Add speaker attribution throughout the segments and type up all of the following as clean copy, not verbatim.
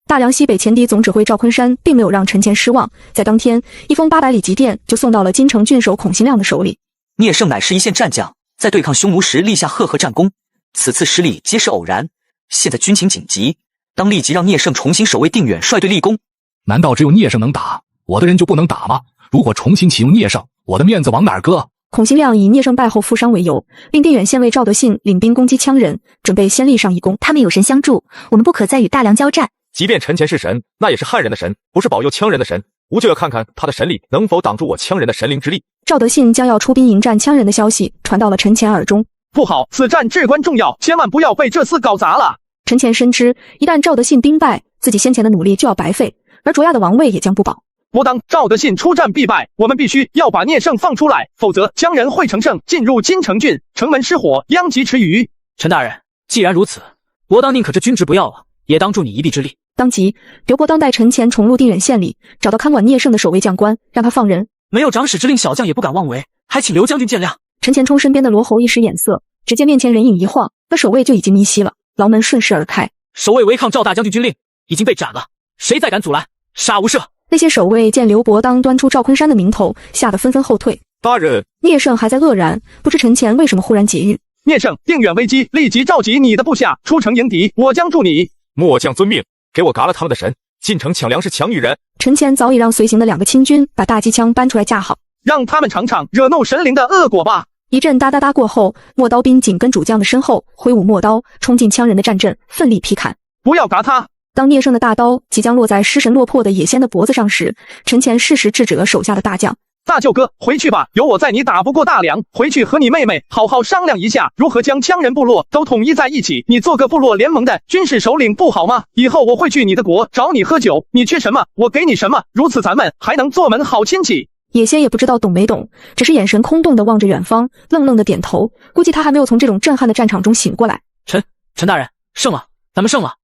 Speaker 1: 大梁西北前敌总指挥赵昆山并没有让陈乾失望，在当天，一封800里急电就送到了金城郡守孔新亮的手里。
Speaker 2: 聂胜乃是一线战将，在对抗匈奴时立下赫赫战功，此次失利皆是偶然。现在军情紧急，当立即让聂胜重新守卫定远，率队立功。
Speaker 3: 难道只有聂胜能打，我的人就不能打吗？如果重新启用聂胜，我的面子往哪儿搁？
Speaker 1: 孔新亮以聂胜败后负伤为由，令定远县尉赵德信领兵攻击羌人，准备先立上一功。
Speaker 4: 他们有神相助，我们不可再与大梁交战。
Speaker 5: 即便陈乾是神，那也是汉人的神，不是保佑羌人的神。吾就要看看他的神力能否挡住我羌人的神灵之力。
Speaker 1: 赵德信将要出兵迎战羌人的消息传到了陈乾耳中。
Speaker 6: 不好，此战至关重要，千万不要被这厮搞砸了。
Speaker 1: 陈乾深知，一旦赵德信兵败，自己先前的努力就要白费，而卓亚的王位也将不保。
Speaker 6: 我当赵德信出战必败，我们必须要把聂胜放出来，否则羌人会乘胜进入金城郡，城门失火，殃及池鱼。
Speaker 7: 陈大人，既然如此，伯当宁可这军职不要了，也当助你一臂之力。
Speaker 1: 当即，刘伯当带陈乾重入定远县里，找到看管聂胜的守卫将官，让他放人。
Speaker 7: 没有长史之令，小将也不敢妄为，还请刘将军见谅。
Speaker 1: 陈乾冲身边的罗侯一使眼色，只见面前人影一晃，那守卫就已经迷息了，牢门顺势而开。
Speaker 7: 守卫违抗赵大将军军令，已经被斩了，谁再敢阻拦，杀无赦。
Speaker 1: 那些守卫见刘伯当端出赵昆山的名头，吓得纷纷后退。
Speaker 5: 大人，
Speaker 1: 聂胜还在愕然，不知陈乾为什么忽然解狱。
Speaker 6: 聂胜，定远危机，立即召集你的部下出城迎敌，我将助你。
Speaker 5: 末将遵命，给我嘎了他们的神，进城抢粮食抢女人。
Speaker 1: 陈乾早已让随行的2个亲军把大机枪搬出来架好，
Speaker 6: 让他们尝尝惹怒神灵的恶果吧。
Speaker 1: 一阵哒哒哒过后，陌刀兵紧跟主将的身后，挥舞陌刀冲进羌人的战阵，奋力劈砍。
Speaker 6: 不要嘎他！
Speaker 1: 当聂胜的大刀即将落在失神落魄的野仙的脖子上时，陈乾适时制止了手下的大将。
Speaker 6: 大舅哥，回去吧，有我在，你打不过大梁，回去和你妹妹好好商量一下，如何将羌人部落都统一在一起。你做个部落联盟的军事首领不好吗？以后我会去你的国找你喝酒，你缺什么我给你什么，如此咱们还能做门好亲戚。
Speaker 1: 野仙也不知道懂没懂，只是眼神空洞地望着远方，愣愣地点头，估计他还没有从这种震撼的战场中醒过来。
Speaker 7: 陈大人，胜了，咱们胜了。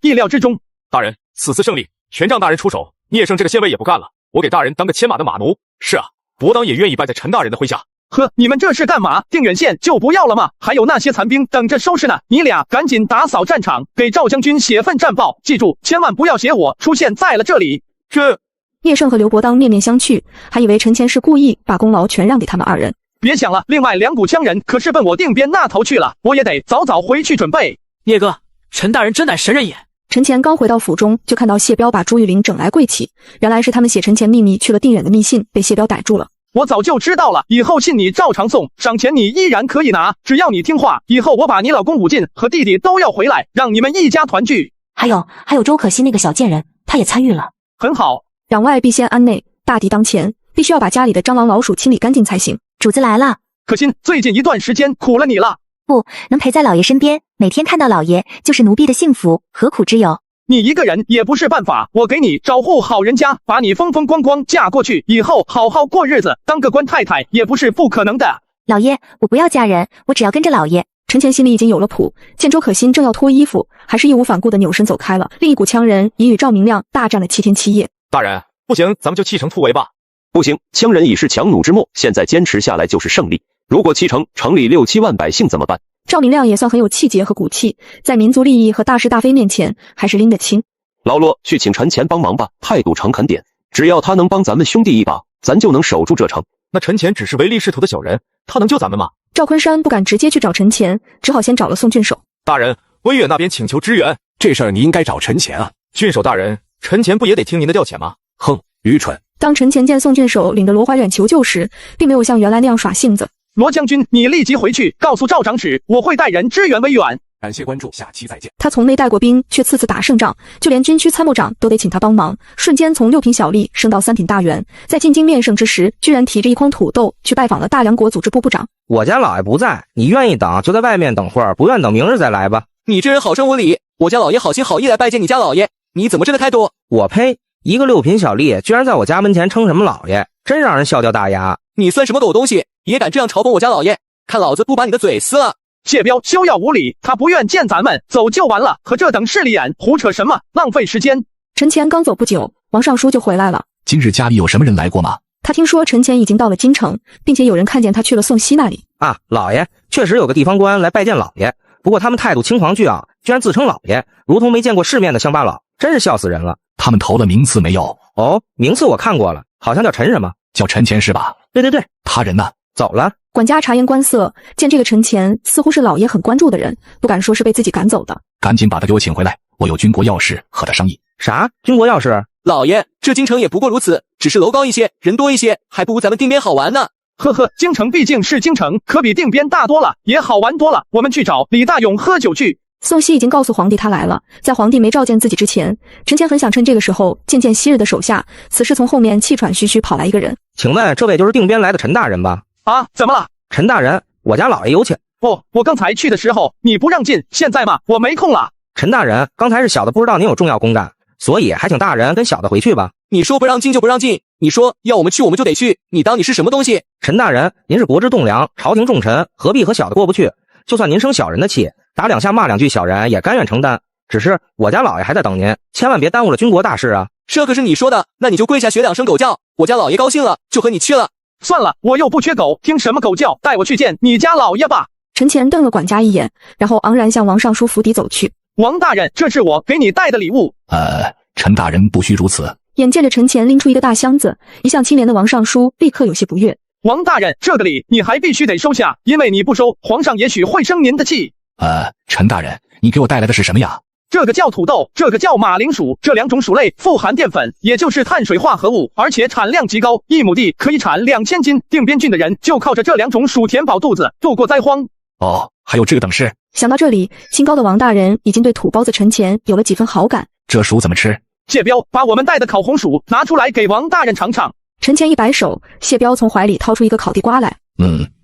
Speaker 6: 意料之中。
Speaker 5: 大人，此次胜利，全仗大人出手，聂胜这个县尉也不干了，我给大人当个牵马的马奴。是啊，伯当也愿意败在陈大人的麾下。
Speaker 6: 呵，你们这是干嘛？定远县就不要了吗？还有那些残兵等着收拾呢。你俩赶紧打扫战场，给赵将军写份战报，记住，千万不要写我出现在了这里。
Speaker 1: 聂胜和刘伯当面面相觑，还以为陈乾是故意把功劳全让给他们2人。
Speaker 6: 别想了，另外2股羌人可是奔我定边那头去了，我也得早早回去准备。
Speaker 7: 聂哥，陈大人真乃神人也。
Speaker 1: 陈乾刚回到府中，就看到谢彪把朱玉玲整来跪起，原来是他们写陈乾秘密去了定远的密信被谢彪逮住了。
Speaker 6: 我早就知道了，以后信你照常送，赏钱你依然可以拿，只要你听话，以后我把你老公武进和弟弟都要回来，让你们一家团聚。
Speaker 4: 还有周可欣那个小贱人，他也参与了。
Speaker 6: 很好，
Speaker 1: 攘外必先安内，大敌当前，必须要把家里的蟑螂老鼠清理干净才行。
Speaker 4: 主子来了。
Speaker 6: 可欣，最近一段时间苦了你了。
Speaker 4: 不能陪在老爷身边，每天看到老爷就是奴婢的幸福，何苦之有？
Speaker 6: 你一个人也不是办法，我给你找户好人家，把你风风光光嫁过去，以后好好过日子，当个官太太也不是不可能的。
Speaker 4: 老爷，我不要嫁人，我只要跟着老爷。
Speaker 1: 陈乾心里已经有了谱，见周可欣正要脱衣服，还是义无反顾地扭身走开了。另一股羌人已与赵明亮大战了7天7夜。
Speaker 5: 大人，不行，咱们就弃城突围吧。
Speaker 8: 不行，羌人已是强弩之末，现在坚持下来就是胜利。如果弃城，城里6、7万百姓怎么办？
Speaker 1: 赵明亮也算很有气节和骨气，在民族利益和大是大非面前，还是拎得清。
Speaker 8: 老罗，去请陈乾帮忙吧，态度诚恳点，只要他能帮咱们兄弟一把，咱就能守住这城。
Speaker 5: 那陈乾只是唯利是图的小人，他能救咱们吗？
Speaker 1: 赵昆山不敢直接去找陈乾，只好先找了宋郡守。
Speaker 5: 大人，威远那边请求支援，
Speaker 3: 这事儿你应该找陈乾啊。
Speaker 5: 郡守大人，陈乾不也得听您的调遣吗？
Speaker 3: 哼，愚蠢。
Speaker 1: 当陈乾见宋郡守领着罗怀远求救时，并没有像原来那样耍性子。
Speaker 6: 罗将军，你立即回去告诉赵长史，我会带人支援威远。
Speaker 3: 感谢关注，下期再见。
Speaker 1: 他从没带过兵，却次次打胜仗，就连军区参谋长都得请他帮忙，瞬间从6品小吏升到3品大员。在进京面圣之时，居然提着一筐土豆去拜访了大梁国组织部部长。
Speaker 9: 我家老爷不在，你愿意等就在外面等会儿，不愿等明日再来吧。
Speaker 7: 你这人好生无礼，我家老爷好心好意来拜见你家老爷，你怎么这个态度？
Speaker 9: 我呸！一个6品小吏居然在我家门前称什么老爷，真让人笑掉大牙。
Speaker 7: 你算什么狗东西，也敢这样嘲讽我家老爷？看老子不把你的嘴撕了！
Speaker 6: 谢彪休要无礼，他不愿见咱们，走就完了，和这等势利眼胡扯什么，浪费时间。
Speaker 1: 陈乾刚走不久，王尚书就回来了。
Speaker 3: 今日家里有什么人来过吗？
Speaker 1: 他听说陈乾已经到了京城，并且有人看见他去了宋熙那里。
Speaker 9: 啊，老爷，确实有个地方官来拜见老爷，不过他们态度轻狂倨傲，居然自称老爷，如同没见过世面的乡巴佬。真是笑死人了。
Speaker 3: 他们投了名次没有？
Speaker 9: 哦，名次我看过了，好像叫陈什么？
Speaker 3: 叫陈前是吧？
Speaker 9: 对，
Speaker 3: 他人呢？
Speaker 9: 走了。
Speaker 1: 管家察言观色，见这个陈前似乎是老爷很关注的人，不敢说是被自己赶走的。
Speaker 3: 赶紧把他给我请回来，我有军国要事和他商议。
Speaker 9: 啥？军国要事？
Speaker 10: 老爷，这京城也不过如此，只是楼高一些，人多一些，还不如咱们定边好玩呢。
Speaker 6: 呵呵，京城毕竟是京城，可比定边大多了，也好玩多了。我们去找李大勇喝酒去。
Speaker 1: 宋熙已经告诉皇帝他来了，在皇帝没召见自己之前，陈前很想趁这个时候见见昔日的手下。此时从后面气喘吁吁跑来一个人，
Speaker 9: 请问这位就是定边来的陈大人吧？
Speaker 6: 啊，怎么了？
Speaker 9: 陈大人，我家老爷有请。
Speaker 6: 不，我刚才去的时候你不让进，现在嘛，我没空了。
Speaker 9: 陈大人，刚才是小的不知道您有重要公干，所以还请大人跟小的回去吧。
Speaker 10: 你说不让进就不让进，你说要我们去我们就得去，你当你是什么东西？
Speaker 9: 陈大人，您是国之栋梁，朝廷重臣，何必和小的过不去？就算您生小人的气，打两下骂两句，小人也甘愿承担。只是我家老爷还在等您，千万别耽误了军国大事啊！
Speaker 10: 这可是你说的，那你就跪下学2声狗叫，我家老爷高兴了就和你去了。
Speaker 6: 算了，我又不缺狗，听什么狗叫？带我去见你家老爷吧。
Speaker 1: 陈前瞪了管家一眼，然后昂然向王尚书府邸走去。
Speaker 6: 王大人，这是我给你带的礼物。
Speaker 3: 陈大人不须如此。
Speaker 1: 眼见着陈前拎出一个大箱子，一向清廉的王尚书立刻有些不悦。
Speaker 6: 王大人，这个礼你还必须得收下，因为你不收，皇上也许会生您的气。
Speaker 3: 陈大人，你给我带来的是什么呀？
Speaker 6: 这个叫土豆，这个叫马铃薯，这2种薯类富含淀粉，也就是碳水化合物，而且产量极高，1亩地可以产2000斤。定边郡的人就靠着这2种薯填饱肚子，度过灾荒。
Speaker 3: 哦，还有这个等事。
Speaker 1: 想到这里，清高的王大人已经对土包子陈前有了几分好感。
Speaker 3: 这薯怎么吃？
Speaker 6: 谢彪，把我们带的烤红薯拿出来给王大人尝尝。
Speaker 1: 陈前一摆手，谢彪从怀里掏出一个烤地瓜来。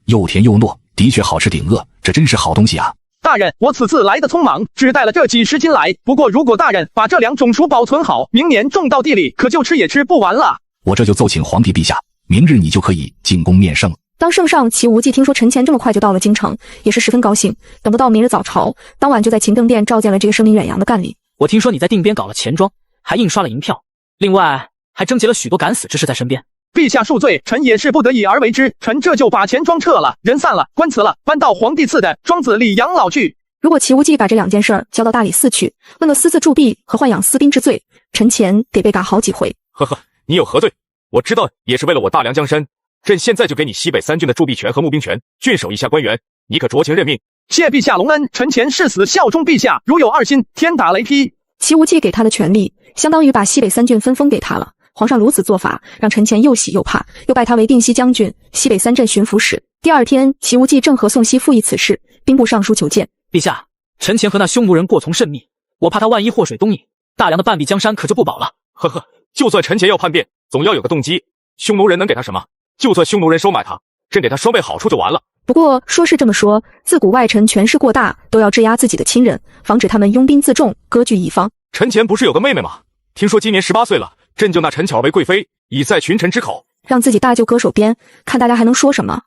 Speaker 3: 又甜又糯，的确好吃顶饿，这真是好东西啊！
Speaker 6: 大人，我此次来的匆忙，只带了这几10斤来。不过如果大人把这2种薯保存好，明年种到地里，可就吃也吃不完了。
Speaker 3: 我这就奏请皇帝陛下，明日你就可以进宫面圣。
Speaker 1: 当圣上齐无忌听说陈前这么快就到了京城，也是十分高兴。等不到明日早朝，当晚就在勤政殿召见了这个声名远扬的干吏。
Speaker 7: 我听说你在定边搞了钱庄，还印刷了银票，另外还征集了许多敢死之士在身边。
Speaker 6: 陛下恕罪，臣也是不得已而为之。臣这就把钱庄撤了，人散了，官辞了，搬到皇帝赐的庄子里养老去。
Speaker 1: 如果齐无忌把这2件事交到大理寺去，问个私自铸币和豢养私兵之罪，陈前得被打好几回。
Speaker 5: 呵呵，你有何罪？我知道也是为了我大梁江山。朕现在就给你西北3郡的铸币权和募兵权，郡守以下官员，你可酌情任命。
Speaker 6: 谢陛下隆恩，臣前誓死效忠陛下，如有2心，天打雷劈。
Speaker 1: 齐无忌给他的权力，相当于把西北3郡分封给他了。皇上如此做法，让陈前又喜又怕，又拜他为定西将军、西北3镇巡抚使。第2天，齐无忌正和宋熙复议此事，兵部尚书求见。
Speaker 7: 陛下，陈前和那匈奴人过从甚密，我怕他万一祸水东引，大梁的半壁江山可就不保了。
Speaker 5: 呵呵，就算陈前要叛变，总要有个动机。匈奴人能给他什么？就算匈奴人收买他，朕给他双倍好处就完了。
Speaker 1: 不过说是这么说，自古外臣权势过大，都要质押自己的亲人，防止他们拥兵自重，割据一方。
Speaker 5: 陈前不是有个妹妹吗？听说今年18岁了，朕就纳陈巧为贵妃，以在群臣之口。
Speaker 1: 让自己大舅割手边，看大家还能说什么？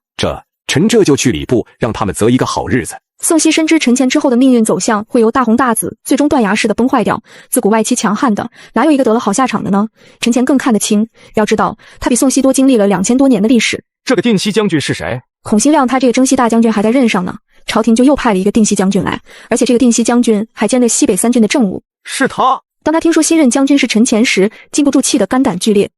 Speaker 11: 臣这就去礼部，让他们择一个好日子。
Speaker 1: 宋熙深知陈前之后的命运走向会由大红大紫，最终断崖式的崩坏掉。自古外戚强悍的，哪有一个得了好下场的呢？陈前更看得清，要知道他比宋熙多经历了2000多年的历史。
Speaker 5: 这个定西将军是谁？
Speaker 1: 孔兴亮他这个征西大将军还在任上呢，朝廷就又派了一个定西将军来，而且这个定西将军还兼着西北3郡的政务。
Speaker 5: 是他？
Speaker 1: 当他听说新任将军是陈前时，禁不住气得肝胆俱裂。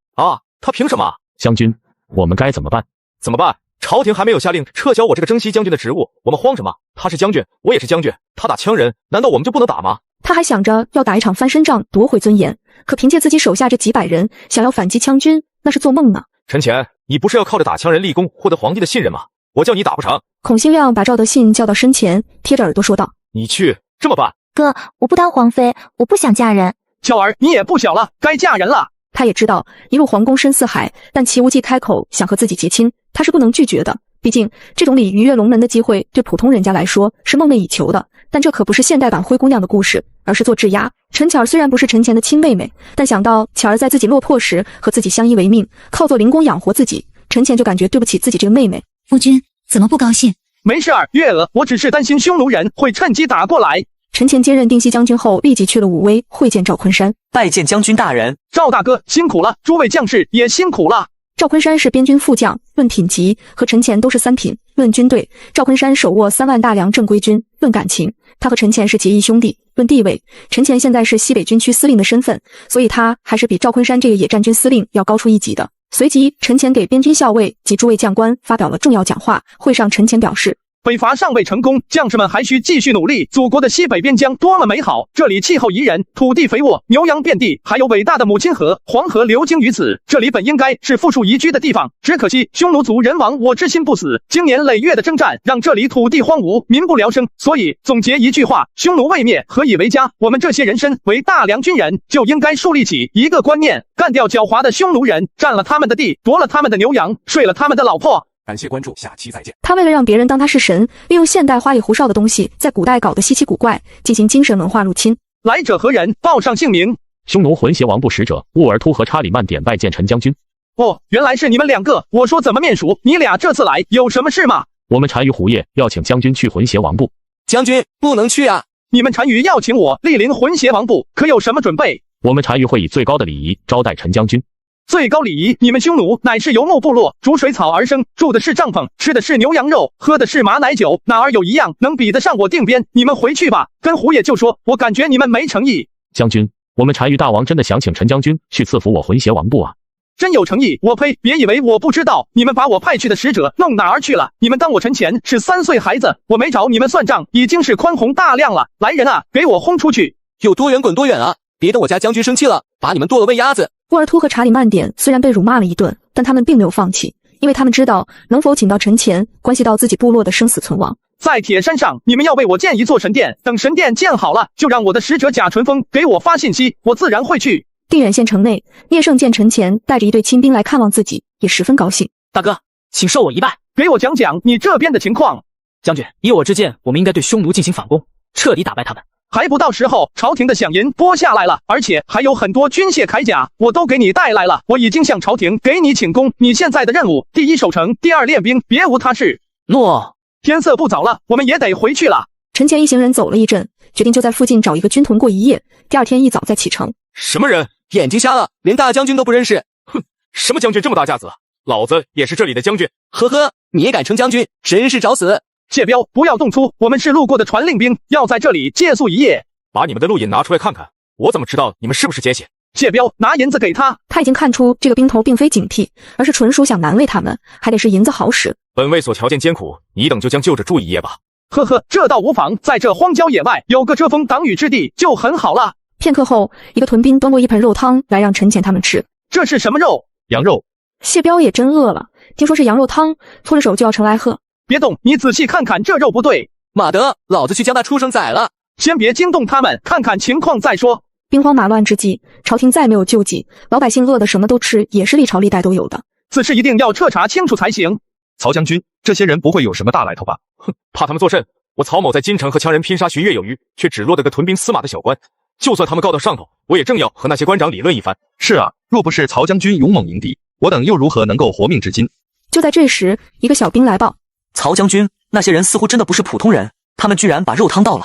Speaker 5: 他凭什么？将军，我们该怎么办？怎么办？朝廷还没有下令撤销我这个征西将军的职务，我们慌什么？他是将军，我也是将军，他打羌人，难道我们就不能打吗？
Speaker 1: 他还想着要打一场翻身仗，夺回尊严，可凭借自己手下这几百人，想要反击羌军，那是做梦呢。
Speaker 5: 陈前，你不是要靠着打羌人立功，获得皇帝的信任吗？我叫你打不成。
Speaker 1: 孔兴亮把赵德信叫到身前，贴着耳朵说道：
Speaker 5: 你去这么办？
Speaker 4: 哥，我不当皇妃，我不想嫁人。
Speaker 6: 巧儿，你也不小了，该嫁人了。
Speaker 1: 他也知道一入皇宫深似海，但齐无忌开口想和自己结亲，他是不能拒绝的。毕竟这种鲤鱼跃龙门的机会对普通人家来说是梦寐以求的，但这可不是现代版灰姑娘的故事，而是做质押。陈巧儿虽然不是陈前的亲妹妹，但想到巧儿在自己落魄时和自己相依为命，靠做零工养活自己，陈前就感觉对不起自己这个妹妹。
Speaker 12: 夫君怎么不高兴？
Speaker 6: 没事儿，月娥，我只是担心匈奴人会趁机打过来。
Speaker 1: 陈前接任定西将军后，立即去了武威会见赵昆山，
Speaker 2: 拜见将军大人。
Speaker 6: 赵大哥辛苦了，诸位将士也辛苦了。
Speaker 1: 赵昆山是边军副将，论品级和陈乾都是3品。论军队，赵昆山手握3万大粮正规军；论感情，他和陈乾是结义兄弟；论地位，陈乾现在是西北军区司令的身份，所以他还是比赵昆山这个野战军司令要高出一级的。随即，陈乾给边军校尉及诸位将官发表了重要讲话。会上，陈乾表示，
Speaker 6: 北伐尚未成功，将士们还需继续努力。祖国的西北边疆多么美好，这里气候宜人，土地肥沃，牛羊遍地，还有伟大的母亲河黄河流经于此。这里本应该是富庶宜居的地方，只可惜匈奴族人亡我之心不死，经年累月的征战让这里土地荒芜，民不聊生。所以总结一句话，匈奴未灭，何以为家？我们这些人身为大梁军人，就应该树立起一个观念，干掉狡猾的匈奴人，占了他们的地，夺了他们的牛羊，睡了他们的老婆。
Speaker 11: 感谢关注，下期再见。
Speaker 1: 他为了让别人当他是神，利用现代花里胡哨的东西，在古代搞得稀奇古怪，进行精神文化入侵。
Speaker 6: 来者何人？报上姓名。
Speaker 5: 匈奴浑邪王部使者乌尔突和查理曼点拜见陈将军。
Speaker 6: 哦，原来是你们2个。我说怎么面熟？你俩这次来有什么事吗？
Speaker 5: 我们单于胡夜要请将军去浑邪王部。
Speaker 10: 将军不能去啊！
Speaker 6: 你们单于要请我莅临浑邪王部，可有什么准备？
Speaker 5: 我们单于会以最高的礼仪招待陈将军。
Speaker 6: 最高礼仪，你们匈奴乃是游牧部落，逐水草而生，住的是帐篷，吃的是牛羊肉，喝的是马奶酒，哪儿有一样能比得上我定边？你们回去吧，跟胡爷就说，我感觉你们没诚意。
Speaker 5: 将军，我们单于大王真的想请陈将军去赐福我浑邪王部啊！
Speaker 6: 真有诚意，我呸！别以为我不知道，你们把我派去的使者弄哪儿去了？你们当我陈乾是3岁孩子，我没找你们算账，已经是宽宏大量了。来人啊，给我轰出去！
Speaker 10: 有多远滚多远啊！别等我家将军生气了，把你们剁了喂鸭子。
Speaker 1: 乌尔突和查理曼点虽然被辱骂了一顿，但他们并没有放弃，因为他们知道能否请到陈乾，关系到自己部落的生死存亡。
Speaker 6: 在铁山上，你们要为我建一座神殿，等神殿建好了，就让我的使者贾纯风给我发信息，我自然会去。
Speaker 1: 定远县城内，聂胜见陈乾带着一队亲兵来看望自己，也十分高兴。
Speaker 7: 大哥，请受我一拜。
Speaker 6: 给我讲讲你这边的情况。
Speaker 7: 将军，以我之见，我们应该对匈奴进行反攻，彻底打败他们。
Speaker 6: 还不到时候，朝廷的饷银拨下来了，而且还有很多军械铠甲，我都给你带来了。我已经向朝廷给你请功，你现在的任务，第一守城，第二练兵，别无他事。
Speaker 7: 诺。
Speaker 6: 天色不早了，我们也得回去了。
Speaker 1: 陈乾一行人走了一阵，决定就在附近找一个军屯过一夜，第二天一早再启程。
Speaker 10: 什么人？眼睛瞎了，连大将军都不认识？
Speaker 5: 哼，什么将军这么大架子？老子也是这里的将军。
Speaker 10: 呵呵，你也敢称将军，真是找死！
Speaker 6: 谢彪，不要动粗，我们是路过的传令兵，要在这里借宿一夜。
Speaker 5: 把你们的路引拿出来看看，我怎么知道你们是不是奸细？
Speaker 6: 谢彪，拿银子给他。
Speaker 1: 他已经看出这个兵头并非警惕，而是纯属想难为他们，还得是银子好使。
Speaker 5: 本尉所条件艰苦，你等就将就着住一夜吧。
Speaker 6: 呵呵，这倒无妨，在这荒郊野外有个遮风挡雨之地就很好了。
Speaker 1: 片刻后，一个屯兵端过一盆肉汤来让陈乾他们吃。
Speaker 6: 这是什么肉？
Speaker 5: 羊肉。
Speaker 1: 谢彪也真饿了，听说是羊肉汤，搓着手就要盛来喝。
Speaker 6: 别动，你仔细看看这肉不对。
Speaker 10: 马德，老子去将那畜生宰了。
Speaker 6: 先别惊动他们，看看情况再说。
Speaker 1: 兵荒马乱之际，朝廷再没有救济，老百姓饿得什么都吃，也是历朝历代都有的。
Speaker 6: 此事一定要彻查清楚才行。
Speaker 5: 曹将军，这些人不会有什么大来头吧？哼，怕他们作甚？我曹某在京城和羌人拼杀巡阅有余，却只落得个屯兵司马的小官。就算他们告到上头，我也正要和那些官长理论一番。
Speaker 13: 是啊，若不是曹将军勇猛迎敌，我等又如何能够活命至今？
Speaker 1: 就在这时，一个小兵来报：
Speaker 2: 曹将军，那些人似乎真的不是普通人，他们居然把肉汤倒了。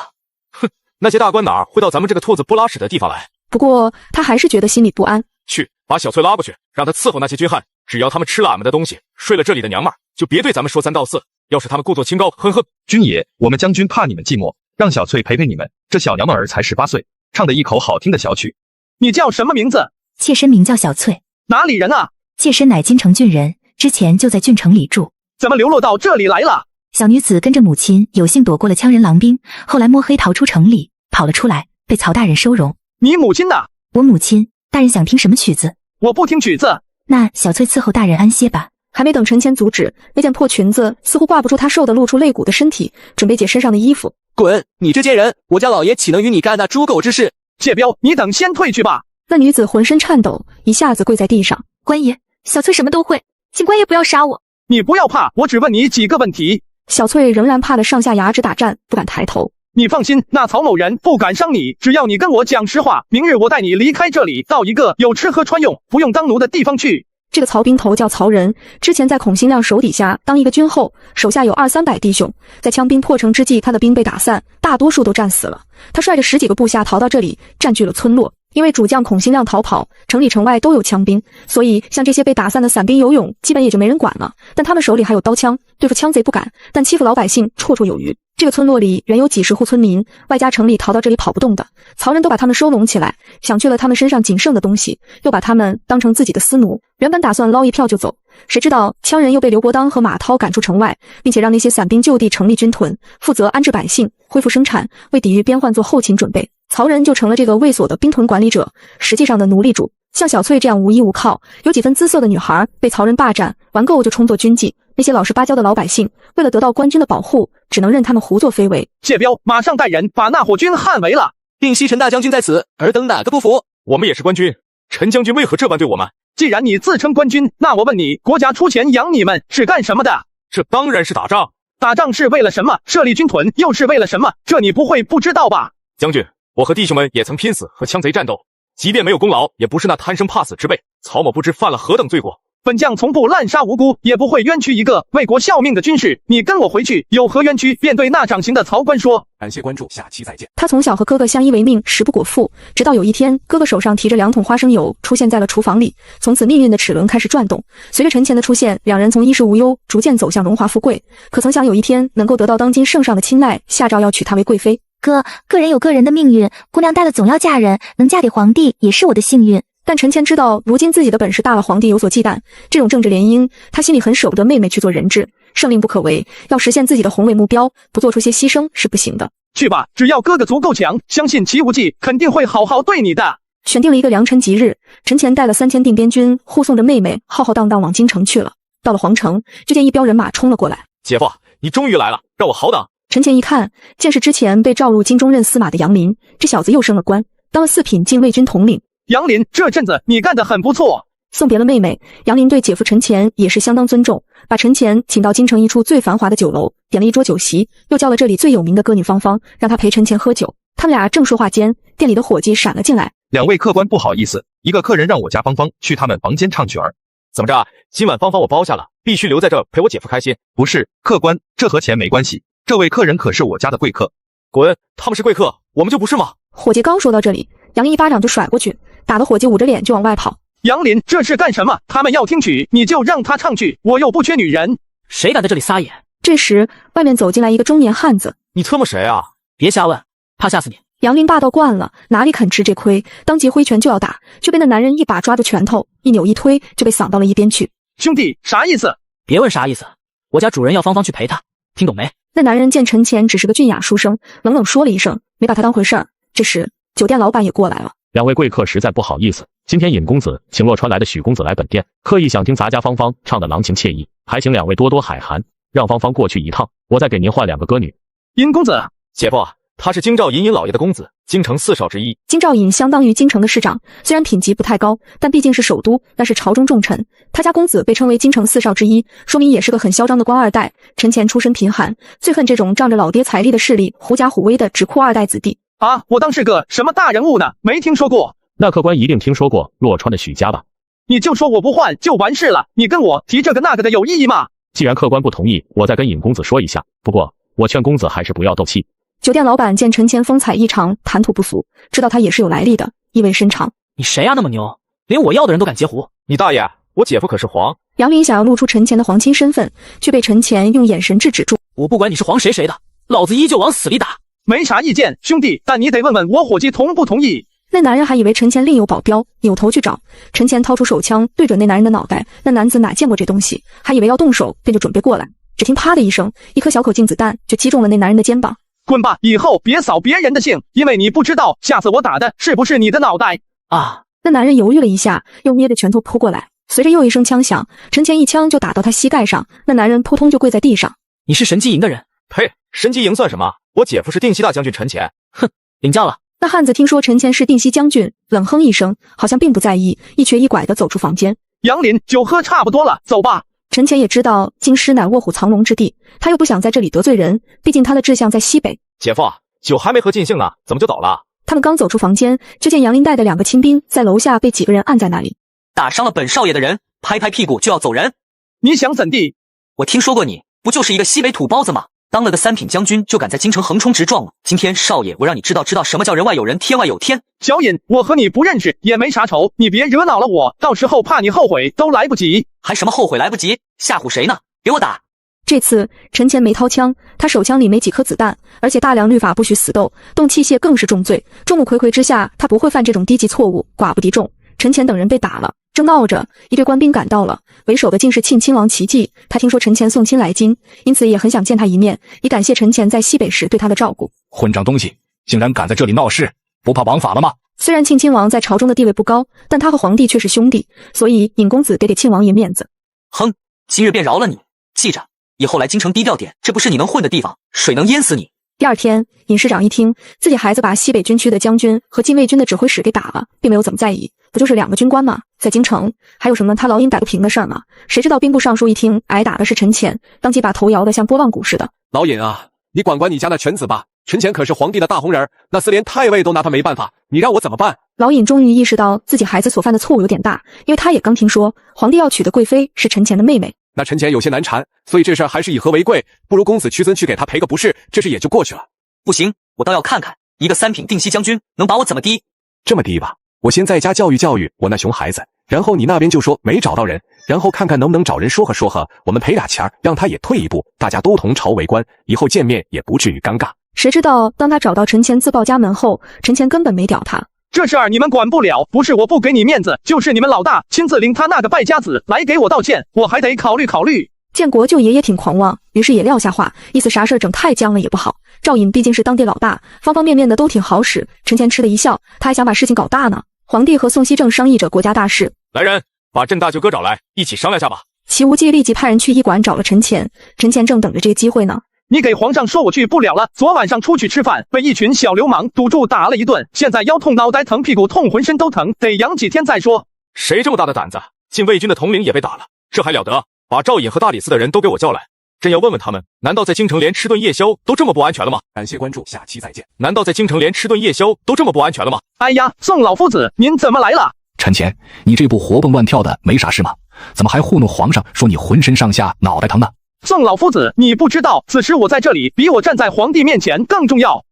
Speaker 5: 哼，那些大官哪会到咱们这个兔子不拉屎的地方来？
Speaker 1: 不过他还是觉得心里不安。
Speaker 5: 去，把小翠拉过去，让他伺候那些军汉。只要他们吃了俺们的东西，睡了这里的娘们儿，就别对咱们说三道四。要是他们故作清高，哼哼。
Speaker 13: 军爷，我们将军怕你们寂寞，让小翠陪陪你们。这小娘们儿才18岁，唱得一口好听的小曲。
Speaker 6: 你叫什么名字？
Speaker 4: 妾身名叫小翠。
Speaker 6: 哪里人啊？
Speaker 4: 妾身乃金城郡人，之前就在郡城里住。
Speaker 6: 怎么流落到这里来了？
Speaker 4: 小女子跟着母亲有幸躲过了羌人狼兵，后来摸黑逃出城里，跑了出来，被曹大人收容。
Speaker 6: 你母亲呢？
Speaker 4: 我母亲。大人想听什么曲子？
Speaker 6: 我不听曲子。
Speaker 4: 那小翠伺候大人安歇吧。
Speaker 1: 还没等陈乾阻止，那件破裙子似乎挂不住她瘦得露出肋骨的身体，准备解身上的衣服。
Speaker 10: 滚！你这贱人，我家老爷岂能与你干那猪狗之事？
Speaker 6: 谢彪，你等先退去吧。
Speaker 1: 那女子浑身颤抖，一下子跪在地上。
Speaker 4: 官爷，小翠什么都会，请官爷不要杀我。
Speaker 6: 你不要怕，我只问你几个问题。
Speaker 1: 小翠仍然怕得上下牙直打颤，不敢抬头。
Speaker 6: 你放心，那曹某人不敢伤你，只要你跟我讲实话，明日我带你离开这里，到一个有吃喝穿用，不用当奴的地方去。
Speaker 1: 这个曹兵头叫曹仁，之前在孔兴亮手底下当一个军后，手下有200-300弟兄。在羌兵破城之际，他的兵被打散，大多数都战死了。他率着10几个部下逃到这里，占据了村落。因为主将孔兴亮逃跑，城里城外都有枪兵，所以像这些被打散的散兵游勇，基本也就没人管了。但他们手里还有刀枪，对付枪贼不敢，但欺负老百姓绰绰有余。这个村落里原有几十户村民，外加城里逃到这里跑不动的，曹仁都把他们收拢起来，抢去了他们身上仅剩的东西，又把他们当成自己的私奴。原本打算捞一票就走，谁知道羌人又被刘伯当和马涛赶出城外，并且让那些散兵就地成立军屯，负责安置百姓，恢复生产，为抵御边患做后勤准备。曹仁就成了这个卫所的兵屯管理者，实际上的奴隶主。像小翠这样无依无靠，有几分姿色的女孩被曹仁霸占，玩够就充作军妓。那些老实巴交的老百姓，为了得到官军的保护，只能任他们胡作非为。
Speaker 6: 谢彪，马上带人把那伙军捍卫了。
Speaker 10: 令西陈大将军在此，尔等哪个不服？
Speaker 5: 我们也是官军，陈将军为何这般对我们？
Speaker 6: 既然你自称官军，那我问你，国家出钱养你们是干什么的？
Speaker 5: 这当然是打仗。
Speaker 6: 打仗是为了什么？设立军屯又是为了什么？这你不会不知道吧？
Speaker 5: 将军，我和弟兄们也曾拼死和羌贼战斗，即便没有功劳，也不是那贪生怕死之辈。曹某不知犯了何等罪过。
Speaker 6: 本将从不滥杀无辜，也不会冤屈一个为国效命的军士。你跟我回去，有何冤屈便对那掌刑的曹官说。
Speaker 11: 感谢关注，下期再见。
Speaker 1: 他从小和哥哥相依为命，食不果腹，直到有一天，哥哥手上提着2桶花生油出现在了厨房里，从此命运的齿轮开始转动。随着陈乾的出现，两人从衣食无忧逐渐走向荣华富贵。可曾想有一天能够得到当今圣上的青睐，下诏要娶她为贵妃。
Speaker 4: 哥，个人有个人的命运，姑娘大了总要嫁人，能嫁给皇帝也是我的幸运。
Speaker 1: 但陈乾知道，如今自己的本事大了，皇帝有所忌惮，这种政治联姻，他心里很舍不得妹妹去做人质，圣令不可违，要实现自己的宏伟目标，不做出些牺牲是不行的。
Speaker 6: 去吧，只要哥哥足够强，相信齐无忌肯定会好好对你的。
Speaker 1: 选定了一个良辰吉日，陈乾带了3000定边军，护送着妹妹浩浩荡荡往京城去了。到了皇城，就见一彪人马冲了过来。
Speaker 5: 姐夫，你终于来了，让我好等。
Speaker 1: 陈乾一看，见是之前被召入京中任司马的杨林，这小子又升了官，当了4品禁卫军统领。
Speaker 6: 杨林，这阵子你干得很不错。
Speaker 1: 送别了妹妹，杨林对姐夫陈乾也是相当尊重，把陈乾请到京城一处最繁华的酒楼，点了一桌酒席，又叫了这里最有名的歌女芳芳，让她陪陈乾喝酒。他们俩正说话间，店里的伙计闪了进来。
Speaker 13: 2位客官不好意思，一个客人让我家芳芳去他们房间唱曲儿。
Speaker 5: 怎么着？今晚芳芳我包下了，必须留在这陪我姐夫开心。
Speaker 13: 不是，客官，这和钱没关系。这位客人可是我家的贵客。
Speaker 5: 滚！他们是贵客，我们就不是吗？
Speaker 1: 伙计刚说到这里，杨林一巴掌就甩过去，打得伙计捂着脸就往外跑。
Speaker 6: 杨林，这是干什么？他们要听曲，你就让他唱去，我又不缺女人。
Speaker 7: 谁敢在这里撒野？
Speaker 1: 这时，外面走进来一个中年汉子。
Speaker 5: 你特么谁啊？
Speaker 7: 别瞎问，怕吓死你。
Speaker 1: 杨林霸道惯了，哪里肯吃这亏，当即挥拳就要打，却被那男人一把抓住拳头，一扭一推就被搡到了一边去。
Speaker 6: 兄弟，啥意思？
Speaker 7: 别问啥意思，我家主人要芳芳去陪他，听懂没？
Speaker 1: 那男人见陈乾只是个俊雅书生，冷冷说了一声，没把他当回事儿。这时酒店老板也过来了。
Speaker 8: 2位贵客实在不好意思，今天尹公子请洛川来的许公子来本店，刻意想听咱家芳芳唱的郎情妾意，还请2位多多海涵，让芳芳过去一趟，我再给您换2个歌女。
Speaker 6: 尹公子，
Speaker 5: 姐夫，他是京兆尹老爷的公子，京城4少之一。
Speaker 1: 京兆尹相当于京城的市长，虽然品级不太高，但毕竟是首都，那是朝中重臣。他家公子被称为京城4少之一，说明也是个很嚣张的官二代。陈乾出身贫寒，最恨这种仗着老爹财力的势力，狐假虎威的纸库二代子弟。
Speaker 6: 啊，我当是个什么大人物呢？没听说过。
Speaker 8: 那客官一定听说过洛川的许家吧？
Speaker 6: 你就说我不换就完事了，你跟我提这个那个的有意义吗？
Speaker 8: 既然客官不同意，我再跟尹公子说一下。不过我劝公子还是不要斗气。
Speaker 1: 酒店老板见陈乾风采异常，谈吐不俗，知道他也是有来历的，意味深长。
Speaker 7: 你谁呀那么牛，连我要的人都敢截胡？
Speaker 5: 你大爷，我姐夫可是皇。
Speaker 1: 杨林想要露出陈乾的皇亲身份，却被陈乾用眼神制止住。
Speaker 7: 我不管你是皇谁的，老子依旧往死里打。
Speaker 6: 没啥意见，兄弟，但你得问问我伙计同不同意。
Speaker 1: 那男人还以为陈乾另有保镖，扭头去找陈乾，掏出手枪对准那男人的脑袋。那男子哪见过这东西，还以为要动手，便就准备过来。只听啪的一声，一颗小口径子弹就击中了那男人的肩膀。
Speaker 6: 滚吧，以后别扫别人的兴，因为你不知道下次我打的是不是你的脑袋
Speaker 7: 啊！
Speaker 1: 那男人犹豫了一下，又捏着拳头扑过来，随着又一声枪响，陈乾一枪就打到他膝盖上，那男人扑通就跪在地上。
Speaker 7: 你是神机营的人？
Speaker 5: 呸，神机营算什么？我姐夫是定西大将军陈乾。
Speaker 7: 哼，领教了。
Speaker 1: 那汉子听说陈乾是定西将军，冷哼一声，好像并不在意，一瘸一拐地走出房间。
Speaker 6: 杨林，酒喝差不多了，走吧。
Speaker 1: 陈乾也知道京师乃卧虎藏龙之地，他又不想在这里得罪人，毕竟他的志向在西北。
Speaker 5: 姐夫，酒还没喝尽兴呢，怎么就走了？
Speaker 1: 他们刚走出房间，就见杨林带的2个亲兵在楼下被几个人按在那里。
Speaker 2: 打伤了本少爷的人，拍拍屁股就要走人。
Speaker 6: 你想怎地？
Speaker 2: 我听说过你，不就是一个西北土包子吗？当了个三品将军就敢在京城横冲直撞了。今天少爷我让你知道什么叫人外有人，天外有天。
Speaker 6: 小尹，我和你不认识，也没啥仇，你别惹恼了我，到时候怕你后悔都来不及。
Speaker 2: 还什么后悔来不及？吓唬谁呢？给我打！
Speaker 1: 这次陈乾没掏枪，他手枪里没几颗子弹，而且大梁律法不许死斗，动器械更是重罪。众目睽睽之下，他不会犯这种低级错误，寡不敌众。陈乾等人被打了，正闹着，一队官兵赶到了，为首的竟是庆亲王齐忌。他听说陈乾送亲来京，因此也很想见他一面，以感谢陈乾在西北时对他的照顾。
Speaker 3: 混账东西，竟然敢在这里闹事，不怕王法了吗？
Speaker 1: 虽然庆亲王在朝中的地位不高，但他和皇帝却是兄弟，所以尹公子得给庆王爷面子。
Speaker 2: 哼，今日便饶了你，记着，以后来京城低调点，这不是你能混的地方，水能淹死你。
Speaker 1: 第二天，尹市长一听自己孩子把西北军区的将军和禁卫军的指挥使给打了，并没有怎么在意，不就是2个军官吗？在京城还有什么他老尹打不平的事儿吗？谁知道兵部尚书一听挨打的是陈乾，当即把头摇得像拨浪鼓似的。
Speaker 11: 老尹啊，你管你家那犬子吧，陈乾可是皇帝的大红人，那4连太尉都拿他没办法，你让我怎么办？
Speaker 1: 老尹终于意识到自己孩子所犯的错误有点大，因为他也刚听说皇帝要娶的贵妃是陈乾的妹妹。
Speaker 11: 那陈乾有些难缠，所以这事儿还是以和为贵，不如公子屈尊去给他赔个不是，这事也就过去了。
Speaker 2: 不行，我倒要看看一个3品定西将军能把我怎么低。
Speaker 11: 这么低吧，我先在家教育教育我那熊孩子，然后你那边就说没找到人，然后看看能不能找人说和，我们赔俩钱让他也退一步，大家都同朝为官，以后见面也不至于尴尬。
Speaker 1: 谁知道当他找到陈乾自报家门后，陈乾根本没屌他。
Speaker 6: 这事儿你们管不了，不是我不给你面子，就是你们老大亲自领他那个败家子来给我道歉，我还得考虑考虑。
Speaker 1: 建国舅爷也挺狂妄，于是也撂下话，意思啥事整太僵了也不好。赵尹毕竟是当地老大，方方面面的都挺好使。陈乾吃了一笑，他还想把事情搞大呢。皇帝和宋熙正商议着国家大事，
Speaker 5: 来人，把朕大舅哥找来，一起商量下吧。
Speaker 1: 齐无忌立即派人去驿馆找了陈乾，陈乾正等着这个机会呢。
Speaker 6: 你给皇上说我去不了了，昨晚上出去吃饭，被一群小流氓堵住打了一顿，现在腰痛脑袋疼屁股痛浑身都疼，得养几天再说。
Speaker 5: 谁这么大的胆子？禁卫军的统领也被打了，这还了得？把赵尹和大理寺的人都给我叫来，朕要问问他们，难道在京城连吃顿夜宵都这么不安全了吗？
Speaker 11: 感谢关注，下期再见。
Speaker 5: 难道在京城连吃顿夜宵都这么不安全了吗？
Speaker 6: 哎呀，宋老夫子，您怎么来了？
Speaker 3: 陈乾，你这不活蹦乱跳的没啥事吗？怎么还糊弄皇上说你浑身上下脑袋疼呢？
Speaker 6: 宋老夫子，你不知道，此时我在这里比我站在皇帝面前更重要。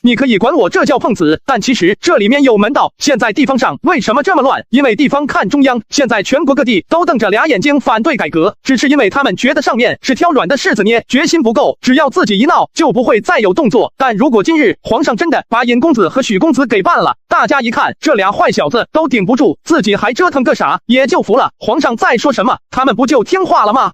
Speaker 6: 你可以管我这叫碰瓷，但其实这里面有门道。现在地方上为什么这么乱？因为地方看中央，现在全国各地都瞪着俩眼睛反对改革，只是因为他们觉得上面是挑软的柿子捏，决心不够，只要自己一闹就不会再有动作。但如果今日皇上真的把尹公子和许公子给办了，大家一看这俩坏小子都顶不住，自己还折腾个啥，也就服了。皇上再说什么，他们不就听话了吗？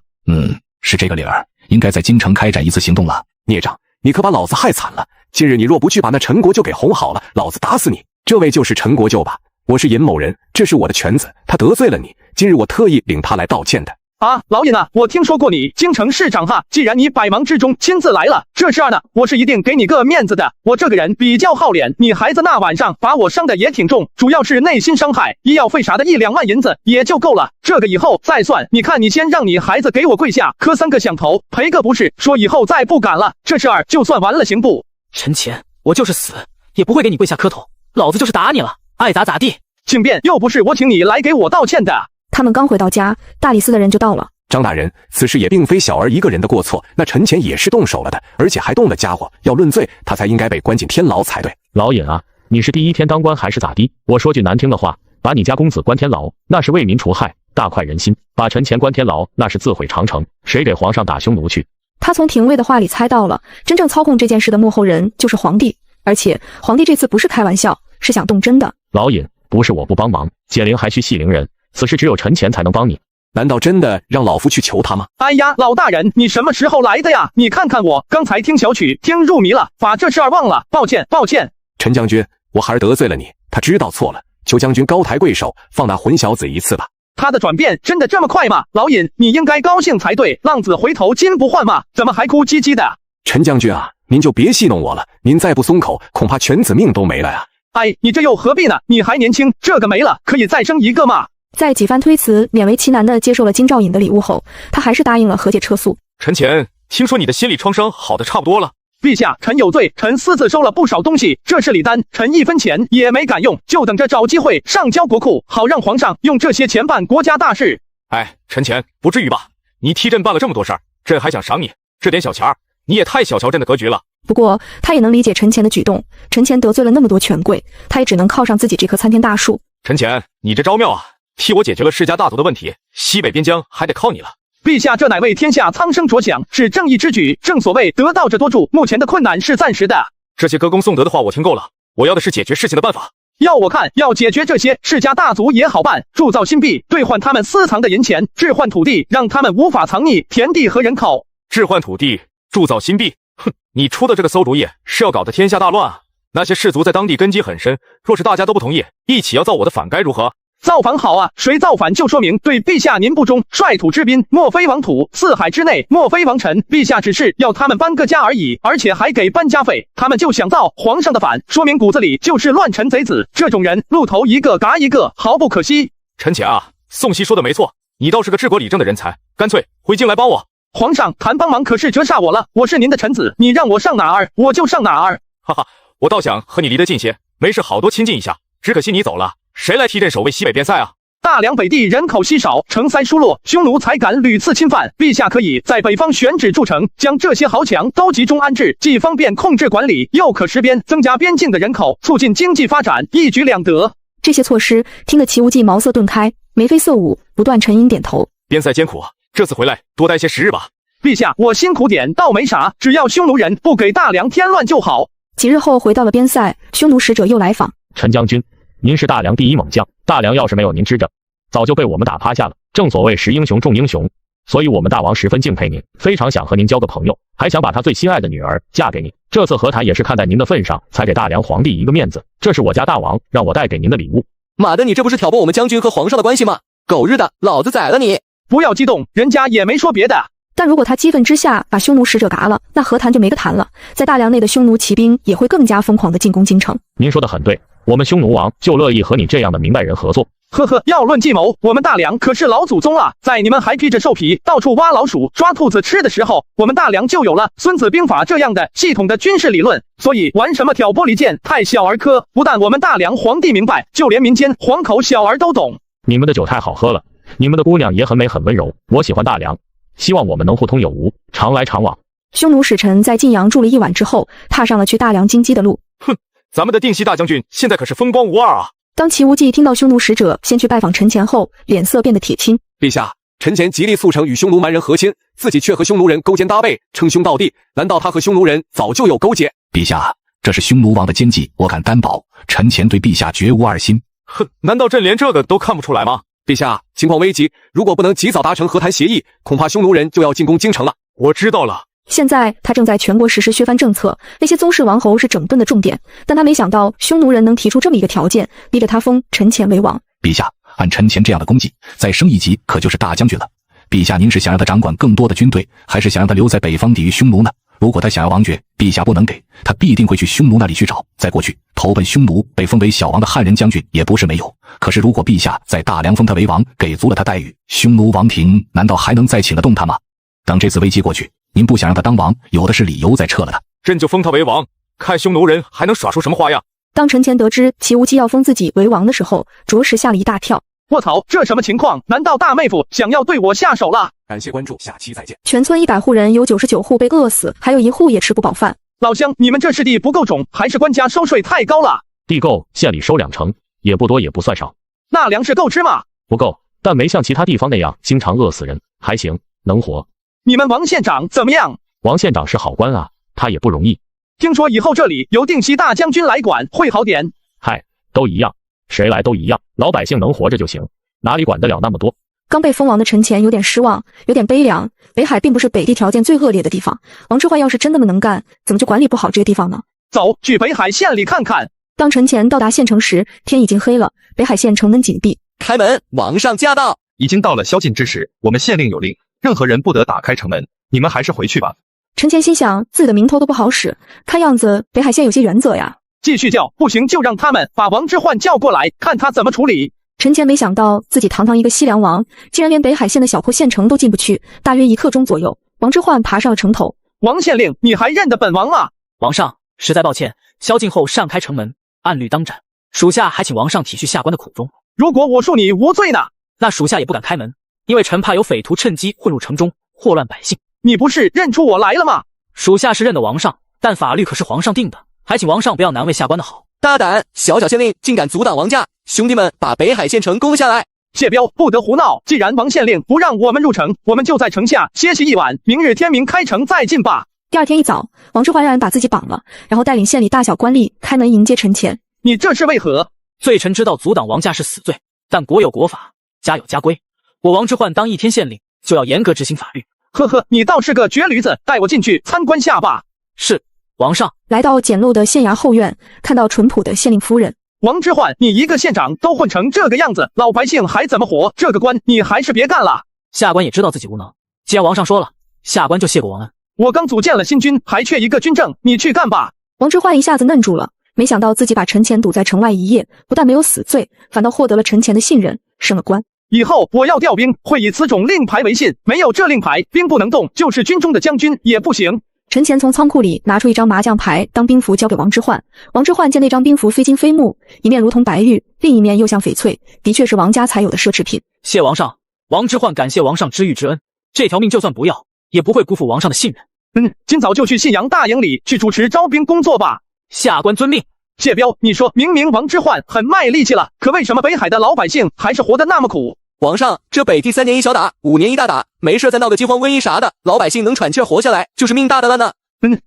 Speaker 3: 是这个理儿，应该在京城开展一次行动了。
Speaker 11: 孽障，你可把老子害惨了！今日你若不去把那陈国舅给哄好了，老子打死你！这位就是陈国舅吧？我是尹某人，这是我的犬子，他得罪了你，今日我特意领他来道歉的。
Speaker 6: 啊，老尹啊，我听说过你京城市长哈，既然你百忙之中亲自来了，这事儿呢，我是一定给你个面子的。我这个人比较好脸，你孩子那晚上把我伤的也挺重，主要是内心伤害，医药费啥的1-2万银子也就够了，这个以后再算。你看你先让你孩子给我跪下磕3个响头，赔个不是，说以后再不敢了，这事儿就算完了，行不？
Speaker 7: 陈乾，我就是死也不会给你跪下磕头，老子就是打你了，爱咋咋地。
Speaker 6: 请便，又不是我请你来给我道歉的。
Speaker 1: 他们刚回到家，大理寺的人就到了。
Speaker 11: 张大人，此事也并非小儿一个人的过错，那陈乾也是动手了的，而且还动了家伙，要论罪，他才应该被关进天牢才对。
Speaker 8: 老尹啊，你是第一天当官还是咋地？我说句难听的话，把你家公子关天牢，那是为民除害，大快人心；把陈乾关天牢，那是自毁长城，谁给皇上打匈奴去？
Speaker 1: 他从廷尉的话里猜到了，真正操控这件事的幕后人就是皇帝，而且皇帝这次不是开玩笑，是想动真的。
Speaker 8: 老尹，不是我不帮忙，解铃还需系铃人，此事只有陈乾才能帮你。
Speaker 11: 难道真的让老夫去求他吗？
Speaker 6: 哎呀，老大人，你什么时候来的呀？你看看我，刚才听小曲听入迷了，把这事儿忘了，抱歉抱歉。
Speaker 11: 陈将军，我孩儿得罪了你，他知道错了，求将军高抬贵手，放那混小子一次吧。
Speaker 6: 他的转变真的这么快吗？老尹，你应该高兴才对，浪子回头金不换嘛，怎么还哭唧唧的？
Speaker 11: 陈将军啊，您就别戏弄我了，您再不松口，恐怕犬子命都没了呀。
Speaker 6: 哎，你这又何必呢？你还年轻，这个没了可以再生一个嘛。
Speaker 1: 在几番推辞，勉为其难地接受了京兆尹的礼物后，他还是答应了和解撤诉。
Speaker 5: 陈乾，听说你的心理创伤好的差不多了。
Speaker 6: 陛下，臣有罪，臣私自收了不少东西，这是礼单，臣1分钱也没敢用，就等着找机会上交国库，好让皇上用这些钱办国家大事。
Speaker 5: 哎，陈乾，不至于吧？你替朕办了这么多事儿，朕还想赏你这点小钱儿，你也太小瞧朕的格局了。
Speaker 1: 不过他也能理解陈前的举动，陈前得罪了那么多权贵，他也只能靠上自己这棵参天大树。
Speaker 5: 陈前，你这招妙啊，替我解决了世家大族的问题，西北边疆还得靠你了。
Speaker 6: 陛下，这乃为天下苍生着想，是正义之举。正所谓得道者多助，目前的困难是暂时的。
Speaker 5: 这些歌功颂德的话我听够了，我要的是解决事情的办法。
Speaker 6: 要我看，要解决这些，世家大族也好办，铸造新币，兑换他们私藏的银钱，置换土地，让他们无法藏匿田地和人口。
Speaker 5: 置换土地，铸造新币，哼，你出的这个馊主意是要搞得天下大乱啊！那些士族在当地根基很深，若是大家都不同意，一起要造我的反，该如何？
Speaker 6: 造反好啊，谁造反就说明对陛下您不忠，率土之滨，莫非王土；四海之内，莫非王臣。陛下只是要他们搬个家而已，而且还给搬家费，他们就想造皇上的反，说明骨子里就是乱臣贼子。这种人路头一个嘎一个，毫不可惜。
Speaker 5: 陈前啊，宋熙说的没错，你倒是个治国理政的人才，干脆回京来帮我。
Speaker 6: 皇上谈帮忙可是折煞我了，我是您的臣子，你让我上哪儿我就上哪儿。
Speaker 5: 哈哈，我倒想和你离得近些，没事好多亲近一下，只可惜你走了。谁来替朕守卫西北边塞啊？
Speaker 6: 大梁北地人口稀少，城塞疏落，匈奴才敢屡次侵犯。陛下可以在北方选址筑城，将这些豪强都集中安置，既方便控制管理，又可实边，增加边境的人口，促进经济发展，一举两得。
Speaker 1: 这些措施听得齐无忌茅塞顿开，眉飞色舞，不断沉吟点头。
Speaker 5: 边塞艰苦，这次回来多待些时日吧。
Speaker 6: 陛下，我辛苦点倒没啥，只要匈奴人不给大梁添乱就好。
Speaker 1: 几日后回到了边塞，匈奴使者又来访。
Speaker 8: 陈将军，您是大梁第一猛将，大梁要是没有您支着，早就被我们打趴下了。正所谓识英雄重英雄，所以我们大王十分敬佩您，非常想和您交个朋友，还想把他最心爱的女儿嫁给你。这次和谈也是看在您的份上，才给大梁皇帝一个面子。这是我家大王让我带给您的礼物。
Speaker 10: 妈的，你这不是挑拨我们将军和皇上的关系吗？狗日的，老子宰了你！
Speaker 6: 不要激动，人家也没说别的。
Speaker 1: 但如果他激愤之下把匈奴使者嘎了，那和谈就没得谈了。在大梁内的匈奴骑兵也会更加疯狂地进攻京城。
Speaker 8: 您说的很对，我们匈奴王就乐意和你这样的明白人合作。
Speaker 6: 呵呵，要论计谋，我们大梁可是老祖宗啊！在你们还披着兽皮到处挖老鼠抓兔子吃的时候，我们大梁就有了《孙子兵法》这样的系统的军事理论。所以玩什么挑拨离间，太小儿科。不但我们大梁皇帝明白，就连民间黄口小儿都懂。
Speaker 8: 你们的酒太好喝了，你们的姑娘也很美很温柔，我喜欢大梁，希望我们能互通有无，常来常往。
Speaker 1: 匈奴使臣在晋阳住了一晚之后，踏上了去大梁京畿的路。
Speaker 5: 哼，咱们的定西大将军现在可是风光无二啊！
Speaker 1: 当齐无忌听到匈奴使者先去拜访陈前后，脸色变得铁青。
Speaker 11: 陛下，陈前极力促成与匈奴蛮人和亲，自己却和匈奴人勾肩搭背，称兄道弟。难道他和匈奴人早就有勾结？
Speaker 3: 陛下，这是匈奴王的奸计，我敢担保，陈前对陛下绝无二心。
Speaker 5: 哼，难道朕连这个都看不出来吗？
Speaker 11: 陛下，情况危急，如果不能及早达成和谈协议，恐怕匈奴人就要进攻京城了。
Speaker 5: 我知道了。
Speaker 1: 现在他正在全国实施削藩政策，那些宗室王侯是整顿的重点，但他没想到匈奴人能提出这么一个条件，逼着他封陈前为王。
Speaker 3: 陛下，按陈前这样的功绩，再升一级可就是大将军了。陛下，您是想让他掌管更多的军队，还是想让他留在北方抵御匈奴呢？如果他想要王爵，陛下不能给，他必定会去匈奴那里去找。在过去，投奔匈奴被封为小王的汉人将军也不是没有。可是如果陛下在大梁封他为王，给足了他待遇，匈奴王庭难道还能再请得动他吗？等这次危机过去，您不想让他当王，有的是理由再撤了他。
Speaker 5: 朕就封他为王，看匈奴人还能耍出什么花样。
Speaker 1: 当陈前得知齐无忌要封自己为王的时候，着实吓了一大跳。
Speaker 6: 卧槽，这什么情况？难道大妹夫想要对我下手了？
Speaker 11: 感谢关注，下期再见。
Speaker 1: 全村100户人有99户被饿死，还有1户也吃不饱饭。
Speaker 6: 老乡，你们这是地不够种，还是官家收税太高了？
Speaker 8: 地够，县里收2成，也不多也不算少。
Speaker 6: 那粮食够吃吗？
Speaker 8: 不够，但没像其他地方那样经常饿死人，还行，能活。
Speaker 6: 你们王县长怎么样？
Speaker 8: 王县长是好官啊，他也不容易。
Speaker 6: 听说以后这里由定西大将军来管会好点。
Speaker 8: 嗨，都一样，谁来都一样，老百姓能活着就行，哪里管得了那么多。
Speaker 1: 刚被封王的陈前有点失望，有点悲凉。北海并不是北地条件最恶劣的地方，王之涣要是真那么能干，怎么就管理不好这个地方呢？
Speaker 6: 走，去北海县里看看。
Speaker 1: 当陈前到达县城时，天已经黑了，北海县城门紧闭。
Speaker 10: 开门，王上驾到！
Speaker 13: 已经到了宵禁之时，我们县令有令，任何人不得打开城门，你们还是回去吧。
Speaker 1: 陈前心想，自己的名头都不好使，看样子北海县有些原则呀。
Speaker 6: 继续叫，不行就让他们把王之涣叫过来，看他怎么处理。
Speaker 1: 陈前没想到自己堂堂一个西凉王，竟然连北海县的小破县城都进不去。大约1刻钟左右，王之涣爬上了城头。
Speaker 6: 王县令，你还认得本王吗？
Speaker 7: 王上，实在抱歉，宵禁后擅开城门，按律当斩。属下还请王上体恤下官的苦衷。
Speaker 6: 如果我恕你无罪呢？
Speaker 7: 那属下也不敢开门，因为臣怕有匪徒趁机混入城中，祸乱百姓。
Speaker 6: 你不是认出我来了吗？
Speaker 7: 属下是认的王上，但法律可是皇上定的，还请王上不要难为下官的好。
Speaker 10: 大胆，小县令竟敢阻挡王家！兄弟们，把北海县城攻下来！
Speaker 6: 谢彪，不得胡闹！既然王县令不让我们入城，我们就在城下歇息一晚，明日天明开城再进吧。
Speaker 1: 第二天一早，王之涣让人把自己绑了，然后带领县里大小官吏开门迎接陈前。
Speaker 6: 你这是为何？
Speaker 7: 罪臣知道阻挡王家是死罪，但国有国法，家有家规。我王之涣当一天县令，就要严格执行法律。
Speaker 6: 呵呵，你倒是个绝驴子，带我进去参观下吧。
Speaker 7: 是，王上。
Speaker 1: 来到简陋的县衙后院，看到淳朴的县令夫人。
Speaker 6: 王之涣，你一个县长都混成这个样子，老百姓还怎么活？这个官你还是别干了。
Speaker 7: 下官也知道自己无能，既然王上说了，下官就谢过王恩。
Speaker 6: 我刚组建了新军，还缺一个军政，你去干吧。
Speaker 1: 王之涣一下子愣住了，没想到自己把陈前堵在城外一夜，不但没有死罪，反倒获得了陈前的信任，升了官。
Speaker 6: 以后我要调兵，会以此种令牌为信，没有这令牌，兵不能动，就是军中的将军也不行。
Speaker 1: 陈前从仓库里拿出一张麻将牌当兵符交给王之涣，王之涣见那张兵符非金非木，一面如同白玉，另一面又像翡翠，的确是王家才有的奢侈品。
Speaker 7: 谢王上，王之涣感谢王上知遇之恩，这条命就算不要，也不会辜负王上的信任。
Speaker 6: 今早就去信阳大营里去主持招兵工作吧。
Speaker 7: 下官遵命。
Speaker 6: 谢彪，你说明明王之涣很卖力气了，可为什么北海的老百姓还是活得那么苦？
Speaker 10: 王上，这北地3年一小打，5年一大打，没事再闹个饥荒瘟疫啥的，老百姓能喘气儿活下来，就是命大的了呢。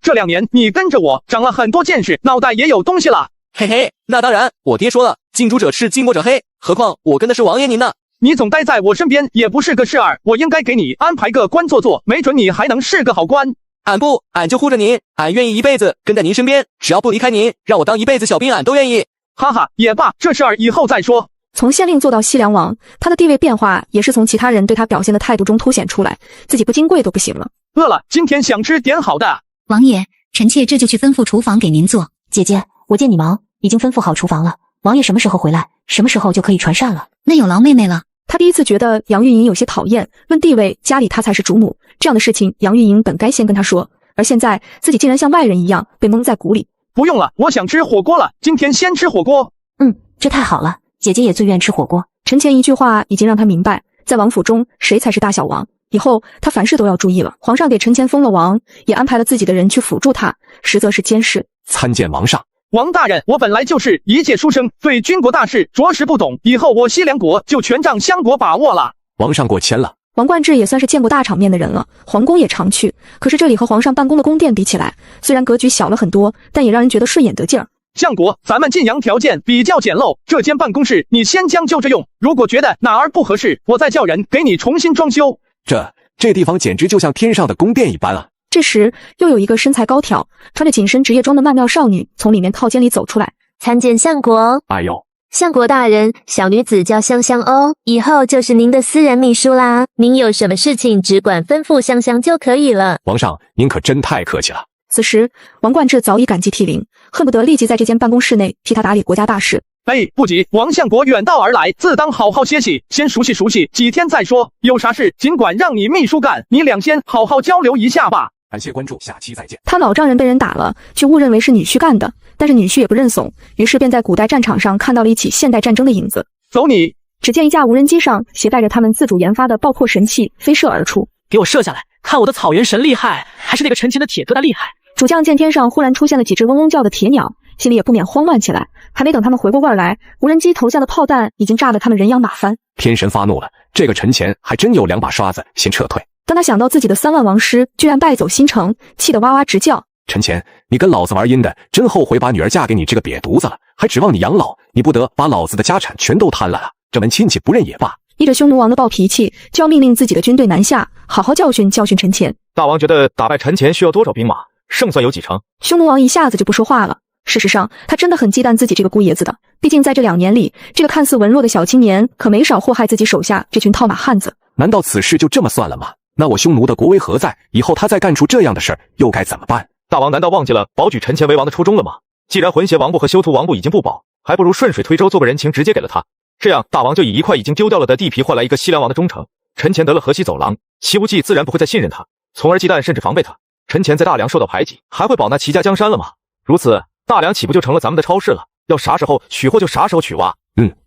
Speaker 6: 这2年你跟着我，长了很多见识，脑袋也有东西了。
Speaker 10: 嘿嘿，那当然，我爹说了，近朱者赤，近墨者黑，何况我跟的是王爷您呢。
Speaker 6: 你总待在我身边也不是个事儿，我应该给你安排个官做，没准你还能是个好官。
Speaker 10: 俺就护着您，俺愿意一辈子跟在您身边，只要不离开您，让我当一辈子小兵，俺都愿意。
Speaker 6: 哈哈，也罢，这事儿以后再说。
Speaker 1: 从县令做到西凉王，他的地位变化也是从其他人对他表现的态度中凸显出来，自己不金贵都不行了。
Speaker 6: 饿了，今天想吃点好的。
Speaker 12: 王爷，臣妾这就去吩咐厨房给您做。姐姐，我见你忙，已经吩咐好厨房了。王爷什么时候回来，什么时候就可以传膳了。那有劳妹妹了。
Speaker 1: 他第一次觉得杨钰莹有些讨厌，论地位，家里他才是主母，这样的事情杨钰莹本该先跟他说，而现在自己竟然像外人一样被蒙在鼓里。
Speaker 6: 不用了，我想吃火锅了，今天先吃火锅。
Speaker 12: 这太好了，姐姐也最愿吃火锅。
Speaker 1: 陈前一句话已经让他明白，在王府中谁才是大小王，以后他凡事都要注意了。皇上给陈前封了王，也安排了自己的人去辅助他，实则是监视。
Speaker 11: 参见王上。
Speaker 6: 王大人，我本来就是一介书生，对军国大事着实不懂，以后我西凉国就全仗相国把握了。
Speaker 11: 王上过谦了。
Speaker 1: 王冠志也算是见过大场面的人了，皇宫也常去，可是这里和皇上办公的宫殿比起来，虽然格局小了很多，但也让人觉得顺眼得劲儿。
Speaker 6: 相国，咱们晋阳条件比较简陋，这间办公室你先将就着用，如果觉得哪儿不合适，我再叫人给你重新装修。
Speaker 11: 这地方简直就像天上的宫殿一般啊！
Speaker 1: 这时，又有一个身材高挑、穿着紧身职业装的曼妙少女从里面套间里走出来。
Speaker 14: 参见相国。
Speaker 11: 哎呦，
Speaker 14: 相国大人，小女子叫香香哦，以后就是您的私人秘书啦。您有什么事情只管吩咐香香就可以了。
Speaker 11: 王上，您可真太客气了。
Speaker 1: 此时，王冠志早已感激涕零，恨不得立即在这间办公室内替他打理国家大事。
Speaker 6: 不急，王相国远道而来，自当好好歇息，先熟悉熟悉，几天再说。有啥事尽管让你秘书干，你俩先好好交流一下吧。
Speaker 11: 感谢关注，下期再见。
Speaker 1: 他老丈人被人打了，却误认为是女婿干的，但是女婿也不认怂，于是便在古代战场上看到了一起现代战争的影子。
Speaker 6: 走你！
Speaker 1: 只见一架无人机上携带着他们自主研发的爆破神器飞射而出。
Speaker 7: 给我射下来，看我的草原神厉害，还是那个陈前的铁疙瘩厉害。
Speaker 1: 主将见天上忽然出现了几只嗡嗡叫的铁鸟，心里也不免慌乱起来。还没等他们回过味儿来，无人机投下的炮弹已经炸得他们人仰马翻。
Speaker 11: 天神发怒了，这个陈前还真有2把刷子，先撤退。
Speaker 1: 当他想到自己的3万王师居然败走新城，气得哇哇直叫。
Speaker 11: 陈前，你跟老子玩阴的，真后悔把女儿嫁给你这个瘪犊子了，还指望你养老，你不得把老子的家产全都贪了啊！这门亲戚不认也罢。
Speaker 1: 依着匈奴王的暴脾气，就要命令自己的军队南下，好好教训教训陈前。
Speaker 5: 大王觉得打败陈前需要多少兵马？胜算有几成？
Speaker 1: 匈奴王一下子就不说话了。事实上，他真的很忌惮自己这个姑爷子的，毕竟在这2年里，这个看似文弱的小青年可没少祸害自己手下这群套马汉子。
Speaker 11: 难道此事就这么算了吗？那我匈奴的国威何在？以后他再干出这样的事儿，又该怎么办？
Speaker 5: 大王难道忘记了保举陈前为王的初衷了吗？既然浑邪王部和修图王部已经不保，还不如顺水推舟做个人情，直接给了他。这样，大王就以一块已经丢掉了的地皮换来一个西凉王的忠诚。陈前得了河西走廊，齐无忌自然不会再信任他，从而忌惮甚至防备他。陈前在大梁受到排挤，还会保那齐家江山了吗？如此，大梁岂不就成了咱们的超市了？要啥时候取货就啥时候取哇。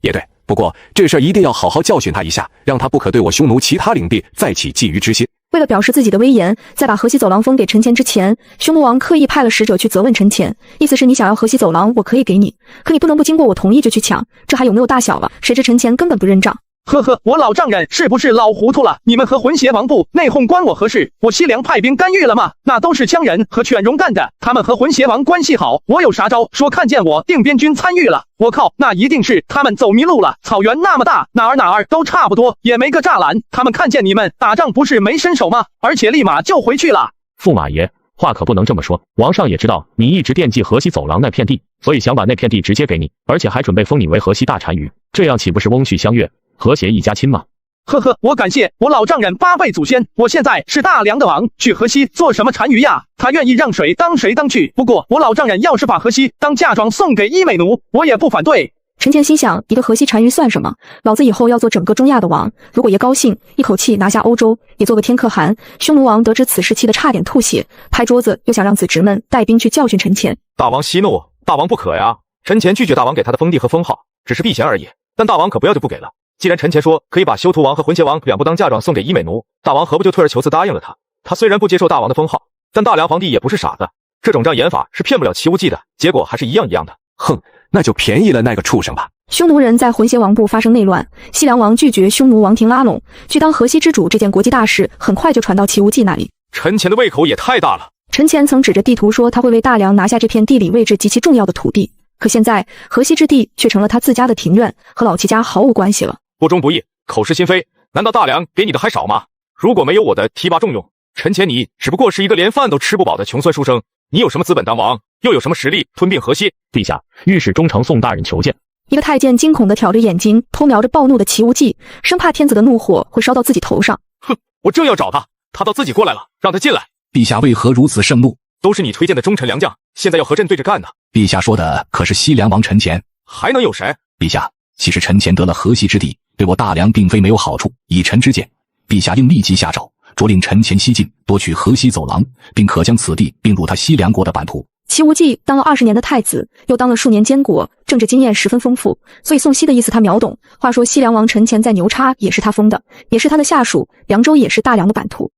Speaker 11: 也对。不过这事儿一定要好好教训他一下，让他不可对我匈奴其他领地再起觊觎之心。
Speaker 1: 为了表示自己的威严，在把河西走廊封给陈前之前，匈奴王刻意派了使者去责问陈前，意思是你想要河西走廊，我可以给你，可你不能不经过我同意就去抢，这还有没有大小了？谁知陈前根本不认账。
Speaker 6: 呵呵，我老丈人是不是老糊涂了？你们和浑邪王部内讧关我何事？我西凉派兵干预了吗？那都是羌人和犬戎干的，他们和浑邪王关系好，我有啥招？说看见我定边军参与了，我靠，那一定是他们走迷路了。草原那么大，哪儿都差不多，也没个栅栏，他们看见你们打仗不是没身手吗？而且立马就回去了。
Speaker 8: 驸马爷，话可不能这么说，王上也知道你一直惦记河西走廊那片地，所以想把那片地直接给你，而且还准备封你为河西大单于，这样岂不是翁婿相悦，和谐一家亲吗？
Speaker 6: 呵呵，我感谢我老丈人8辈祖先，我现在是大梁的王，去河西做什么单于呀？他愿意让谁当谁当去。不过我老丈人要是把河西当嫁妆送给伊美奴，我也不反对。
Speaker 1: 陈前心想，一个河西单于算什么？老子以后要做整个中亚的王，如果爷高兴，一口气拿下欧洲，也做个天可汗。匈奴王得知此事，气得差点吐血，拍桌子，又想让子侄们带兵去教训陈前。
Speaker 5: 大王息怒，大王不可呀！陈前拒绝大王给他的封地和封号，只是避嫌而已，但大王可不要就不给了。既然陈前说可以把修图王和浑邪王两部当嫁妆送给伊美奴，大王何不就退而求次答应了他？他虽然不接受大王的封号，但大梁皇帝也不是傻子，这种障眼法是骗不了齐无忌的，结果还是一样的。
Speaker 11: 哼，那就便宜了那个畜生吧。
Speaker 1: 匈奴人在浑邪王部发生内乱，西凉王拒绝匈奴王庭拉拢，去当河西之主，这件国际大事很快就传到齐无忌那里。
Speaker 5: 陈前的胃口也太大了。
Speaker 1: 陈前曾指着地图说他会为大梁拿下这片地理位置极其重要的土地，可现在河西之地却成了他自家的庭院，和老齐家毫无关系了。
Speaker 5: 不忠不义，口是心非，难道大梁给你的还少吗？如果没有我的提拔重用，陈前你只不过是一个连饭都吃不饱的穷酸书生，你有什么资本当王？又有什么实力吞并河西？
Speaker 8: 陛下，御史中丞宋大人求见。
Speaker 1: 一个太监惊恐地挑着眼睛，偷瞄着暴怒的齐无忌，生怕天子的怒火会烧到自己头上。
Speaker 5: 哼，我正要找他，他倒自己过来了，让他进来。
Speaker 3: 陛下为何如此盛怒？
Speaker 5: 都是你推荐的忠臣良将，现在要和朕对着干呢。
Speaker 3: 陛下说的可是西凉王陈前？
Speaker 5: 还能有谁？
Speaker 3: 陛下，其实陈前得了河西之地，对我大梁并非没有好处。以臣之见，陛下应立即下诏，着令陈前西进，夺取河西走廊，并可将此地并入他西凉国的版图。
Speaker 1: 齐无忌当了20年的太子，又当了数年监国，政治经验十分丰富，所以宋熙的意思他秒懂。话说西凉王陈前在牛叉也是他封的，也是他的下属，凉州也是大梁的版图。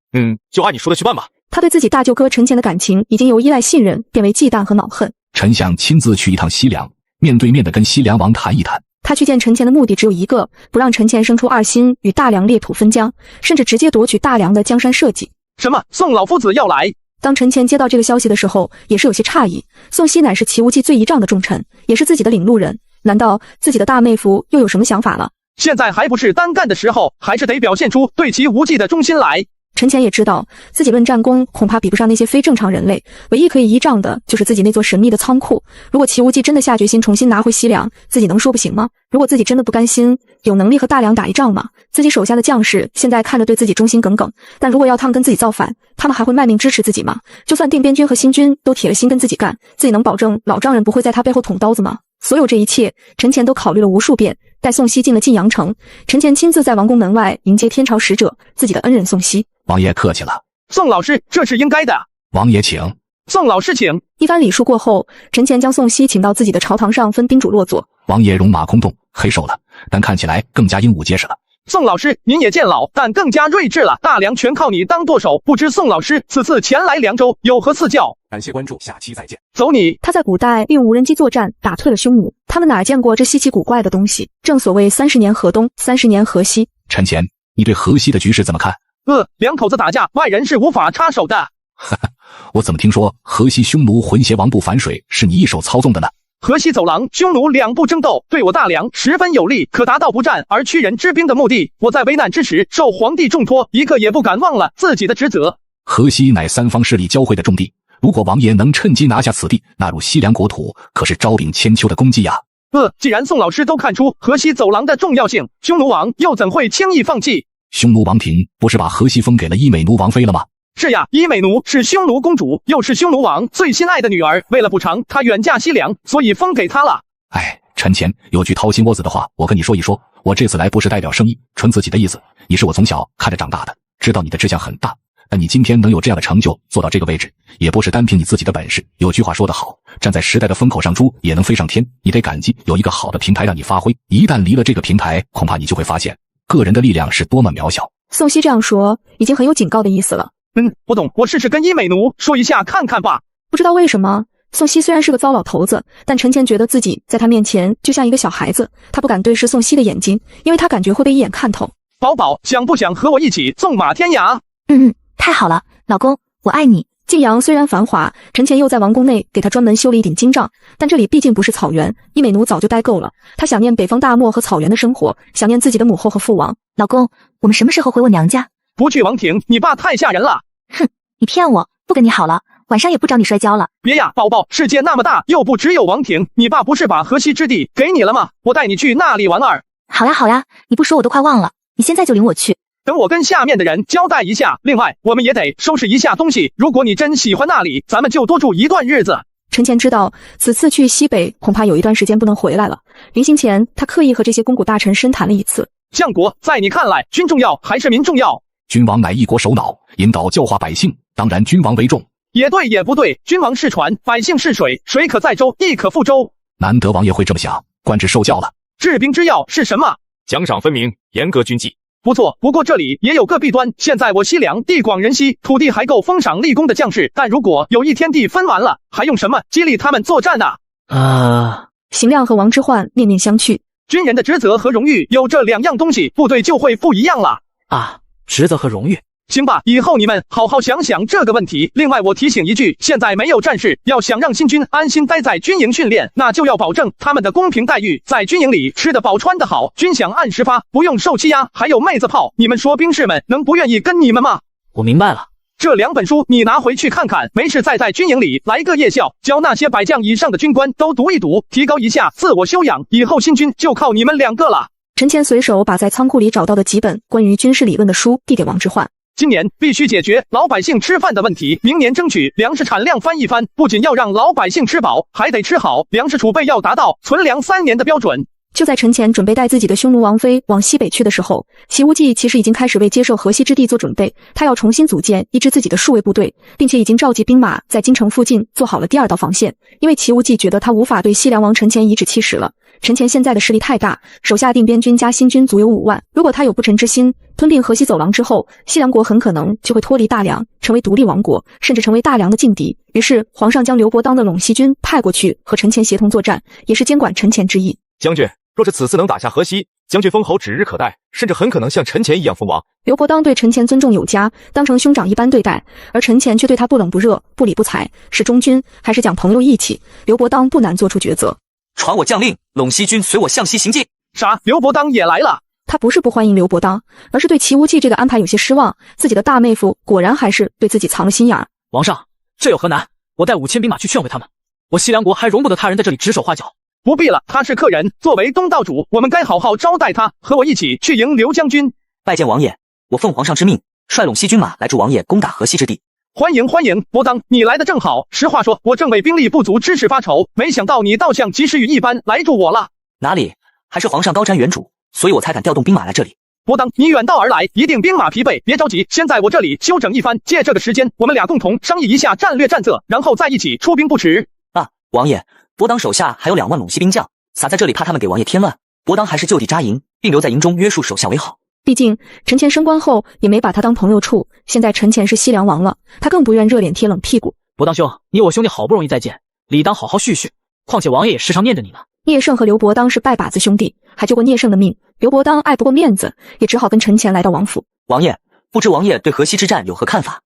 Speaker 5: 就按你说的去办吧。
Speaker 1: 他对自己大舅哥陈前的感情已经由依赖信任变为忌惮和恼恨。
Speaker 3: 臣想亲自去一趟西凉，面对面的跟西凉王谈一谈。
Speaker 1: 他去见陈前的目的只有一个，不让陈前生出二心，与大梁裂土分疆，甚至直接夺取大梁的江山社稷。
Speaker 6: 什么？宋老夫子要来？
Speaker 1: 当陈前接到这个消息的时候，也是有些诧异。宋熙乃是齐无忌最倚仗的重臣，也是自己的领路人，难道自己的大妹夫又有什么想法了？
Speaker 6: 现在还不是单干的时候，还是得表现出对齐无忌的忠心来。
Speaker 1: 陈前也知道自己论战功恐怕比不上那些非正常人类，唯一可以依仗的就是自己那座神秘的仓库。如果齐无忌真的下决心重新拿回西凉，自己能说不行吗？如果自己真的不甘心，有能力和大梁打一仗吗？自己手下的将士现在看着对自己忠心耿耿，但如果要他们跟自己造反，他们还会卖命支持自己吗？就算定边军和新军都铁了心跟自己干，自己能保证老丈人不会在他背后捅刀子吗？所有这一切，陈前都考虑了无数遍。待宋熙进了晋阳城，陈前亲自在王宫门外迎接天朝使者，自己的恩人宋熙。
Speaker 3: 王爷客气了。
Speaker 6: 宋老师，这是应该的。
Speaker 3: 王爷请。
Speaker 6: 宋老师请。
Speaker 1: 一番礼数过后，陈前将宋熙请到自己的朝堂上，分宾主落座。
Speaker 3: 王爷戎马空洞，黑瘦了，但看起来更加英武结实了。
Speaker 6: 宋老师，您也渐老，但更加睿智了。大梁全靠你当舵手，不知宋老师此次前来凉州有何赐教？
Speaker 11: 感谢关注，下期再见。
Speaker 6: 走你！
Speaker 1: 他在古代利用无人机作战打退了匈奴，他们哪见过这稀奇古怪的东西？正所谓30年河东，30年河西。
Speaker 3: 陈前，你对河西的局势怎么看？
Speaker 6: 两口子打架，外人是无法插手的。
Speaker 3: 哈哈，我怎么听说河西匈奴浑邪王部反水是你一手操纵的呢？
Speaker 6: 河西走廊，匈奴两部争斗，对我大梁十分有利，可达到不战而屈人之兵的目的。我在危难之时受皇帝重托，一刻也不敢忘了自己的职责。
Speaker 3: 河西乃三方势力交汇的重地，如果王爷能趁机拿下此地，纳入西凉国土，可是招炳千秋的功绩呀。
Speaker 6: 既然宋老师都看出河西走廊的重要性，匈奴王又怎会轻易放弃？
Speaker 3: 匈奴王庭不是把河西封给了伊美奴王妃了吗？
Speaker 6: 是呀，伊美奴是匈奴公主，又是匈奴王最心爱的女儿，为了补偿她远嫁西凉，所以封给她了。
Speaker 3: 陈前，有句掏心窝子的话，我跟你说一说。我这次来不是代表生意，纯自己的意思。你是我从小看着长大的，知道你的志向很大，但你今天能有这样的成就，做到这个位置，也不是单凭你自己的本事。有句话说得好，站在时代的风口上，猪也能飞上天。你得感激有一个好的平台让你发挥，一旦离了这个平台，恐怕你就会发现个人的力量是多么渺小。
Speaker 1: 宋熙这样说，已经很有警告的意思了。
Speaker 6: 不懂，我试试跟伊美奴说一下看看吧。
Speaker 1: 不知道为什么，宋熙虽然是个糟老头子，但陈乾觉得自己在他面前就像一个小孩子，他不敢对视宋熙的眼睛，因为他感觉会被一眼看透。
Speaker 6: 宝宝，想不想和我一起纵马天涯？
Speaker 4: 太好了，老公，我爱你。
Speaker 1: 晋阳虽然繁华，陈乾又在王宫内给他专门修了一顶金帐，但这里毕竟不是草原，伊美奴早就待够了。他想念北方大漠和草原的生活，想念自己的母后和父王。
Speaker 4: 老公，我们什么时候回我娘家？
Speaker 6: 不去王庭，你爸太吓人了。
Speaker 4: 哼，你骗我，不跟你好了，晚上也不找你摔跤了。
Speaker 6: 别呀，宝宝，世界那么大，又不只有王庭，你爸不是把河西之地给你了吗？我带你去那里玩儿。
Speaker 4: 好呀，你不说我都快忘了，你现在就领我去。
Speaker 6: 等我跟下面的人交代一下，另外我们也得收拾一下东西，如果你真喜欢那里，咱们就多住一段日子。
Speaker 1: 陈乾知道此次去西北恐怕有一段时间不能回来了，临行前他刻意和这些肱骨大臣深谈了一次。
Speaker 6: 相国，在你看来，君重要还是民重要？
Speaker 3: 君王乃一国首脑，引导教化百姓，当然君王为重。
Speaker 6: 也对也不对，君王是船，百姓是水，水可载舟，亦可覆舟。
Speaker 3: 难得王爷会这么想，官职受教了。
Speaker 6: 治兵之要是什么？
Speaker 5: 奖赏分明，严格军纪。
Speaker 6: 不错，不过这里也有个弊端，现在我西凉地广人稀，土地还够封赏立功的将士，但如果有一天地分完了，还用什么激励他们作战呢？
Speaker 1: 邢亮和王之涣面面相觑。
Speaker 6: 军人的职责和荣誉有这两样东西，部队就会不一样了。
Speaker 7: 职责和荣誉。
Speaker 6: 行吧，以后你们好好想想这个问题。另外我提醒一句，现在没有战事，要想让新军安心待在军营训练，那就要保证他们的公平待遇，在军营里吃得饱穿得好，军饷按时发，不用受欺压，还有妹子泡，你们说兵士们能不愿意跟你们吗？
Speaker 7: 我明白了。
Speaker 6: 这2本书你拿回去看看，没事再在军营里来个夜校，教那些百将以上的军官都读一读，提高一下自我修养，以后新军就靠你们2个了。
Speaker 1: 陈乾随手把在仓库里找到的几本关于军事理论的书递给王之涣。
Speaker 6: 今年必须解决老百姓吃饭的问题，明年争取粮食产量翻一番，不仅要让老百姓吃饱，还得吃好，粮食储备要达到存粮3年的标准。
Speaker 1: 就在陈乾准备带自己的匈奴王妃往西北去的时候，齐无忌其实已经开始为接受河西之地做准备，他要重新组建一支自己的数卫部队，并且已经召集兵马在京城附近做好了第2道防线，因为齐无忌觉得他无法对西凉王陈乾颐指气使了。陈乾现在的势力太大，手下定边军加新军足有5万，如果他有不臣之心，吞并河西走廊之后，西凉国很可能就会脱离大梁，成为独立王国，甚至成为大梁的劲敌。于是皇上将刘伯当的陇西军派过去和陈乾协同作战，也是监管陈乾之意。
Speaker 5: 将军，若是此次能打下河西，将军封侯指日可待，甚至很可能像陈乾一样封王。
Speaker 1: 刘伯当对陈乾尊重有加，当成兄长一般对待，而陈乾却对他不冷不热，不理不睬，是忠君还是讲朋友义气，刘伯当不难做出抉择。
Speaker 2: 传我将令，陇西军随我向西行进。
Speaker 6: 啥？刘伯当也来了？
Speaker 1: 他不是不欢迎刘伯当，而是对齐无忌这个安排有些失望，自己的大妹夫果然还是对自己藏了心眼儿。
Speaker 7: 王上，这有何难？我带5000兵马去劝回他们。我西凉国还容不得他人在这里指手画脚。
Speaker 6: 不必了，他是客人，作为东道主，我们该好好招待他，和我一起去迎刘将军。
Speaker 2: 拜见王爷，我奉皇上之命，率陇西军马来助王爷攻打河西之地。
Speaker 6: 欢迎欢迎，伯当，你来的正好。实话说，我正为兵力不足之事发愁，没想到你倒像及时雨一般来助我了。
Speaker 2: 哪里，还是皇上高瞻远瞩，所以我才敢调动兵马来这里。
Speaker 6: 伯当，你远道而来，一定兵马疲惫，别着急，先在我这里休整一番，借这个时间，我们俩共同商议一下战略战策，然后再一起出兵不迟。
Speaker 2: 王爷，伯当手下还有2万陇西兵将，撒在这里怕他们给王爷添乱，伯当还是就地扎营，并留在营中约束手下为好。
Speaker 1: 毕竟陈乾升官后也没把他当朋友处，现在陈乾是西凉王了，他更不愿热脸贴冷屁股。
Speaker 7: 伯当兄，你我兄弟好不容易再见，理当好好叙叙，况且王爷也时常念着你呢。
Speaker 1: 聂胜和刘伯当是拜把子兄弟，还救过聂胜的命，刘伯当爱不过面子，也只好跟陈乾来到王府。
Speaker 2: 王爷，不知王爷对河西之战有何看法？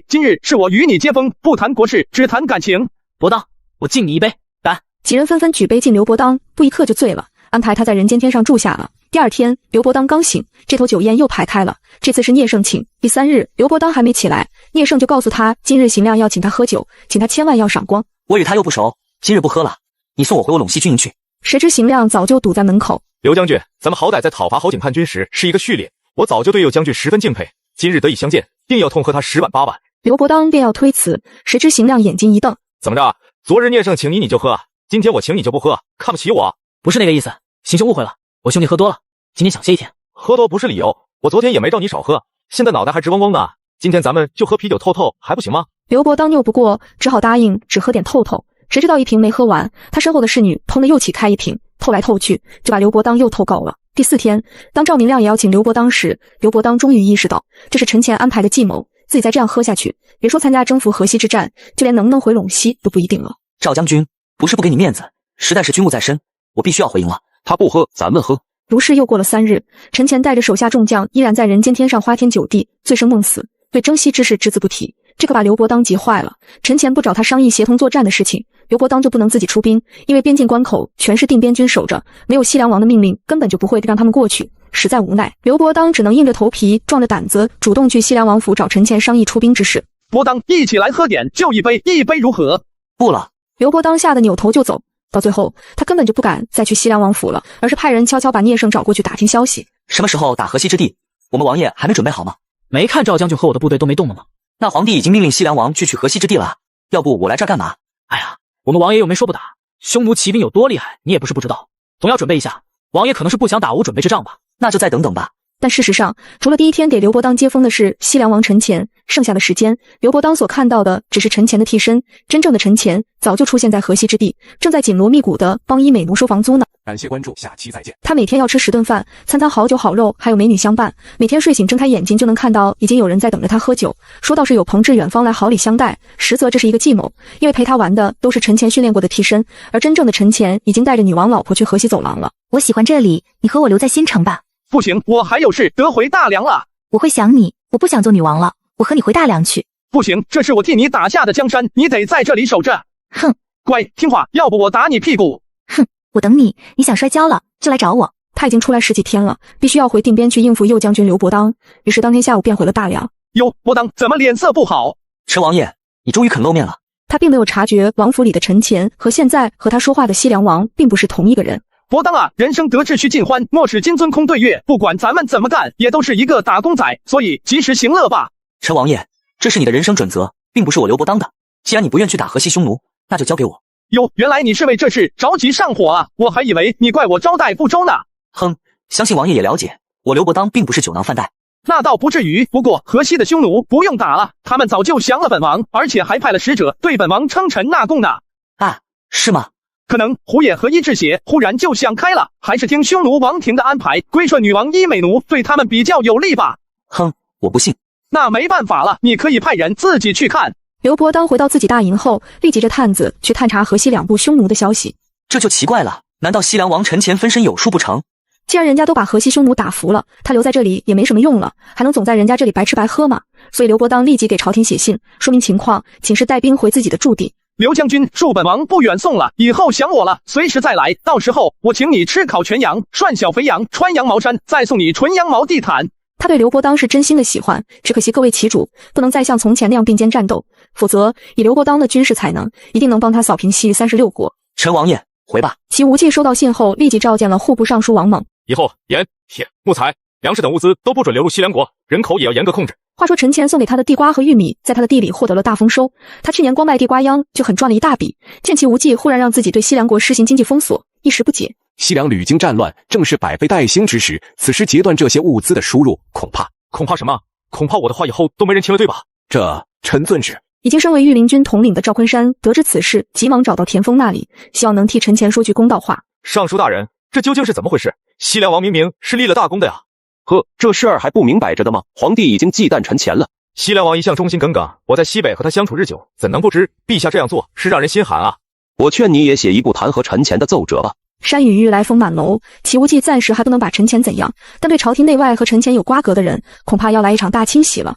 Speaker 6: 今日是我与你接风，不谈国事，只谈感情。
Speaker 7: 伯当，我敬你一杯，干！
Speaker 1: 几人纷纷举杯敬刘伯当，不一刻就醉了，安排他在人间天上住下了。第2天，刘伯当刚醒，这头酒宴又排开了，这次是聂胜请。第3日，刘伯当还没起来，聂胜就告诉他，今日邢亮要请他喝酒，请他千万要赏光。
Speaker 2: 我与他又不熟，今日不喝了，你送我回我陇西军营去。
Speaker 1: 谁知邢亮早就堵在门口。
Speaker 5: 刘将军，咱们好歹在讨伐侯景叛军时是一个序列，我早就对右将军十分敬佩，今日得以相见，定要痛喝他10碗8碗。
Speaker 1: 刘伯当便要推辞，谁知邢亮眼睛一瞪，
Speaker 5: 怎么着？昨日聂胜请你就喝，今天我请你就不喝，看不起我？
Speaker 7: 不是那个意思，邢兄误会了，我兄弟喝多了，今天想歇一天。
Speaker 5: 喝多不是理由，我昨天也没照你少喝，现在脑袋还直嗡嗡呢，今天咱们就喝啤酒透透还不行吗？
Speaker 1: 刘伯当拗不过，只好答应只喝点透透。谁知道一瓶没喝完，他身后的侍女砰的又起开一瓶，透来透去就把刘伯当又透够了。第4天，当赵明亮也要请刘伯当时，刘伯当终于意识到这是陈前安排的计谋，自己再这样喝下去，别说参加征服河西之战，就连能不能回陇西都不一定了。
Speaker 2: 赵将军，不是不给你面子，实在是军务在身，我必须要回营了。
Speaker 11: 他不喝，咱们喝。
Speaker 1: 如是又过了3日，陈前带着手下众将依然在人间天上花天酒地，醉生梦死，对征西之事只字不提。这可把刘伯当急坏了。陈前不找他商议协同作战的事情，刘伯当就不能自己出兵，因为边境关口全是定边军守着，没有西凉王的命令，根本就不会让他们过去。实在无奈，刘伯当只能硬着头皮，壮着胆子，主动去西凉王府找陈前商议出兵之事。
Speaker 6: 伯当，一起来喝点，就一杯，一杯如何？
Speaker 2: 不了。
Speaker 1: 刘伯当吓得扭头就走。到最后，他根本就不敢再去西凉王府了，而是派人悄悄把聂胜找过去打听消息。
Speaker 2: 什么时候打河西之地？我们王爷还没准备好吗？
Speaker 7: 没看赵将军和我的部队都没动了吗？
Speaker 2: 那皇帝已经命令西凉王去取河西之地了，要不我来这儿干嘛？
Speaker 7: 哎呀，我们王爷又没说不打，匈奴骑兵有多厉害，你也不是不知道，总要准备一下。王爷可能是不想打，我准备这仗吧。
Speaker 2: 那就再等等吧。
Speaker 1: 但事实上，除了第1天给刘伯当接风的是西凉王陈前，剩下的时间，刘伯当所看到的只是陈前的替身，真正的陈前早就出现在河西之地，正在紧锣密鼓的帮医美奴收房租呢。
Speaker 11: 感谢关注，下期再见。
Speaker 1: 他每天要吃10顿饭，餐餐好酒好肉，还有美女相伴，每天睡醒睁开眼睛就能看到已经有人在等着他喝酒。说倒是有朋自远方来好礼相待，实则这是一个计谋，因为陪他玩的都是陈前训练过的替身，而真正的陈前已经带着女王老婆去河西走廊了。
Speaker 4: 我喜欢这里，你和我留在新城吧。
Speaker 6: 不行，我还有事得回大梁了。
Speaker 4: 我会想你，我不想做女王了，我和你回大梁去。
Speaker 6: 不行，这是我替你打下的江山，你得在这里守着。
Speaker 4: 哼，
Speaker 6: 乖，听话，要不我打你屁股。
Speaker 4: 哼，我等你，你想摔跤了就来找我。
Speaker 1: 他已经出来10几天了，必须要回定边去应付右将军刘伯当，于是当天下午便回了大梁。
Speaker 6: 哟，伯当怎么脸色不好？
Speaker 2: 陈王爷，你终于肯露面了。
Speaker 1: 他并没有察觉王府里的陈前和现在和他说话的西凉王并不是同一个人。
Speaker 6: 伯当啊，人生得志须尽欢，莫使金樽空对月。不管咱们怎么干，也都是一个打工仔，所以及时行乐吧。
Speaker 2: 陈王爷，这是你的人生准则，并不是我刘伯当的。既然你不愿去打河西匈奴，那就交给我。
Speaker 6: 哟，原来你是为这事着急上火啊！我还以为你怪我招待不周呢。
Speaker 2: 哼，相信王爷也了解，我刘伯当并不是酒囊饭袋。
Speaker 6: 那倒不至于，不过河西的匈奴不用打了，他们早就降了本王，而且还派了使者对本王称臣纳贡呢。
Speaker 2: 啊，是吗？
Speaker 6: 可能胡野和伊志邪忽然就想开了，还是听匈奴王庭的安排，归顺女王伊美奴对他们比较有利吧。
Speaker 2: 哼，我不信。
Speaker 6: 那没办法了，你可以派人自己去看。
Speaker 1: 刘伯当回到自己大营后，立即着探子去探查河西2部匈奴的消息。
Speaker 2: 这就奇怪了，难道西凉王陈前分身有术不成？
Speaker 1: 既然人家都把河西匈奴打服了，他留在这里也没什么用了，还能总在人家这里白吃白喝吗？所以刘伯当立即给朝廷写信，说明情况，请示带兵回自己的驻地。
Speaker 6: 刘将军，恕本王不远送了，以后想我了，随时再来。到时候我请你吃烤全羊，涮小肥羊，穿羊毛衫，再送你纯羊毛地毯。
Speaker 1: 他对刘伯当是真心的喜欢，只可惜各位旗主不能再像从前那样并肩战斗，否则以刘伯当的军事才能，一定能帮他扫平西域36国。
Speaker 2: 陈王爷，回吧。
Speaker 1: 齐无忌收到信后，立即召见了户部尚书王猛。
Speaker 5: 以后盐、铁、木材、粮食等物资都不准流入西凉国，人口也要严格控制。
Speaker 1: 话说陈前送给他的地瓜和玉米，在他的地里获得了大丰收。他去年光卖地瓜秧就很赚了一大笔。见齐无忌忽然让自己对西凉国施行经济封锁，一时不解。
Speaker 11: 西凉屡经战乱，正是百废待兴之时，此时截断这些物资的输入，恐怕
Speaker 5: 什么？恐怕我的话以后都没人听了，对吧？
Speaker 11: 这臣遵旨。
Speaker 1: 已经身为御林军统领的赵昆山得知此事，急忙找到田丰那里，希望能替陈前说句公道话。
Speaker 5: 尚书大人，这究竟是怎么回事？西凉王明明是立了大功的呀。
Speaker 11: 呵，这事儿还不明摆着的吗？皇帝已经忌惮陈前了。
Speaker 5: 西凉王一向忠心耿耿，我在西北和他相处日久，怎能不知陛下这样做是让人心寒啊？
Speaker 11: 我劝你也写一部弹劾陈前的奏折吧。
Speaker 1: 山雨欲来风满楼，齐无忌暂时还不能把陈前怎样，但对朝廷内外和陈前有瓜葛的人，恐怕要来一场大清洗了。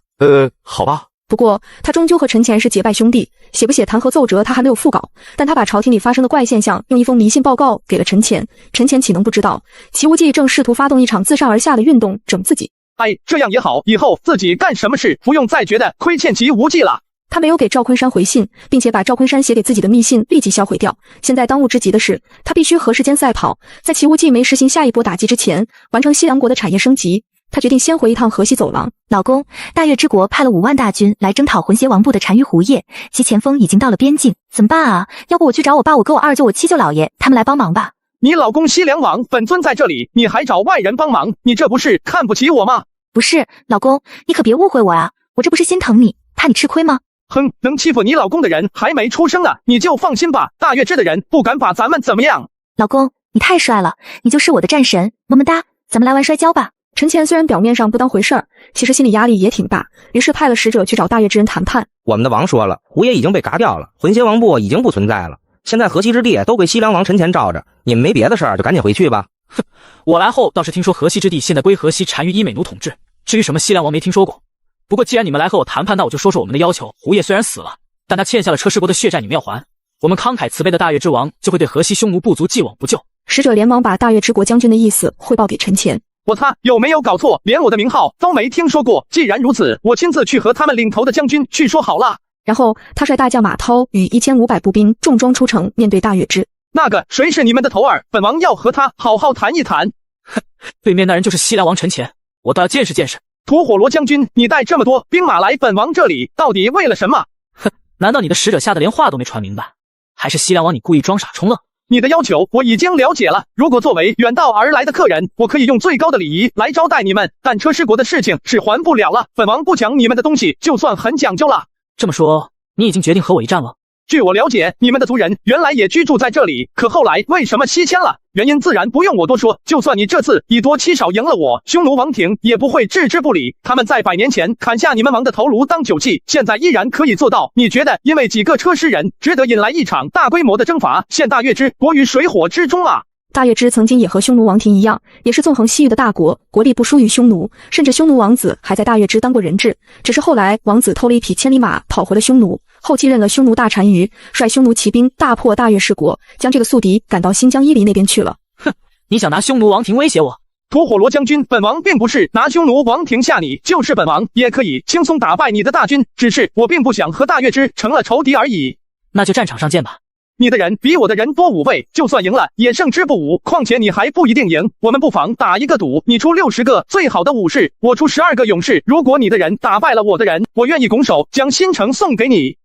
Speaker 5: 好吧。
Speaker 1: 不过他终究和陈前是结拜兄弟，写不写弹劾奏折他还没有复稿，但他把朝廷里发生的怪现象用一封迷信报告给了陈前，陈前岂能不知道齐无忌正试图发动一场自上而下的运动整自己。
Speaker 6: 哎，这样也好，以后自己干什么事不用再觉得亏欠齐无忌了。
Speaker 1: 他没有给赵昆山回信，并且把赵昆山写给自己的密信立即销毁掉。现在当务之急的是，他必须和时间赛跑，在齐无忌没实行下一波打击之前，完成西凉国的产业升级。他决定先回一趟河西走廊。
Speaker 4: 老公，大越之国派了5万大军来征讨浑邪王部的单于胡叶，其前锋已经到了边境，怎么办啊？要不我去找我爸、我哥、我二舅、我七舅老爷他们来帮忙吧。
Speaker 6: 你老公西凉王本尊在这里，你还找外人帮忙，你这不是看不起我吗？
Speaker 4: 不是，老公，你可别误会我啊，我这不是心疼你，怕你吃亏吗？
Speaker 6: 哼，能欺负你老公的人还没出生呢，你就放心吧，大越支的人不敢把咱们怎么样。
Speaker 4: 老公，你太帅了，你就是我的战神，么么哒。咱们来玩摔跤吧。
Speaker 1: 陈乾虽然表面上不当回事儿，其实心里压力也挺大，于是派了使者去找大月之人谈判。
Speaker 9: 我们的王说了，胡爷已经被嘎掉了，魂邪王部已经不存在了，现在河西之地都归西凉王陈乾罩着，你们没别的事儿就赶紧回去吧。
Speaker 7: 哼，我来后倒是听说河西之地现在归河西单于伊美奴统治，至于什么西凉王没听说过。不过既然你们来和我谈判，那我就说说我们的要求。胡爷虽然死了，但他欠下了车师国的血债，你们要还。我们慷慨慈悲的大月之王就会对河西匈奴部族既往不咎。
Speaker 1: 使者连忙把大月之国将军的意思汇报给陈乾。
Speaker 6: 我擦，有没有搞错？连我的名号都没听说过。既然如此，我亲自去和他们领头的将军去说好了。
Speaker 1: 然后他率大将马涛与1500步兵重装出城，面对大月之。
Speaker 6: 那个谁是你们的头儿？本王要和他好好谈一谈。
Speaker 7: 哼，对面那人就是西凉王陈乾，我倒要见识见识。
Speaker 6: 吐火罗将军，你带这么多兵马来本王这里，到底为了什么？
Speaker 7: 哼，难道你的使者吓得连话都没传明白？还是西凉王你故意装傻充愣？
Speaker 6: 你的要求我已经了解了，如果作为远道而来的客人，我可以用最高的礼仪来招待你们，但车师国的事情是还不了了，本王不抢你们的东西就算很讲究了。
Speaker 7: 这么说，你已经决定和我一战了？
Speaker 6: 据我了解，你们的族人原来也居住在这里，可后来为什么西迁了？原因自然不用我多说，就算你这次以多欺少赢了我，匈奴王庭也不会置之不理。他们在100年前砍下你们王的头颅当酒器，现在依然可以做到。你觉得因为几个车师人值得引来一场大规模的征伐，陷大月之国于水火之中啊？
Speaker 1: 大月之曾经也和匈奴王庭一样，也是纵横西域的大国，国力不输于匈奴，甚至匈奴王子还在大月之当过人质。只是后来王子偷了一匹千里马跑回了匈奴，后继任了匈奴大单于，率匈奴骑兵大破大月氏国，将这个宿敌赶到新疆伊犁那边去了。
Speaker 7: 哼，你想拿匈奴王庭威胁我？
Speaker 6: 吐火罗将军，本王并不是拿匈奴王庭吓你，就是本王也可以轻松打败你的大军，只是我并不想和大月之成了仇敌而已。
Speaker 7: 那就战场上见吧。
Speaker 6: 你的人比我的人多5倍，就算赢了也胜之不武，况且你还不一定赢。我们不妨打一个赌，你出60个最好的武士，我出12个勇士。如果你的人打败了我的人，我愿意拱手将新城送给你。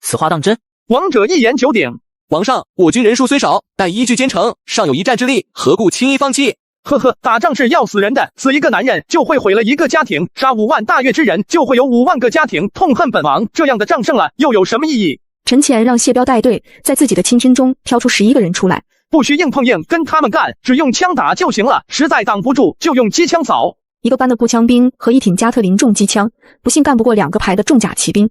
Speaker 7: 此话当真？
Speaker 6: 王者一言九鼎。
Speaker 10: 皇上，我军人数虽少，但依据坚城，尚有一战之力，何故轻易放弃？
Speaker 6: 呵呵，打仗是要死人的，死一个男人就会毁了一个家庭，杀5万大月之人就会有5万个家庭痛恨本王，这样的仗胜了又有什么意义？
Speaker 1: 陈乾让谢彪带队，在自己的亲军中挑出11个人出来，
Speaker 6: 不需硬碰硬跟他们干，只用枪打就行了，实在挡不住就用机枪扫。
Speaker 1: 一个班的步枪兵和一挺加特林重机枪，不信干不过2个排的重甲骑兵。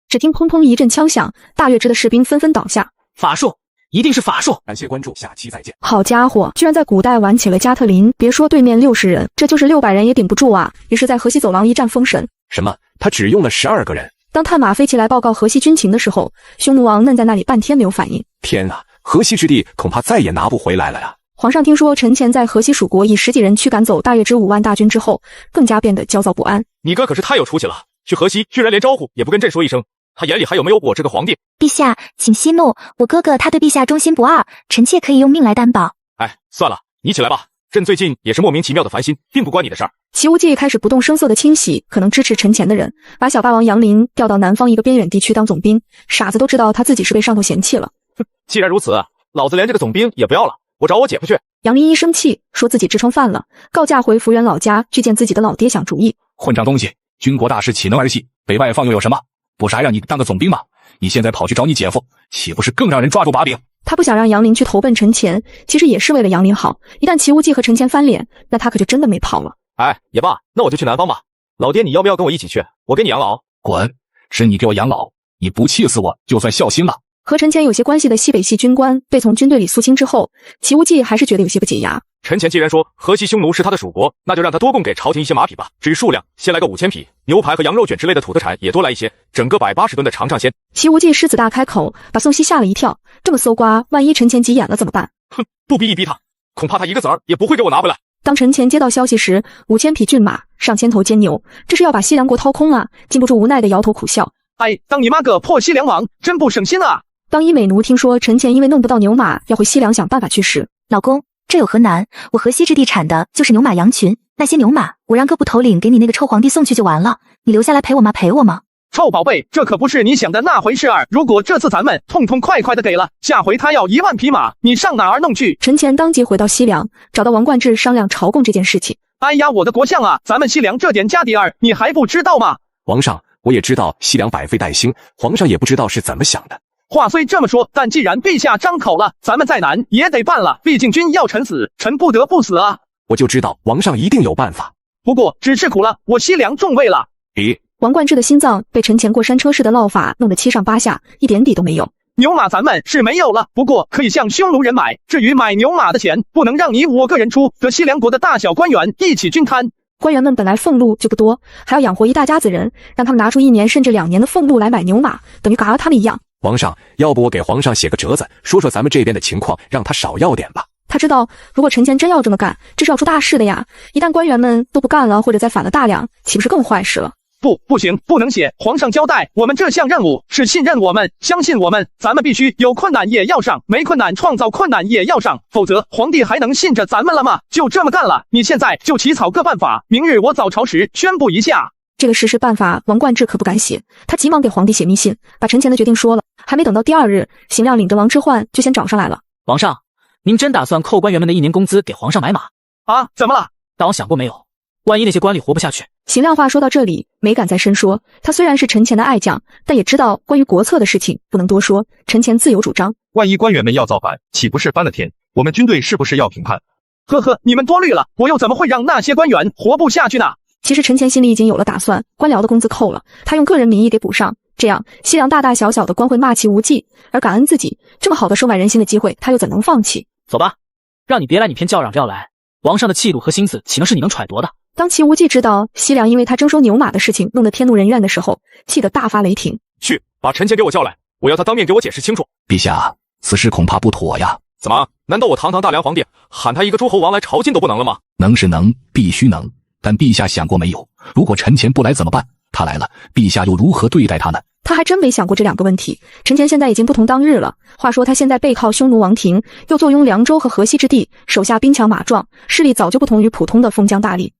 Speaker 1: 只听砰砰一阵枪响，大月之的士兵纷纷倒下。
Speaker 7: 法术，一定是法术！
Speaker 11: 感谢关注，下期再见。
Speaker 1: 好家伙，居然在古代玩起了加特林，别说对面60人，这就是600人也顶不住啊！于是，在河西走廊一战封神。
Speaker 11: 什么？他只用了12个人？
Speaker 1: 当探马飞骑来报告河西军情的时候，匈奴王愣在那里半天没有反应。
Speaker 11: 天啊，河西之地恐怕再也拿不回来了呀！
Speaker 1: 皇上听说陈乾在河西蜀国以10几人驱赶走大月之5万大军之后，更加变得焦躁不安。
Speaker 5: 你哥可是太有出息了，去河西居然连招呼也不跟朕说一声，他眼里还有没有我这个皇帝？
Speaker 4: 陛下，请息怒，我哥哥他对陛下忠心不二，臣妾可以用命来担保。
Speaker 5: 哎，算了，你起来吧，朕最近也是莫名其妙的烦心，并不关你的事儿。
Speaker 1: 齐无忌开始不动声色地清洗可能支持陈乾的人，把小霸王杨林调到南方一个边远地区当总兵。傻子都知道他自己是被上头嫌弃了。
Speaker 5: 哼，既然如此，老子连这个总兵也不要了，我找我姐夫去。
Speaker 1: 杨林一生气，说自己痔疮犯了，告假回福原老家去见自己的老爹想主意。
Speaker 3: 混账东西，军国大事岂能儿戏？北外放又有什么？不是还让你当个总兵吗？你现在跑去找你姐夫，岂不是更让人抓住把柄？
Speaker 1: 他不想让杨林去投奔陈乾，其实也是为了杨林好。一旦齐无忌和陈乾翻脸，那他可就真的没跑了。
Speaker 5: 哎，也罢，那我就去南方吧。老爹，你要不要跟我一起去？我给你养老。
Speaker 3: 滚！是你给我养老，你不气死我就算孝心了。
Speaker 1: 和陈乾有些关系的西北系军官被从军队里肃清之后，齐无忌还是觉得有些不解牙。
Speaker 5: 陈乾既然说河西匈奴是他的属国，那就让他多供给朝廷一些马匹吧。至于数量，先来个5000匹，牛排和羊肉卷之类的土特产也多来一些，整个180吨的尝尝鲜。
Speaker 1: 齐无忌狮子大开口，把宋熙吓了一跳。这么搜刮，万一陈乾急眼了怎么办？
Speaker 5: 哼，不逼一逼他，恐怕他一个子儿也不会给我拿回来。
Speaker 1: 当陈乾接到消息时，5000匹骏马，上千头坚牛，这是要把西凉国掏空啊！禁不住无奈的摇头苦笑。
Speaker 6: 哎，当你妈个破西凉王，真不省心啊！
Speaker 1: 当伊美奴听说陈乾因为弄不到牛马，要回西凉想办法去时，
Speaker 4: 老公，这有何难？我河西之地产的就是牛马羊群，那些牛马我让各部头领给你那个臭皇帝送去就完了，你留下来陪我吗？陪我吗？
Speaker 6: 臭宝贝，这可不是你想的那回事儿。如果这次咱们痛痛快快的给了，下回他要1万匹马，你上哪儿弄去？
Speaker 1: 陈乾当即回到西凉，找到王冠志商量朝贡这件事情。
Speaker 6: 哎呀，我的国相啊，咱们西凉这点家底儿，你还不知道吗？
Speaker 11: 皇上，我也知道西凉百废待兴，皇上也不知道是怎么想的。
Speaker 6: 话虽这么说，但既然陛下张口了，咱们再难也得办了，毕竟君要臣死，臣不得不死啊。
Speaker 11: 我就知道王上一定有办法。
Speaker 6: 不过只吃苦了我西凉众位了。
Speaker 11: 咦，
Speaker 1: 王冠志的心脏被陈前过山车式的烙法弄得七上八下，一点底都没有。
Speaker 6: 牛马咱们是没有了，不过可以向匈奴人买。至于买牛马的钱，不能让你我个人出，得西凉国的大小官员一起均摊。
Speaker 1: 官员们本来俸禄就不多，还要养活一大家子人，让他们拿出1年甚至2年的俸禄来买牛马，等于嘎了他们一样。
Speaker 11: 王上，要不我给皇上写个折子，说说咱们这边的情况，让他少要点吧。
Speaker 1: 他知道，如果陈前真要这么干，这是要出大事的呀！一旦官员们都不干了，或者再反了大梁，岂不是更坏事了？
Speaker 6: 不行，不能写。皇上交代我们这项任务是信任我们，相信我们，咱们必须有困难也要上，没困难创造困难也要上，否则皇帝还能信着咱们了吗？就这么干了，你现在就起草个办法，明日我早朝时宣布一下。
Speaker 1: 这个实施办法，王冠志可不敢写，他急忙给皇帝写密信，把陈前的决定说了。还没等到第2日，邢亮领着王之涣就先找上来了。
Speaker 7: 王上，您真打算扣官员们的1年工资给皇上买马
Speaker 6: 啊？怎么了？
Speaker 7: 大王想过没有？万一那些官吏活不下去？
Speaker 1: 邢亮话说到这里，没敢再深说。他虽然是陈前的爱将，但也知道关于国策的事情不能多说，陈前自有主张。
Speaker 13: 万一官员们要造反，岂不是翻了天？我们军队是不是要平叛？
Speaker 6: 呵呵，你们多虑了，我又怎么会让那些官员活不下去呢？
Speaker 1: 其实陈前心里已经有了打算，官僚的工资扣了，他用个人名义给补上，这样西凉大大小小的官会骂其无忌，而感恩自己这么好的收买人心的机会，他又怎能放弃？
Speaker 7: 走吧，让你别来，你偏叫嚷着要来，王上的气度和心思岂能是你能揣度的？
Speaker 1: 当齐无忌知道西凉因为他征收牛马的事情弄得天怒人怨的时候，气得大发雷霆。
Speaker 5: 去，把陈前给我叫来，我要他当面给我解释清楚。
Speaker 3: 陛下，此事恐怕不妥呀。
Speaker 5: 怎么？难道我堂堂大梁皇帝喊他一个诸侯王来朝觐都不能了吗？
Speaker 3: 能是能，必须能。但陛下想过没有，如果陈前不来怎么办？他来了，陛下又如何对待他呢？
Speaker 1: 他还真没想过这2个问题。陈前现在已经不同当日了。话说他现在背靠匈奴王庭，又坐拥凉州和河西之地，手下兵强马壮，势力早就不同于普通的封疆大吏。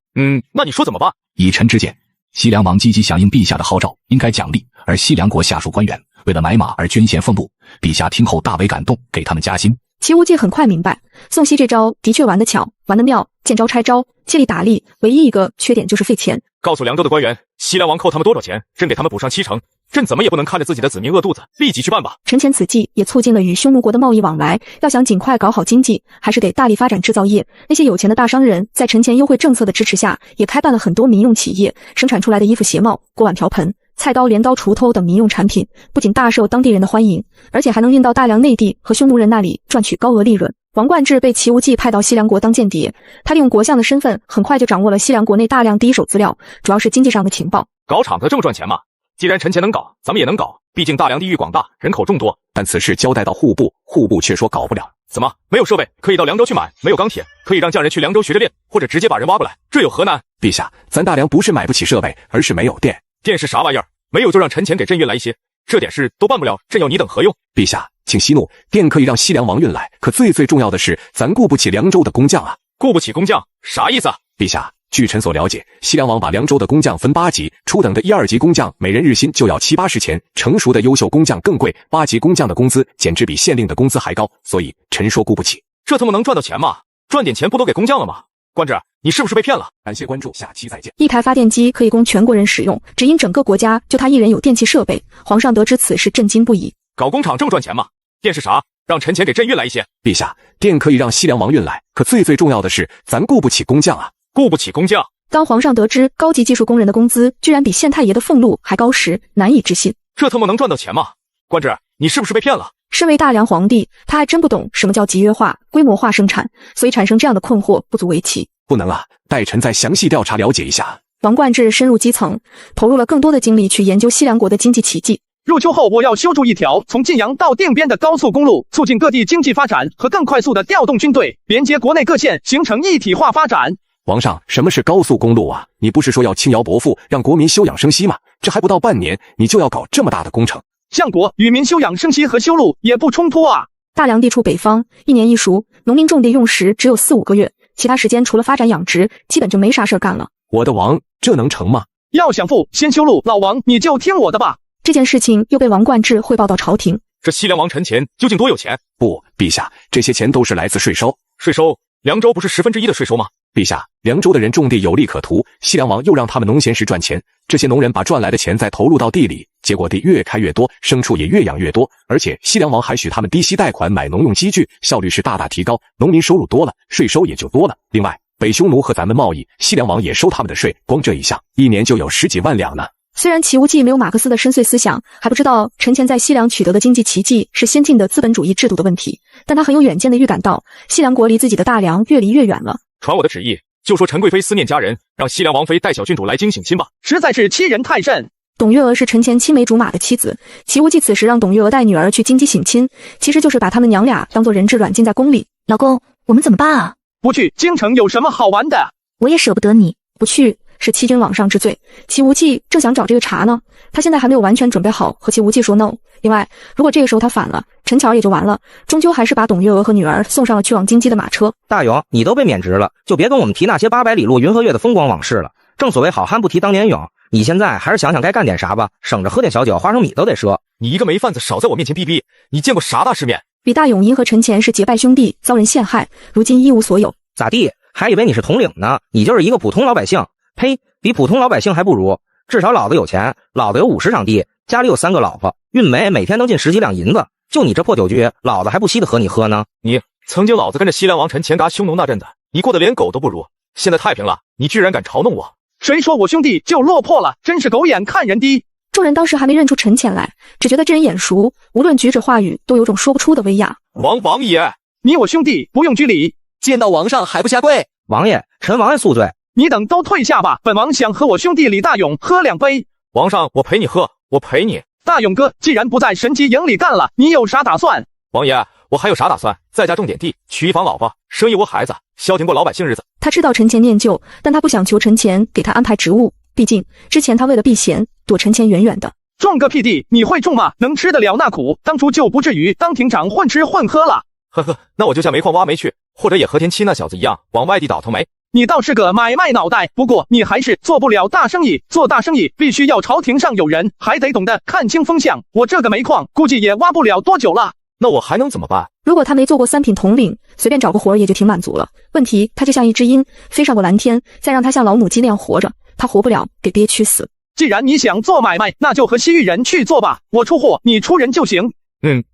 Speaker 5: 那你说怎么办？
Speaker 3: 以臣之见，西凉王积极响应陛下的号召，应该奖励；而西凉国下属官员为了买马而捐献俸禄，陛下听后大为感动，给他们加薪。
Speaker 1: 齐无忌很快明白，宋熙这招的确玩得巧，玩得妙，见招拆招，借力打力，唯一一个缺点就是费钱。
Speaker 5: 告诉凉州的官员，西凉王扣他们多少钱，朕给他们补上70%，朕怎么也不能看着自己的子民饿肚子，立即去办吧。
Speaker 1: 陈前此计也促进了与匈奴国的贸易往来，要想尽快搞好经济，还是得大力发展制造业。那些有钱的大商人在陈前优惠政策的支持下，也开办了很多民用企业，生产出来的衣服鞋帽、锅碗瓢盆、菜刀、镰刀、锄头等民用产品，不仅大受当地人的欢迎，而且还能运到大梁内地和匈奴人那里赚取高额利润。王冠志被齐无忌派到西凉国当间谍，他利用国相的身份，很快就掌握了西凉国内大量第一手资料，主要是经济上的情报。
Speaker 5: 搞厂子这么赚钱吗？既然陈前能搞，咱们也能搞。毕竟大梁地域广大，人口众多。
Speaker 11: 但此事交代到户部，户部却说搞不了。
Speaker 5: 怎么没有设备可以到凉州去买？没有钢铁可以让匠人去凉州学着练，或者直接把人挖过来，这有何难？
Speaker 11: 陛下，咱大梁不是买不起设备，而是没有电。
Speaker 5: 电是啥玩意儿？没有就让陈前给朕运来一些，这点事都办不了，朕要你等何用？
Speaker 11: 陛下，请息怒，电可以让西凉王运来，可最重要的是，咱顾不起凉州的工匠啊！
Speaker 5: 顾不起工匠，啥意思啊？
Speaker 11: 陛下，据臣所了解，西凉王把凉州的工匠分8级，初等的1、2级工匠每人日薪就要70、80钱，成熟的优秀工匠更贵，8级工匠的工资简直比县令的工资还高，所以臣说顾不起。
Speaker 5: 这他妈能赚到钱吗？赚点钱不都给工匠了吗？官职，你是不是被骗了？
Speaker 11: 感谢关注，下期再见。
Speaker 1: 一台发电机可以供全国人使用，只因整个国家就他一人有电器设备。皇上得知此事震惊不已。
Speaker 5: 搞工厂这么赚钱吗？电是啥？让陈前给朕运来一些。
Speaker 11: 陛下，电可以让西凉王运来，可最重要的是，咱顾不起工匠啊！
Speaker 5: 顾不起工匠。
Speaker 1: 当皇上得知高级技术工人的工资居然比县太爷的俸禄还高时，难以置信。
Speaker 5: 这他妈能赚到钱吗？官职，你是不是被骗了？
Speaker 1: 身为大梁皇帝，他还真不懂什么叫集约化、规模化生产，所以产生这样的困惑不足为奇。
Speaker 11: 不能啊，待臣再详细调查了解一下。
Speaker 1: 王冠志深入基层，投入了更多的精力去研究西凉国的经济奇迹。
Speaker 6: 入秋后，我要修筑一条从晋阳到定边的高速公路，促进各地经济发展和更快速的调动军队，连接国内各县，形成一体化发展。
Speaker 11: 皇上，什么是高速公路啊？你不是说要轻徭薄赋，让国民休养生息吗？这还不到半年，你就要搞这么大的工程？
Speaker 6: 相国，与民休养生息和修路也不冲突啊。
Speaker 1: 大梁地处北方，1年一熟，农民种地用时只有4、5个月，其他时间除了发展养殖，基本就没啥事干了。
Speaker 11: 我的王，这能成吗？
Speaker 6: 要想富，先修路，老王你就听我的吧。
Speaker 1: 这件事情又被王冠志汇报到朝廷。
Speaker 5: 这西凉王陈前究竟多有钱？
Speaker 11: 不，陛下，这些钱都是来自税收。
Speaker 5: 税收？凉州不是1/10的税收吗？
Speaker 11: 陛下，凉州的人种地有利可图，西凉王又让他们农闲时赚钱，这些农人把赚来的钱再投入到地里，结果地越开越多，牲畜也越养越多，而且西凉王还许他们低息贷款买农用机具，效率是大大提高，农民收入多了，税收也就多了。另外，北匈奴和咱们贸易，西凉王也收他们的税，光这一项，1年就有10几万两呢。
Speaker 1: 虽然齐无忌没有马克思的深邃思想，还不知道陈前在西凉取得的经济奇迹是先进的资本主义制度的问题，但他很有远见的预感到，西凉国离自己的大梁越离越远了。
Speaker 5: 传我的旨意，就说陈贵妃思念家人，让西凉王妃带小郡主来京省亲吧。
Speaker 6: 实在是欺人太甚。
Speaker 1: 董月娥是陈前青梅竹马的妻子，齐无忌此时让董月娥带女儿去京畿省亲，其实就是把他们娘俩当作人质软禁在宫里。
Speaker 12: 老公，我们怎么办啊？
Speaker 6: 不去京城有什么好玩的？
Speaker 12: 我也舍不得你。
Speaker 1: 不去是欺君罔上之罪。齐无忌正想找这个茬呢，他现在还没有完全准备好和齐无忌说 no。另外，如果这个时候他反了，陈巧也就完了，终究还是把董月娥和女儿送上了去往京畿的马车。
Speaker 9: 大勇，你都被免职了，就别跟我们提那些800里路云和月的风光往事了。正所谓好汉不提当年勇，你现在还是想想该干点啥吧，省着喝点小酒，花生米都得赊。
Speaker 5: 你一个煤贩子，少在我面前逼逼！你见过啥大世面？
Speaker 1: 李大勇因和陈前是结拜兄弟，遭人陷害，如今一无所有。
Speaker 9: 咋地？还以为你是统领呢？你就是一个普通老百姓。呸！比普通老百姓还不如。至少老子有钱，老子有50场地，家里有3个老婆，运煤每天能进10几两银子。就你这破酒局，老子还不稀得和你喝呢。
Speaker 5: 你曾经老子跟着西凉王陈前嘎匈奴那阵子，你过得连狗都不如。现在太平了，你居然敢嘲弄我！
Speaker 6: 谁说我兄弟就落魄了？真是狗眼看人低！
Speaker 1: 众人当时还没认出陈前来，只觉得这人眼熟，无论举止话语都有种说不出的威亚。
Speaker 5: 王爷，
Speaker 6: 你我兄弟不用拘礼，
Speaker 10: 见到王上还不下跪？
Speaker 9: 王爷，陈王爷恕罪。
Speaker 6: 你等都退下吧，本王想和我兄弟李大勇喝2杯。
Speaker 5: 王上，我陪你喝，我陪你。
Speaker 6: 大勇哥，既然不在神机营里干了，你有啥打算？
Speaker 5: 王爷，我还有啥打算？在家种点地，娶一房老婆，生一窝孩子，消停过老百姓日子。
Speaker 1: 他知道陈前念旧，但他不想求陈前给他安排职务，毕竟之前他为了避嫌，躲陈前远远的。
Speaker 6: 种个屁地，你会种吗？能吃得了那苦，当初就不至于当庭长混吃混喝了。
Speaker 5: 呵呵，那我就下煤矿挖煤去，或者也和田七那小子一样，往外地倒腾煤。
Speaker 6: 你倒是个买卖脑袋，不过你还是做不了大生意。做大生意必须要朝廷上有人，还得懂得看清风向。我这个煤矿估计也挖不了多久了。
Speaker 5: 那我还能怎么办？
Speaker 1: 如果他没做过3品统领，随便找个活也就挺满足了。问题他就像一只鹰，飞上过蓝天，再让他像老母鸡那样活着，他活不了，给憋屈死。
Speaker 6: 既然你想做买卖，那就和西域人去做吧，我出货，你出人就行。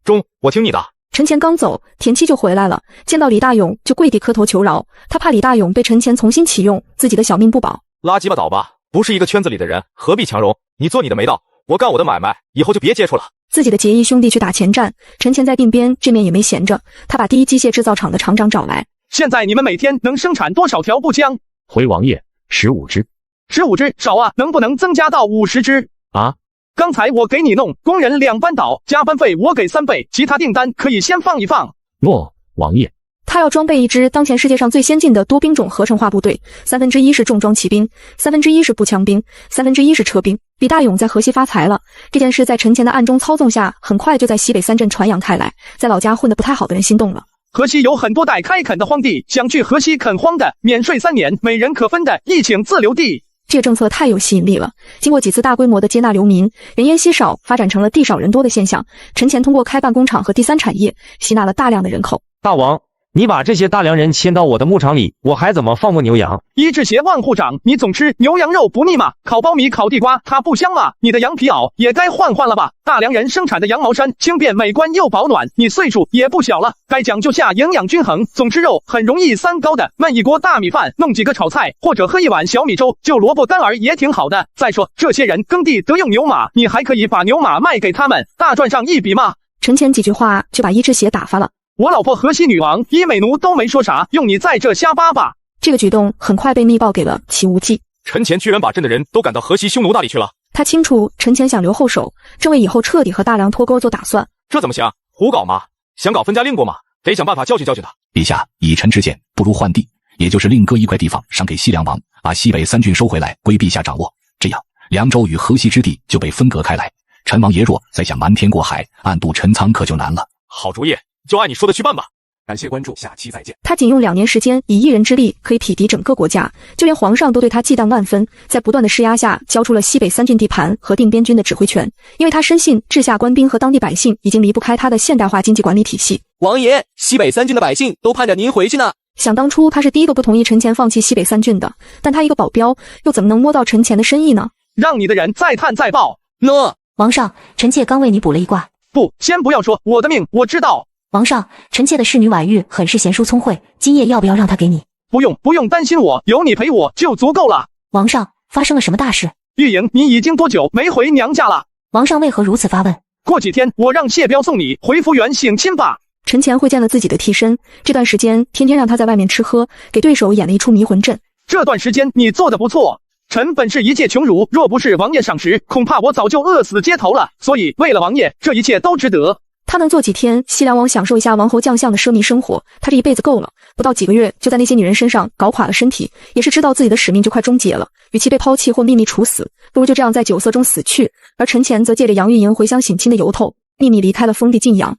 Speaker 5: 中，我听你的。
Speaker 1: 陈前刚走，田七就回来了，见到李大勇就跪地磕头求饶，他怕李大勇被陈前重新启用，自己的小命不保。
Speaker 5: 拉鸡巴倒吧，不是一个圈子里的人，何必强融？你做你的没道，我干我的买卖，以后就别接触了。
Speaker 1: 自己的结义兄弟去打前站，陈前在定边这面也没闲着，他把第一机械制造厂的厂长找来。
Speaker 6: 现在你们每天能生产多少条步枪？
Speaker 8: 回王爷，15只。
Speaker 6: 15只少啊，能不能增加到50只？
Speaker 8: 啊？
Speaker 6: 刚才我给你弄，工人2班倒，加班费我给3倍，其他订单可以先放一放。
Speaker 8: 诺，王爷。
Speaker 1: 他要装备一支当前世界上最先进的多兵种合成化部队，1/3是重装骑兵，1/3是步枪兵，1/3是车兵。李大勇在河西发财了，这件事在陈前的暗中操纵下，很快就在西北3镇传扬开来，在老家混得不太好的人心动了。
Speaker 6: 河西有很多待开垦的荒地，想去河西垦荒的，免税3年，每人可分的，一请自留地。
Speaker 1: 这个政策太有吸引力了，经过几次大规模的接纳流民，人烟稀少，发展成了地少人多的现象。陈前通过开办工厂和第3产业，吸纳了大量的人口。
Speaker 15: 大王，你把这些大梁人迁到我的牧场里，我还怎么放牧牛羊？
Speaker 6: 一至协万户长，你总吃牛羊肉不腻吗？烤苞米烤地瓜它不香吗？你的羊皮袄也该换换了吧？大梁人生产的羊毛衫轻便美观又保暖，你岁数也不小了，该讲究下营养均衡，总吃肉很容易3高的，焖一锅大米饭，弄几个炒菜，或者喝一碗小米粥，就萝卜干儿也挺好的。再说这些人耕地得用牛马，你还可以把牛马卖给他们，大赚上一笔嘛。
Speaker 1: 陈前几句话就把伊之邪打发了。
Speaker 6: 我老婆河西女王伊美奴都没说啥，用你在这瞎叭叭。
Speaker 1: 这个举动很快被密报给了齐无忌。
Speaker 5: 陈前居然把朕的人都赶到河西匈奴那里去了。
Speaker 1: 他清楚陈前想留后手，正为以后彻底和大梁脱钩做打算。
Speaker 5: 这怎么行？胡搞吗？想搞分家令过吗？得想办法教训教训他。
Speaker 3: 陛下，以臣之见，不如换地，也就是另割一块地方赏给西凉王，把西北3郡收回来归陛下掌握，这样凉州与河西之地就被分隔开来。陈王爷若再想瞒天过海，暗度陈仓，可就难了。
Speaker 5: 好主意，就按你说的去办吧。
Speaker 11: 感谢关注，下期再见。
Speaker 1: 他仅用2年时间，以一人之力可以匹敌整个国家，就连皇上都对他忌惮万分，在不断的施压下，交出了西北3郡地盘和定边军的指挥权。因为他深信治下官兵和当地百姓已经离不开他的现代化经济管理体系。
Speaker 10: 王爷，西北3郡的百姓都盼着您回去呢。
Speaker 1: 想当初他是第一个不同意陈前放弃西北3郡的，但他一个保镖又怎么能摸到陈前的深意呢？
Speaker 6: 让你的人再探再报。
Speaker 10: 诺。
Speaker 12: 王上，臣妾刚为你卜了一卦。
Speaker 6: 不，先不要说，我的命我知道。
Speaker 12: 王上，臣妾的侍女婉玉很是贤淑聪慧，今夜要不要让她给你？
Speaker 6: 不用担心我，有你陪我就足够了。
Speaker 12: 王上，发生了什么大事？
Speaker 6: 玉莹，你已经多久没回娘家了？
Speaker 12: 王上为何如此发问？
Speaker 6: 过几天我让谢彪送你回福园省亲吧。
Speaker 1: 陈前会见了自己的替身，这段时间天天让他在外面吃喝，给对手演了一出迷魂阵。
Speaker 6: 这段时间你做得不错。臣本是一介穷儒，若不是王爷赏识，恐怕我早就饿死街头了。所以为了王爷，这一切都值得。
Speaker 1: 他能做几天西凉王享受一下王侯将相的奢靡生活，他这一辈子够了。不到几个月就在那些女人身上搞垮了身体，也是知道自己的使命就快终结了。与其被抛弃或秘密处死，不如就这样在酒色中死去。而陈前则借着杨玉莹回乡省亲的由头，秘密离开了封地晋阳。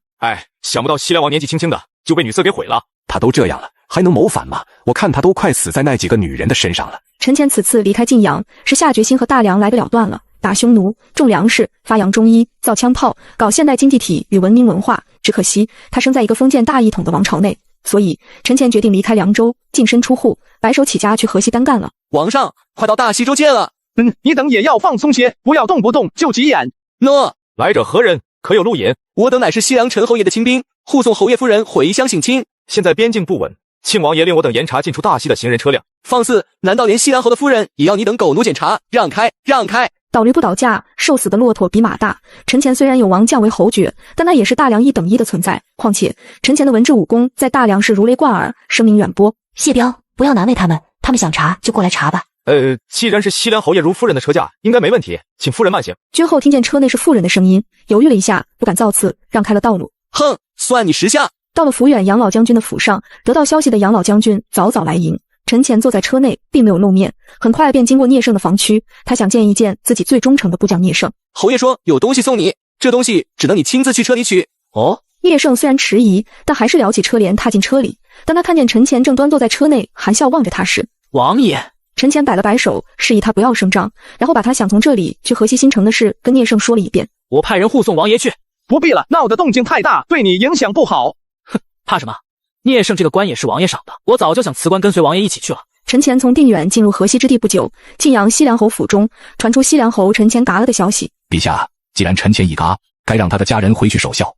Speaker 5: 想不到西凉王年纪轻轻的就被女色给毁了。
Speaker 11: 他都这样了，还能谋反吗？我看他都快死在那几个女人的身上了。
Speaker 1: 陈前此次离开晋阳，是下决心和大梁来个了断了。打匈奴，种粮食，发扬中医，造枪炮，搞现代经济体与文明文化。只可惜他生在一个封建大一统的王朝内，所以陈前决定离开凉州，净身出户，白手起家去河西单干了。
Speaker 10: 王上，快到大西州见了。
Speaker 6: 你等也要放松些，不要动不动就急眼。
Speaker 5: 来者何人？可有路引？
Speaker 10: 我等乃是西凉陈侯爷的亲兵，护送侯爷夫人回乡省亲。
Speaker 5: 现在边境不稳，庆王爷令我等严查进出大西的行人车辆。
Speaker 10: 放肆！难道连西凉侯的夫人也要你等狗奴检查？让开，让开！
Speaker 1: 倒驴不倒架，瘦死的骆驼比马大。陈前虽然有王将为侯爵，但那也是大梁一等一的存在。况且陈前的文治武功在大梁是如雷贯耳，声名远播。
Speaker 12: 谢彪，不要难为他们，他们想查就过来查吧。
Speaker 5: 既然是西凉侯爷如夫人的车驾，应该没问题，请夫人慢行。
Speaker 1: 君后听见车内是妇人的声音，犹豫了一下，不敢造次，让开了道路。
Speaker 10: 哼，算你识相。
Speaker 1: 到了抚远杨老将军的府上，得到消息的杨老将军早早来迎。陈前坐在车内，并没有露面，很快便经过聂胜的房区。他想见一见自己最忠诚的部将聂胜。
Speaker 10: 侯爷说有东西送你，这东西只能你亲自去车里取。
Speaker 1: 聂胜虽然迟疑，但还是撩起车帘踏进车里。当他看见陈前正端坐在车内，含笑望着他时，
Speaker 7: 王爷。
Speaker 1: 陈前摆了摆手，示意他不要声张，然后把他想从这里去河西新城的事跟聂胜说了一遍。
Speaker 7: 我派人护送王爷去。
Speaker 6: 不必了，闹的动静太大，对你影响不好。
Speaker 7: 哼，怕什么？聂胜这个官也是王爷赏的，我早就想辞官跟随王爷一起去了。
Speaker 1: 陈前从定远进入河西之地不久，晋阳西凉侯府中传出西凉侯陈前嘎了的消息。
Speaker 3: 陛下，既然陈前已嘎，该让他的家人回去守孝。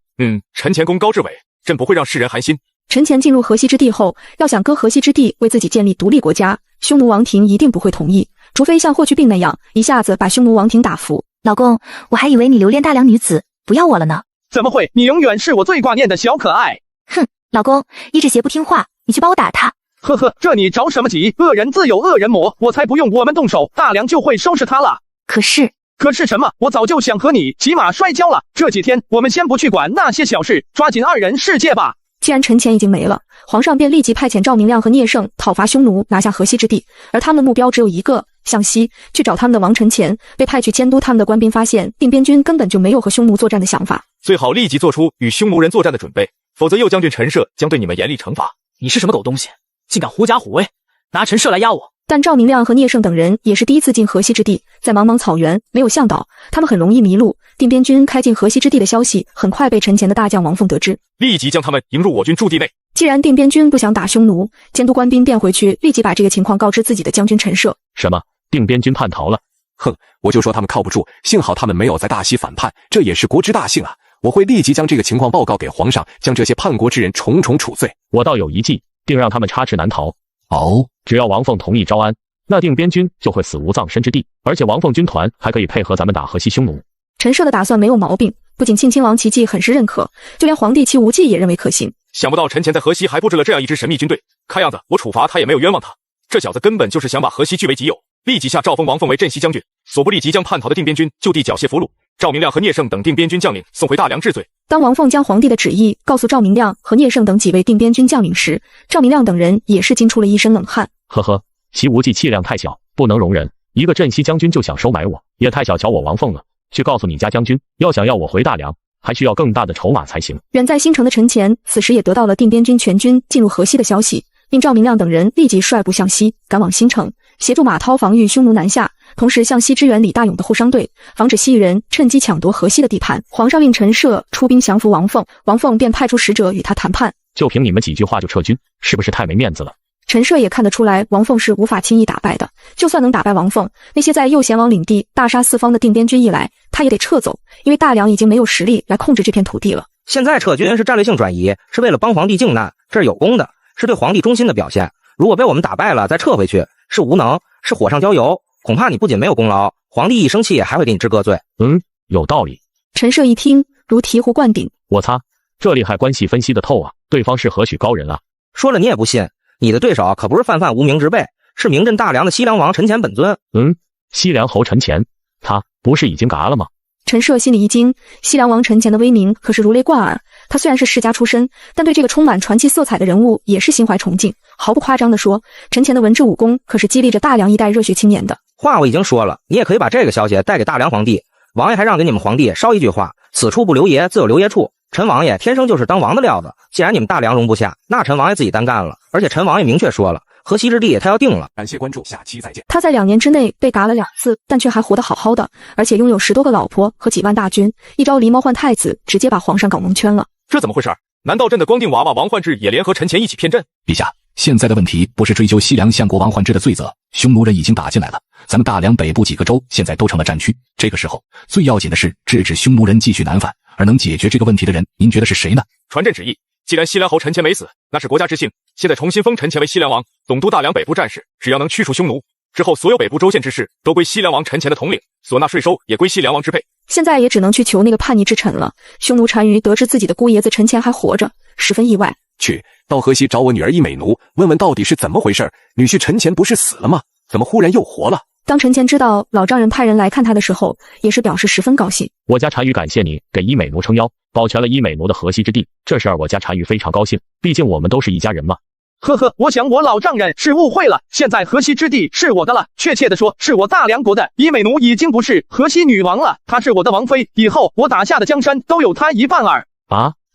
Speaker 5: 陈前功高至伟，朕不会让世人寒心。
Speaker 1: 陈前进入河西之地后，要想割河西之地为自己建立独立国家，匈奴王庭一定不会同意，除非像霍去病那样一下子把匈奴王庭打服。
Speaker 4: 老公，我还以为你留恋大梁女子，不要我了呢。
Speaker 6: 怎么会？你永远是我最挂念的小可爱。
Speaker 4: 哼，老公，一只鞋不听话，你去帮我打他。
Speaker 6: 呵呵，这你着什么急？恶人自有恶人磨，我才不用我们动手，大梁就会收拾他了。
Speaker 4: 可是
Speaker 6: 什么？我早就想和你骑马摔跤了。这几天我们先不去管那些小事，抓紧二人世界吧。
Speaker 1: 既然陈前已经没了，皇上便立即派遣赵明亮和聂胜讨伐匈奴，拿下河西之地。而他们的目标只有一个，向西去找他们的王陈前。被派去监督他们的官兵发现，定边军根本就没有和匈奴作战的想法，
Speaker 5: 最好立即做出与匈奴人作战的准备，否则右将军陈涉将对你们严厉惩罚。
Speaker 7: 你是什么狗东西，竟敢狐假虎威，拿陈涉来压我！
Speaker 1: 但赵明亮和聂胜等人也是第一次进河西之地，在茫茫草原没有向导，他们很容易迷路。定边军开进河西之地的消息很快被陈前的大将王凤得知，
Speaker 5: 立即将他们迎入我军驻地内。
Speaker 1: 既然定边军不想打匈奴，监督官兵便回去立即把这个情况告知自己的将军陈涉。
Speaker 8: 什么？定边军叛逃了？
Speaker 11: 哼，我就说他们靠不住，幸好他们没有在大西反叛，这也是国之大幸啊！我会立即将这个情况报告给皇上，将这些叛国之人重重处罪。
Speaker 8: 我倒有一计，定让他们插翅难逃。只要王凤同意招安，那定边军就会死无葬身之地，而且王凤军团还可以配合咱们打河西匈奴。
Speaker 1: 陈涉的打算没有毛病，不仅庆亲王齐忌很是认可，就连皇帝戚无忌也认为可行。
Speaker 5: 想不到陈前在河西还布置了这样一支神秘军队，看样子我处罚他也没有冤枉他。这小子根本就是想把河西据为己有，立即下诏封王凤为镇西将军，所不立即将叛逃的定边军就地缴械俘虏，赵明亮和聂胜等定边军将领送回大梁治罪。
Speaker 1: 当王凤将皇帝的旨意告诉赵明亮和聂胜等几位定边军将领时，赵明亮等人也是惊出了一身冷汗。
Speaker 8: 呵呵，戚无忌气量太小，不能容忍，一个镇西将军就想收买我，也太小瞧我王凤了。去告诉你家将军，要想要我回大梁，还需要更大的筹码才行。
Speaker 1: 远在新城的陈前此时也得到了定边军全军进入河西的消息，令赵明亮等人立即率部向西赶往新城，协助马韬防御匈奴南下，同时向西支援李大勇的后商队，防止西域人趁机抢夺河西的地盘。皇上令陈涉出兵降服王凤，王凤便派出使者与他谈判。
Speaker 8: 就凭你们几句话就撤军，是不是太没面子了？
Speaker 1: 陈涉也看得出来王凤是无法轻易打败的，就算能打败王凤，那些在右贤王领地大杀四方的定边军一来，他也得撤走，因为大梁已经没有实力来控制这片土地了。
Speaker 9: 现在撤军是战略性转移，是为了帮皇帝靖难，这是有功的，是对皇帝忠心的表现。如果被我们打败了再撤回去，是无能，是火上浇油，恐怕你不仅没有功劳，皇帝一生气还会给你治个罪。
Speaker 8: 有道理。
Speaker 1: 陈涉一听如醍醐灌顶，
Speaker 8: 我擦，这利害关系分析的透啊，对方是何许高人啊？
Speaker 9: 说了你也不信，你的对手可不是泛泛无名之辈，是名震大梁的西凉王陈前本尊。
Speaker 8: 西凉侯陈前，他不是已经嘎了吗？
Speaker 1: 陈涉心里一惊，西凉王陈前的威名可是如雷贯耳。他虽然是世家出身，但对这个充满传奇色彩的人物也是心怀崇敬。毫不夸张地说，陈前的文治武功可是激励着大梁一代热血青年的。
Speaker 9: 话我已经说了，你也可以把这个消息带给大梁皇帝。王爷还让给你们皇帝捎一句话：此处不留爷，自有留爷处。陈王爷天生就是当王的料子，既然你们大梁容不下，那陈王爷自己单干了。而且陈王爷明确说了，河西之地他要定了。
Speaker 11: 感谢关注，下期再见。
Speaker 1: 他在2年之内被嘎了2次，但却还活得好好的，而且拥有10多个老婆和几万大军，一招狸猫换太子，直接把皇上搞蒙圈了。
Speaker 5: 这怎么回事？难道朕的光腚娃娃王焕之也联合陈前一起骗朕？
Speaker 3: 陛下，现在的问题不是追究西凉相国王焕之的罪责，匈奴人已经打进来了，咱们大梁北部几个州现在都成了战区。这个时候最要紧的是制止匈奴人继续南犯，而能解决这个问题的人，您觉得是谁呢？
Speaker 5: 传朕旨意，既然西凉侯陈前没死，那是国家之幸，现在重新封陈前为西凉王，总督大梁北部战事，只要能驱除匈奴，之后所有北部州县之事都归西凉王陈前的统领，所纳税收也归西凉王支配。
Speaker 1: 现在也只能去求那个叛逆之臣了。匈奴单于得知自己的姑爷子陈前还活着，十分意外。
Speaker 11: 去到河西找我女儿伊美奴，问问到底是怎么回事。女婿陈前不是死了吗？怎么忽然又活了？
Speaker 1: 当陈前知道老丈人派人来看他的时候，也是表示十分高兴。
Speaker 8: 我家单于感谢你给伊美奴撑腰，保全了伊美奴的河西之地，这事儿我家单于非常高兴，毕竟我们都是一家人嘛。
Speaker 6: 呵呵，我想我老丈人是误会了，现在河西之地是我的了，确切的说是我大梁国的。伊美奴已经不是河西女王了，她是我的王妃，以后我打下的江山都有她一半儿。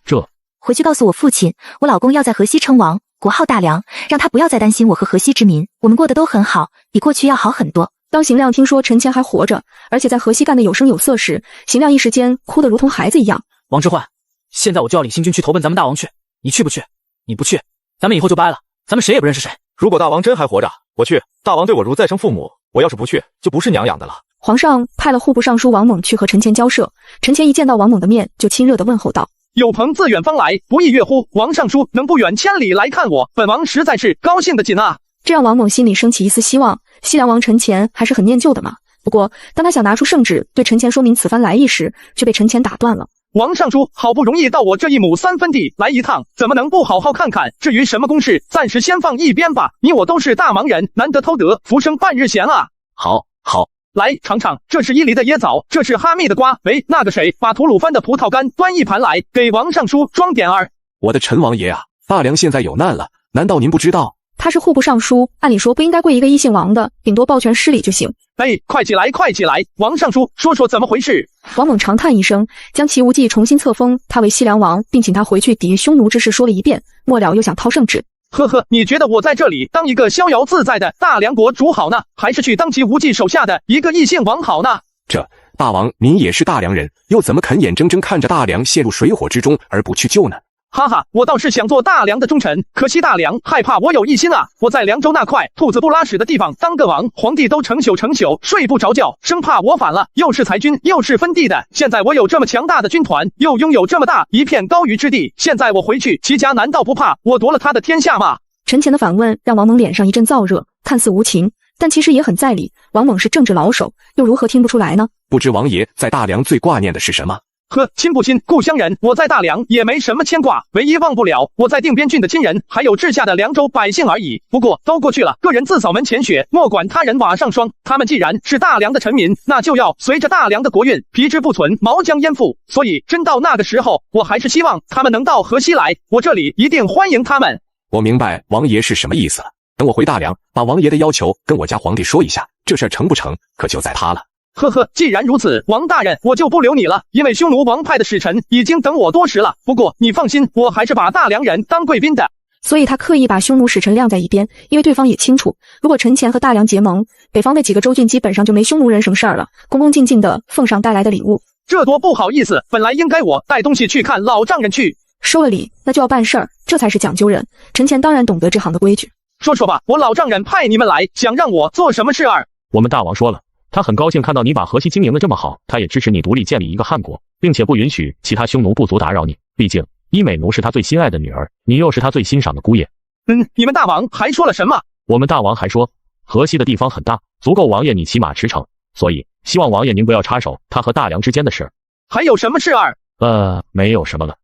Speaker 8: 这
Speaker 4: 回去告诉我父亲，我老公要在河西称王，国号大梁，让他不要再担心我和河西之民，我们过得都很好，比过去要好很多。
Speaker 1: 当邢亮听说陈前还活着，而且在河西干得有声有色时，邢亮一时间哭得如同孩子一样。
Speaker 7: 王之涣，现在我就要领新军去投奔咱们大王去，你去不去？你不去，咱们以后就掰了，咱们谁也不认识谁。
Speaker 5: 如果大王真还活着，我去。大王对我如再生父母，我要是不去，就不是娘养的了。
Speaker 1: 皇上派了户部尚书王猛去和陈前交涉，陈前一见到王猛的面，就亲热地问候道：
Speaker 6: 有朋自远方来，不亦乐乎？王尚书能不远千里来看我，本王实在是高兴的紧啊！
Speaker 1: 这让王猛心里升起一丝希望，西凉王陈前还是很念旧的嘛。不过，当他想拿出圣旨对陈前说明此番来意时，却被陈前打断了。
Speaker 6: 王尚书好不容易到我这1亩3分地来一趟，怎么能不好好看看？至于什么公事，暂时先放一边吧。你我都是大忙人，难得偷得浮生半日闲啊！
Speaker 8: 好，
Speaker 6: 来尝尝，这是伊犁的椰枣，这是哈密的瓜。喂，那个谁，把吐鲁番的葡萄干端一盘来，给王尚书装点儿。
Speaker 11: 我的陈王爷啊，大梁现在有难了，难道您不知道？
Speaker 1: 他是户部尚书，按理说不应该跪一个异姓王的，顶多抱拳施礼就行。
Speaker 6: 哎，快起来，快起来！王尚书，说说怎么回事？
Speaker 1: 王猛长叹一声，将齐无忌重新册封他为西凉王，并请他回去抵御匈奴之事说了一遍，末了又想掏圣旨。
Speaker 6: 呵呵，你觉得我在这里当一个逍遥自在的大梁国主好呢，还是去当齐无忌手下的一个异姓王好呢？
Speaker 11: 这大王您也是大梁人，又怎么肯眼睁睁看着大梁陷入水火之中而不去救呢？
Speaker 6: 哈哈，我倒是想做大梁的忠臣，可惜大梁害怕我有异心啊！我在凉州那块兔子不拉屎的地方当个王，皇帝都成宿睡不着觉，生怕我反了，又是裁军又是分地的。现在我有这么强大的军团，又拥有这么大一片高于之地，现在我回去，齐家难道不怕我夺了他的天下吗？
Speaker 1: 陈前的反问让王猛脸上一阵燥热，看似无情，但其实也很在理。王猛是政治老手，又如何听不出来呢？
Speaker 11: 不知王爷在大梁最挂念的是什么？
Speaker 6: 呵，亲不亲，故乡人，我在大梁也没什么牵挂，唯一忘不了我在定边郡的亲人，还有治下的凉州百姓而已。不过都过去了，个人自扫门前雪，莫管他人瓦上霜。他们既然是大梁的臣民，那就要随着大梁的国运，皮之不存，毛将焉附。所以真到那个时候，我还是希望他们能到河西来，我这里一定欢迎他们。
Speaker 11: 我明白王爷是什么意思了，等我回大梁，把王爷的要求跟我家皇帝说一下，这事儿成不成，可就在他了。
Speaker 6: 呵呵，既然如此，王大人，我就不留你了，因为匈奴王派的使臣已经等我多时了。不过你放心，我还是把大梁人当贵宾的。
Speaker 1: 所以他刻意把匈奴使臣晾在一边，因为对方也清楚，如果陈前和大梁结盟，北方那几个州郡基本上就没匈奴人什么事儿了，恭恭敬敬的奉上带来的礼物。
Speaker 6: 这多不好意思，本来应该我带东西去看老丈人去。
Speaker 1: 收了礼，那就要办事儿，这才是讲究人。陈前当然懂得这行的规矩。
Speaker 6: 说说吧，我老丈人派你们来，想让我做什么事儿？
Speaker 8: 我们大王说了，他很高兴看到你把河西经营的这么好，他也支持你独立建立一个汉国，并且不允许其他匈奴部族打扰你。毕竟伊美奴是他最心爱的女儿，你又是他最欣赏的姑爷。
Speaker 6: 你们大王还说了什么？
Speaker 8: 我们大王还说，河西的地方很大，足够王爷你骑马驰骋，所以希望王爷您不要插手他和大梁之间的事。
Speaker 6: 还有什么事儿？
Speaker 8: 没有什么了。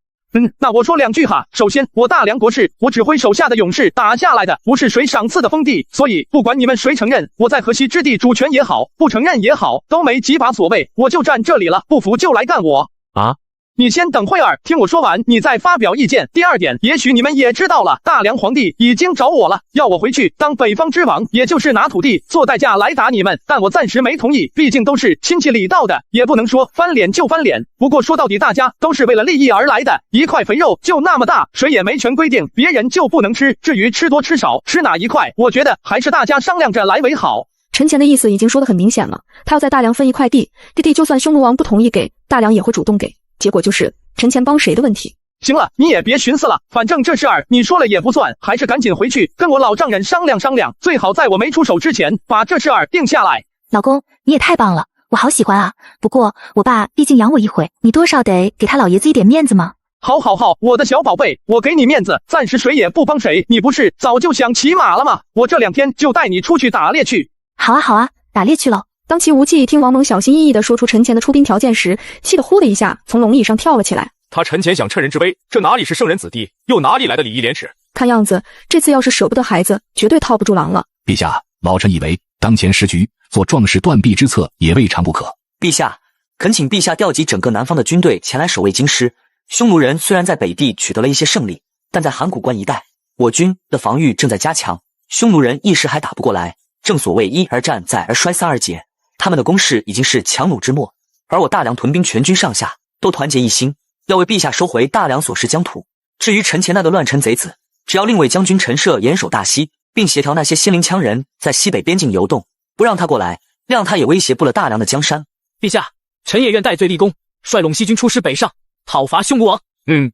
Speaker 6: 那我说两句哈。首先，我大梁国是我指挥手下的勇士打下来的，不是谁赏赐的封地，所以不管你们谁承认我在河西之地主权也好，不承认也好，都没几把所谓，我就站这里了，不服就来干我
Speaker 8: 啊！
Speaker 6: 你先等会儿，听我说完，你再发表意见。第二点，也许你们也知道了，大梁皇帝已经找我了，要我回去当北方之王，也就是拿土地做代价来打你们，但我暂时没同意，毕竟都是亲戚里道的，也不能说翻脸就翻脸。不过说到底，大家都是为了利益而来的，一块肥肉就那么大，谁也没权规定别人就不能吃。至于吃多吃少，吃哪一块，我觉得还是大家商量着来为好。
Speaker 1: 陈前的意思已经说得很明显了，他要在大梁分一块地，这地就算匈奴王不同意给，大梁也会主动给。结果就是陈前帮谁的问题。
Speaker 6: 行了，你也别寻思了，反正这事儿你说了也不算，还是赶紧回去跟我老丈人商量商量，最好在我没出手之前把这事儿定下来。
Speaker 4: 老公，你也太棒了，我好喜欢啊！不过我爸毕竟养我一回，你多少得给他老爷子一点面子嘛。
Speaker 6: 好，我的小宝贝，我给你面子，暂时谁也不帮谁。你不是早就想骑马了吗？我这2天就带你出去打猎去。
Speaker 4: 好啊，打猎去了。
Speaker 1: 当齐无忌听王猛小心翼翼地说出陈前的出兵条件时，气得呼的一下从龙椅上跳了起来。
Speaker 5: 他陈前想趁人之危，这哪里是圣人子弟，又哪里来的礼义廉耻？
Speaker 1: 看样子这次要是舍不得孩子，绝对套不住狼了。
Speaker 3: 陛下，老臣以为当前时局，做壮士断臂之策也未尝不可。
Speaker 2: 陛下，恳请陛下调集整个南方的军队前来守卫京师。匈奴人虽然在北地取得了一些胜利，但在函谷关一带，我军的防御正在加强，匈奴人一时还打不过来。正所谓一而战，再而衰，三而竭。他们的攻势已经是强弩之末，而我大梁屯兵全军上下都团结一心，要为陛下收回大梁所失疆土。至于陈前那个乱臣贼子，只要令卫将军陈涉严守大西，并协调那些仙灵羌人在西北边境游动，不让他过来，谅他也威胁不了大梁的江山。
Speaker 7: 陛下，臣也愿戴罪立功，率陇西军出师北上，讨伐匈奴王。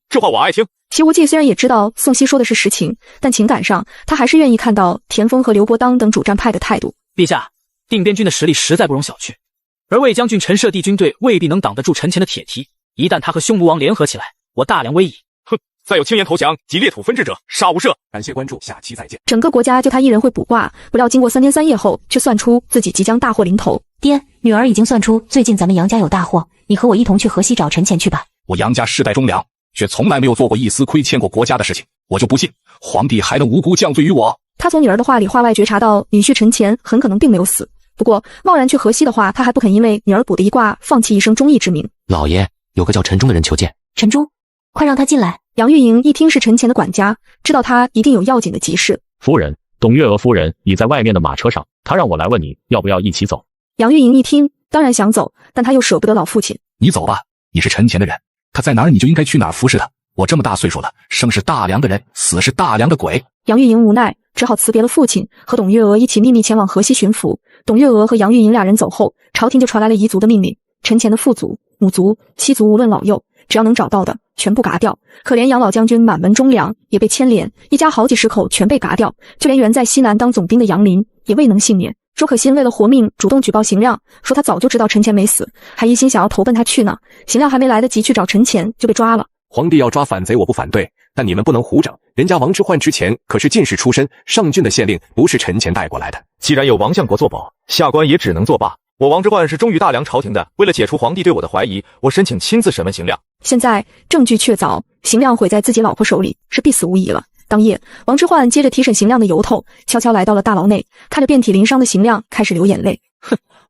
Speaker 5: 这话我爱听。
Speaker 1: 齐无忌虽然也知道宋熙说的是实情，但情感上他还是愿意看到田丰和刘伯当等主战派的态度。
Speaker 7: 陛下，定边军的实力实在不容小觑，而魏将军陈涉地军队未必能挡得住陈前的铁蹄。一旦他和匈奴王联合起来，我大梁危矣。
Speaker 5: 再有轻言投降及裂土分治者，杀无赦。
Speaker 11: 感谢关注，下期再见。
Speaker 1: 整个国家就他一人会卜卦，不料经过3天3夜后，却算出自己即将大祸临头。
Speaker 12: 爹，女儿已经算出最近咱们杨家有大祸，你和我一同去河西找陈前去吧。
Speaker 3: 我杨家世代忠良，却从来没有做过一丝亏欠过国家的事情，我就不信皇帝还能无辜降罪于我。
Speaker 1: 他从女儿的话里话外觉察到女婿陈前很可能并没有死，不过贸然去河西的话，他还不肯因为女儿卜的一卦放弃一生忠义之名。
Speaker 10: 老爷，有个叫陈忠的人求见。
Speaker 12: 陈忠，快让他进来。
Speaker 1: 杨玉莹一听是陈前的管家，知道他一定有要紧的急事。
Speaker 8: 夫人，董月娥夫人已在外面的马车上，她让我来问你要不要一起走。
Speaker 1: 杨玉莹一听当然想走，但他又舍不得老父亲。
Speaker 3: 你走吧，你是陈前的人，他在哪儿你就应该去哪儿服侍他。我这么大岁数了，生是大梁的人，死是大梁的鬼。
Speaker 1: 杨玉莹无奈只好辞别了父亲，和董月娥一起秘密前往河西巡抚。董月娥和杨玉莹2人走后，朝廷就传来了彝族的命令，陈前的父祖、母族、妻族无论老幼，只要能找到的全部嘎掉。可怜杨老将军满门忠良也被牵连，一家好几10口全被嘎掉，就连原在西南当总兵的杨林也未能幸免。周可欣为了活命主动举报邢亮，说他早就知道陈前没死，还一心想要投奔他去呢。邢亮还没来得及去找陈前就被抓了。
Speaker 11: 皇帝要抓反贼我不反对，但你们不能胡整，人家王之涣之前可是进士出身，上郡的县令不是陈前带过来的。
Speaker 5: 既然有王相国作保，下官也只能作罢。我王之涣是忠于大梁朝廷的，为了解除皇帝对我的怀疑，我申请亲自审问邢亮。
Speaker 1: 现在证据确凿，邢亮毁在自己老婆手里，是必死无疑了。当夜，王之涣接着提审邢亮的由头，悄悄来到了大牢内，看着遍体鳞伤的邢亮，开始流眼泪。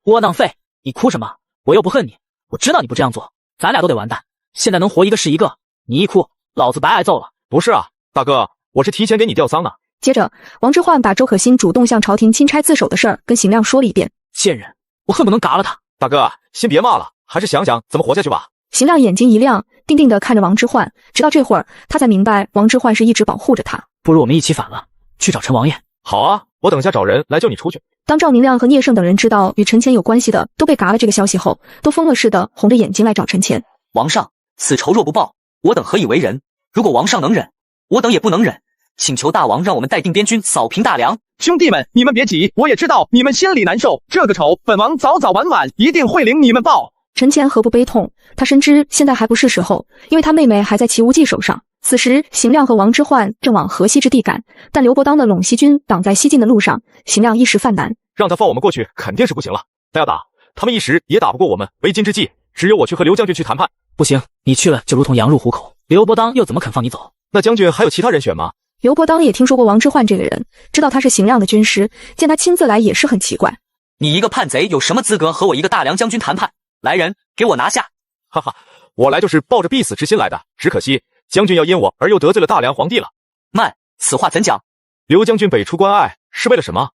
Speaker 7: 窝囊废，你哭什么？我又不恨你，我知道你不这样做，咱俩都得完蛋。现在能活一个是一个，你一哭，老子白挨揍了。
Speaker 5: 不是啊，大哥，我是提前给你吊丧呢。
Speaker 1: 接着，王之涣把周可欣主动向朝廷钦差自首的事儿跟邢亮说了一遍。
Speaker 7: 贱人，我恨不能嘎了他。
Speaker 5: 大哥，先别骂了，还是想想怎么活下去吧。
Speaker 1: 邢亮眼睛一亮，定定地看着王之涣，直到这会儿，他才明白王之涣是一直保护着他。
Speaker 7: 不如我们一起反了，去找陈王爷。
Speaker 5: 好啊，我等下找人来救你出去。
Speaker 1: 当赵明亮和聂胜等人知道与陈前有关系的都被嘎了这个消息后，都疯了似的红着眼睛来找陈前。
Speaker 2: 王上，此仇若不报，我等何以为人？如果王上能忍，我等也不能忍，请求大王让我们带定边军扫平大梁。
Speaker 6: 兄弟们，你们别急，我也知道你们心里难受，这个仇本王早早晚晚一定会领你们报。
Speaker 1: 陈前何不悲痛？他深知现在还不是时候，因为他妹妹还在齐无忌手上。此时，邢亮和王之涣正往河西之地赶，但刘伯当的陇西军挡在西进的路上，邢亮一时犯难。
Speaker 5: 让他放我们过去肯定是不行了，但要打，他们一时也打不过我们。为今之计，只有我去和刘将军去谈判。
Speaker 7: 不行，你去了就如同羊入虎口，刘伯当又怎么肯放你走？
Speaker 5: 那将军还有其他人选吗？
Speaker 1: 刘伯当也听说过王之涣这个人，知道他是邢亮的军师，见他亲自来也是很奇怪。
Speaker 2: 你一个叛贼有什么资格和我一个大梁将军谈判？来人，给我拿下！
Speaker 5: 哈哈，我来就是抱着必死之心来的，只可惜将军要因我而又得罪了大梁皇帝了。
Speaker 2: 慢，此话怎讲？
Speaker 5: 刘将军北出关隘是为了什么？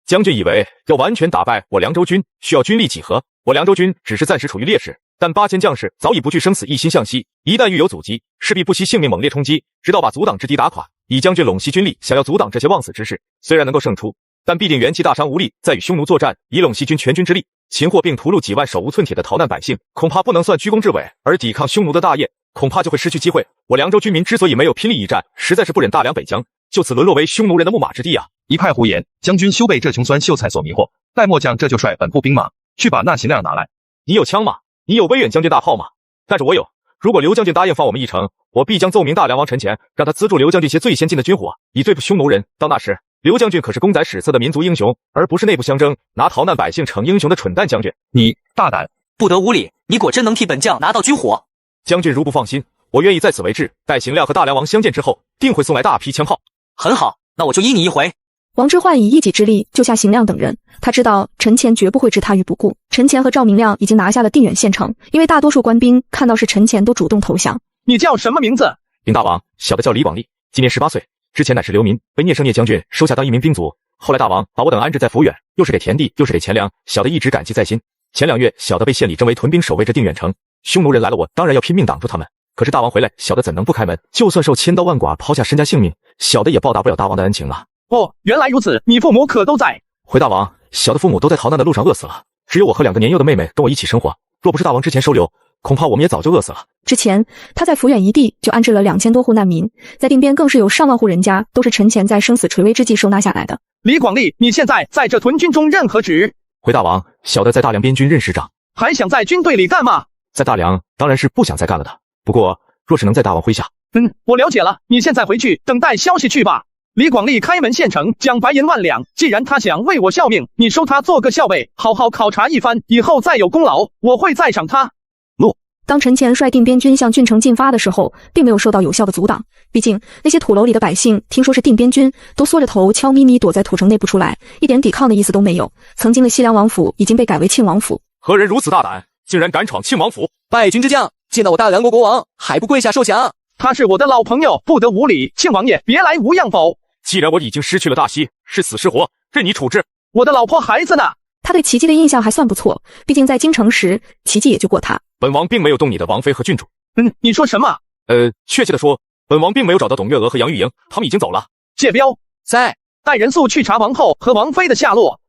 Speaker 5: 将军以为要完全打败我凉州军，需要军力几何？我凉州军只是暂时处于劣势，但8000将士早已不惧生死，一心向西。一旦遇有阻击，势必不惜性命猛烈冲击，直到把阻挡之敌打垮。以将军陇西军力，想要阻挡这些妄死之事，虽然能够胜出，但必定元气大伤无力。再与匈奴作战，以陇西军全军之力擒获并屠戮几万手无寸铁的逃难百姓，恐怕不能算居功至伟，而抵抗匈奴的大业，恐怕就会失去机会。我凉州军民之所以没有拼力一战，实在是不忍大梁北疆就此沦落为匈奴人的木马之地啊！
Speaker 13: 一派胡言，将军休被这穷酸秀才所迷惑。待末将这就率本部兵马去把那邢亮拿来。
Speaker 5: 你有枪吗？你有威远将军大炮吗？但是我有。如果刘将军答应放我们一程，我必将奏明大梁王陈前，让他资助刘将军些最先进的军火，以对付匈奴人。到那时，刘将军可是公载史册的民族英雄，而不是内部相争拿逃难百姓逞英雄的蠢蛋将军。
Speaker 13: 你大胆！
Speaker 2: 不得无礼！你果真能替本将拿到军火？
Speaker 5: 将军如不放心，我愿意在此为质。待邢亮和大梁王相见之后，定会送来大批枪炮。
Speaker 2: 很好，那我就依你一回。
Speaker 1: 王之涣以一己之力救下邢亮等人，他知道陈前绝不会置他于不顾。陈前和赵明亮已经拿下了定远县城，因为大多数官兵看到是陈前都主动投降。
Speaker 6: 你叫什么名字？
Speaker 5: 禀大王，小的叫李广利，今年18岁，之前乃是流民，被聂胜聂将军收下当一名兵卒。后来大王把我等安置在抚远，又是给田地，又是给钱粮，小的一直感激在心。前2月，小的被县里征为屯兵守卫着定远城，匈奴人来了，我当然要拼命挡住他们。可是大王回来，小的怎能不开门？就算受千刀万剐，抛下身家性命，小的也报答不了大王的恩情啊！
Speaker 6: 哦，原来如此，你父母可都在？
Speaker 5: 回大王，小的父母都在逃难的路上饿死了，只有我和2个年幼的妹妹跟我一起生活。若不是大王之前收留，恐怕我们也早就饿死了。
Speaker 1: 之前他在抚远一地就安置了2000多户难民，在定边更是有上万户人家都是陈前在生死垂危之际收纳下来的。
Speaker 6: 李广利，你现在在这屯军中任何职？
Speaker 5: 回大王，小的在大梁边军任师长。
Speaker 6: 还想在军队里干嘛？
Speaker 5: 在大梁当然是不想再干了的，不过若是能在大王麾下……
Speaker 6: 我了解了，你现在回去等待消息去吧。李广利开门献城，讲白银万两。既然他想为我效命，你收他做个校尉，好好考察一番，以后再有功劳，我会再赏他。
Speaker 1: 当陈前率定边军向郡城进发的时候，并没有受到有效的阻挡。毕竟那些土楼里的百姓听说是定边军，都缩着头悄咪咪躲在土城内不出来，一点抵抗的意思都没有。曾经的西凉王府已经被改为庆王府。
Speaker 5: 何人如此大胆，竟然敢闯庆王府？
Speaker 10: 败军之将，见到我大梁国国王还不跪下受降？
Speaker 6: 他是我的老朋友，不得无礼。庆王爷，别来无恙否？
Speaker 5: 既然我已经失去了大西，是死是活，任你处置。
Speaker 6: 我的老婆孩子呢？
Speaker 1: 他对齐姬的印象还算不错，毕竟在京城时，齐姬也救过他。
Speaker 5: 本王并没有动你的王妃和郡主。
Speaker 6: 你说什么？
Speaker 5: 确切的说，本王并没有找到董月娥和杨玉莹，他们已经走了。
Speaker 6: 谢彪
Speaker 10: 在，
Speaker 6: 带人速去查王后和王妃的下落。